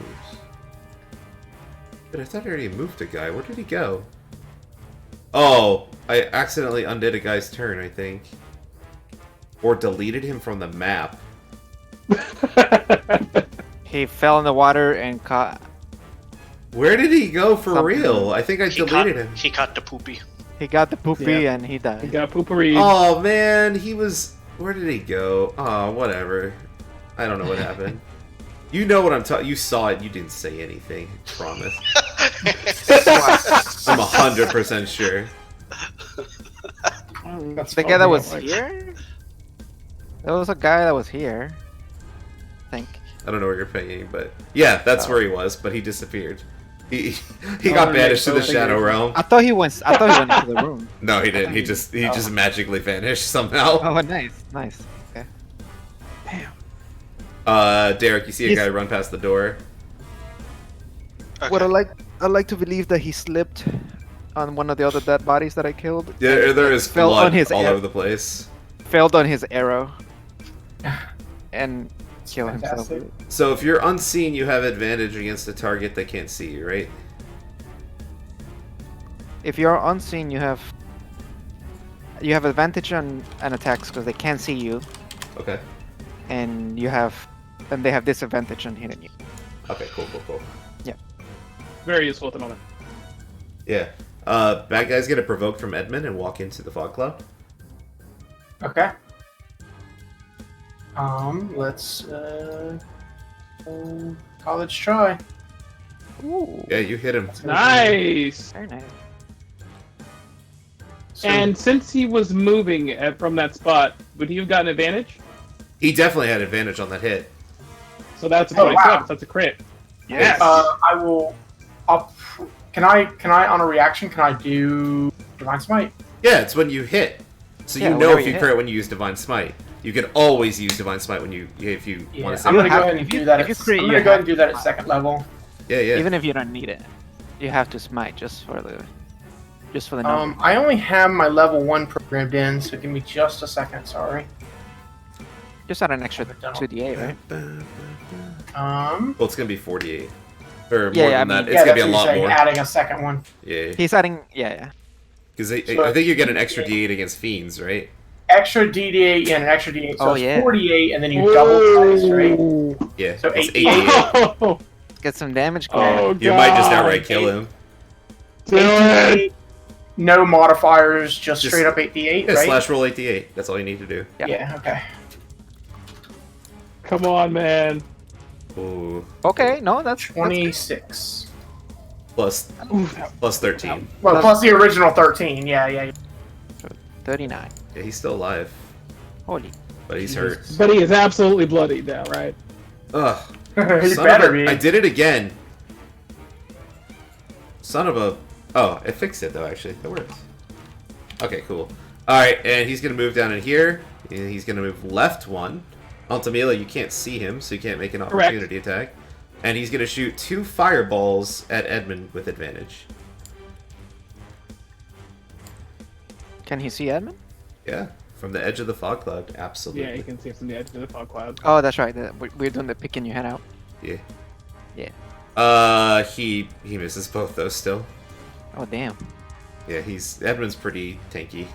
But I thought I already moved a guy. Where did he go? Oh, I accidentally undid a guy's turn, I think. Or deleted him from the map.
He fell in the water and caught.
Where did he go for
Something.
real? I think I deleted him.
He caught the poopy.
He got the poopy
Yeah.
and he
You
died.
got poopery.
Oh man, he was. Where did he go? Oh, whatever. I don't know what happened. You know what I'm talking. You saw it. You didn't say anything. I promise. I'm 100% sure.
That's
The guy that
probably
was
like-
here? There was a guy that was here. I think.
I don't know where you're paying, but yeah, that's
Oh.
where he was. But he disappeared. He
Oh,
got
yeah,
banished to the
so
Shadow
figured.
Realm.
I thought he went into the room.
No, he didn't. He just magically vanished somehow.
Oh, nice. Okay.
Derek, you see a guy run past the door.
Okay.
What I like to believe that he slipped on one of the other dead bodies that I killed.
There is
Fell
blood
on his
all
air-
over the place.
Failed on his arrow. And killed himself.
Fantastic.
So if you're unseen, you have advantage against a target that can't see you, right?
If you're unseen, you have advantage on attacks because they can't see you,
Okay.
and they have disadvantage on hitting you.
Okay, cool.
Very useful at the moment.
Yeah. Bad guys get a provoke from Edmund and walk into the fog cloud.
Okay. Let's college try.
Ooh,
Yeah, you hit him.
Nice.
very nice.
So,
And since he was moving from that spot, would he have gotten advantage?
He definitely had advantage on that hit.
So that's a
Oh,
27.
wow.
That's a crit. Yes.
I will. Can I on a reaction? Can I do Divine Smite?
Yeah, it's when you hit. So
Yeah,
you know
whenever
if you
you
crit when you use Divine Smite. You can always use Divine Smite when if you
Yeah,
want to say.
I'm gonna go
have-
ahead and
if you-
do that.
if you
I'm
crit,
gonna
you
go ahead
have
and do that
to
at second level.
Yeah, yeah.
Even if you don't need it, you have to smite just for the number.
I only have my level 1 programmed in, so give me just a second. Sorry.
Just add an extra 2d8, right?
Um.
Well, it's gonna be 48. Or
Yeah,
more
yeah,
than
I
that.
mean-
It's
Yeah,
gonna be
that's
a
what you're
lot
saying.
more.
Adding a second one.
Yeah.
He's adding, yeah.
Because
So-
I think you get an extra D8 against fiends, right?
Extra D8 and an extra D8, so
Oh,
it's
yeah.
48, and then you double dice, right?
Yeah.
So
it's
88.
Oh,
Get some damage going.
oh
You might just
God.
outright kill him.
Do it.
8d8, no modifiers, just
Just-
straight up 8d8,
Yeah,
right?
slash roll 8d8. That's all you need to do.
Yeah, okay.
Come on, man.
Ooh.
Okay, no, that's
26.
Plus
Oof.
plus 13.
Well, plus the original 13, yeah.
39.
Yeah, he's still alive,
Holy.
but he's hurt.
But he is absolutely bloodied now, right?
Ugh.
You
Son
better
of a,
be.
I did it again. Son of a. Oh, it fixed it though. Actually, that works. Okay, cool. All right, and he's gonna move down in here. And he's gonna move left one. Altamila, you can't see him, so you can't make an opportunity attack. And he's gonna shoot 2 fireballs at Edmund with advantage.
Can he see Edmund?
Yeah, from the edge of the fog cloud, absolutely.
Yeah, you can see it from the edge of the fog cloud.
Oh, that's right. We're doing the picking your head out.
Yeah.
Yeah.
He misses both those still.
Oh, damn.
Yeah, Edmund's pretty tanky.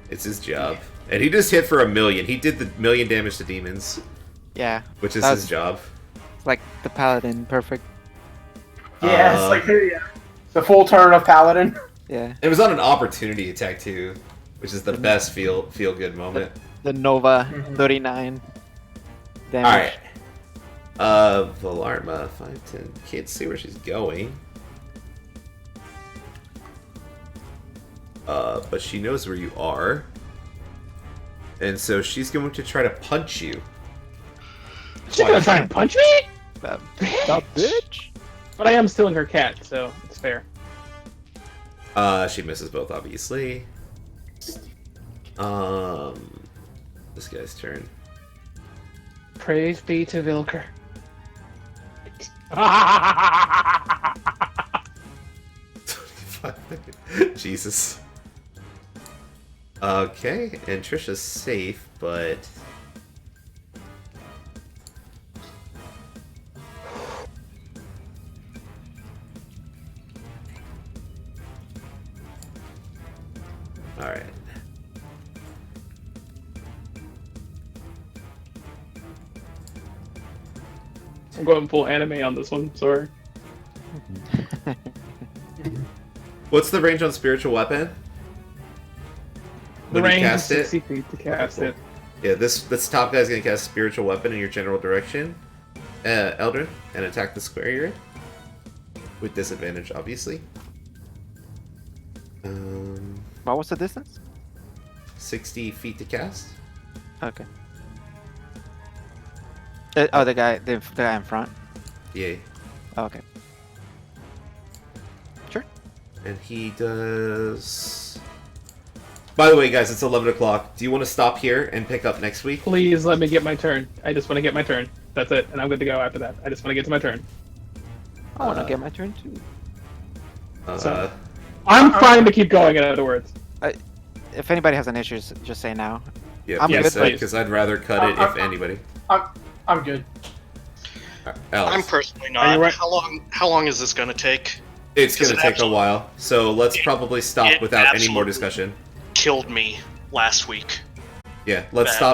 It's his job. And he just hit for 1,000,000. He did the 1,000,000 damage to demons,
Yeah.
which is
That's-
his job.
It's like the paladin, perfect.
Yeah, it's like the full turn of Paladin.
Yeah.
It was on an opportunity attack too, which is the best feel good moment.
The Nova
Mhm.
39 damage.
Alright. Valarma, 5, 10. Can't see where she's going. But she knows where you are. And so she's going to try to punch you.
She's gonna try and punch me?
The
Bitch.
bitch.
But I am stealing her cat, so it's fair.
She misses both, obviously. This guy's turn.
Praise be to Vilker.
Jesus. Okay, and Trisha's safe, but... Alright.
I'm going full anime on this one, sorry.
What's the range on spiritual weapon?
The
When you
range is
cast
60
it?
feet to cast it.
Yeah, this top guy's gonna cast spiritual weapon in your general direction, Eldrin, and attack the square you're in. With disadvantage, obviously.
What was the distance?
60 feet to cast.
Okay. The guy in front.
Yeah.
Oh, okay. Sure.
And he does... By the way, guys, it's 11 o'clock. Do you want to stop here and pick up next week?
Please let me get my turn. I just want to get my turn. That's it, and I'm good to go after that. I just want to get to my turn.
I want to get my turn too.
So- I'm fine to keep going, in other words.
If anybody has an issue, just say now.
Yeah,
I'm
please
good,
say,
please.
because I'd rather cut it if anybody.
I'm good.
Alex,
I'm personally
Are
not.
you right?
How long is this going to take?
it's
Is
going to
it
take a while, so let's probably stop
it
without any more
absolutely-
discussion.
Killed me last week.
Yeah, let's
Bad.
stop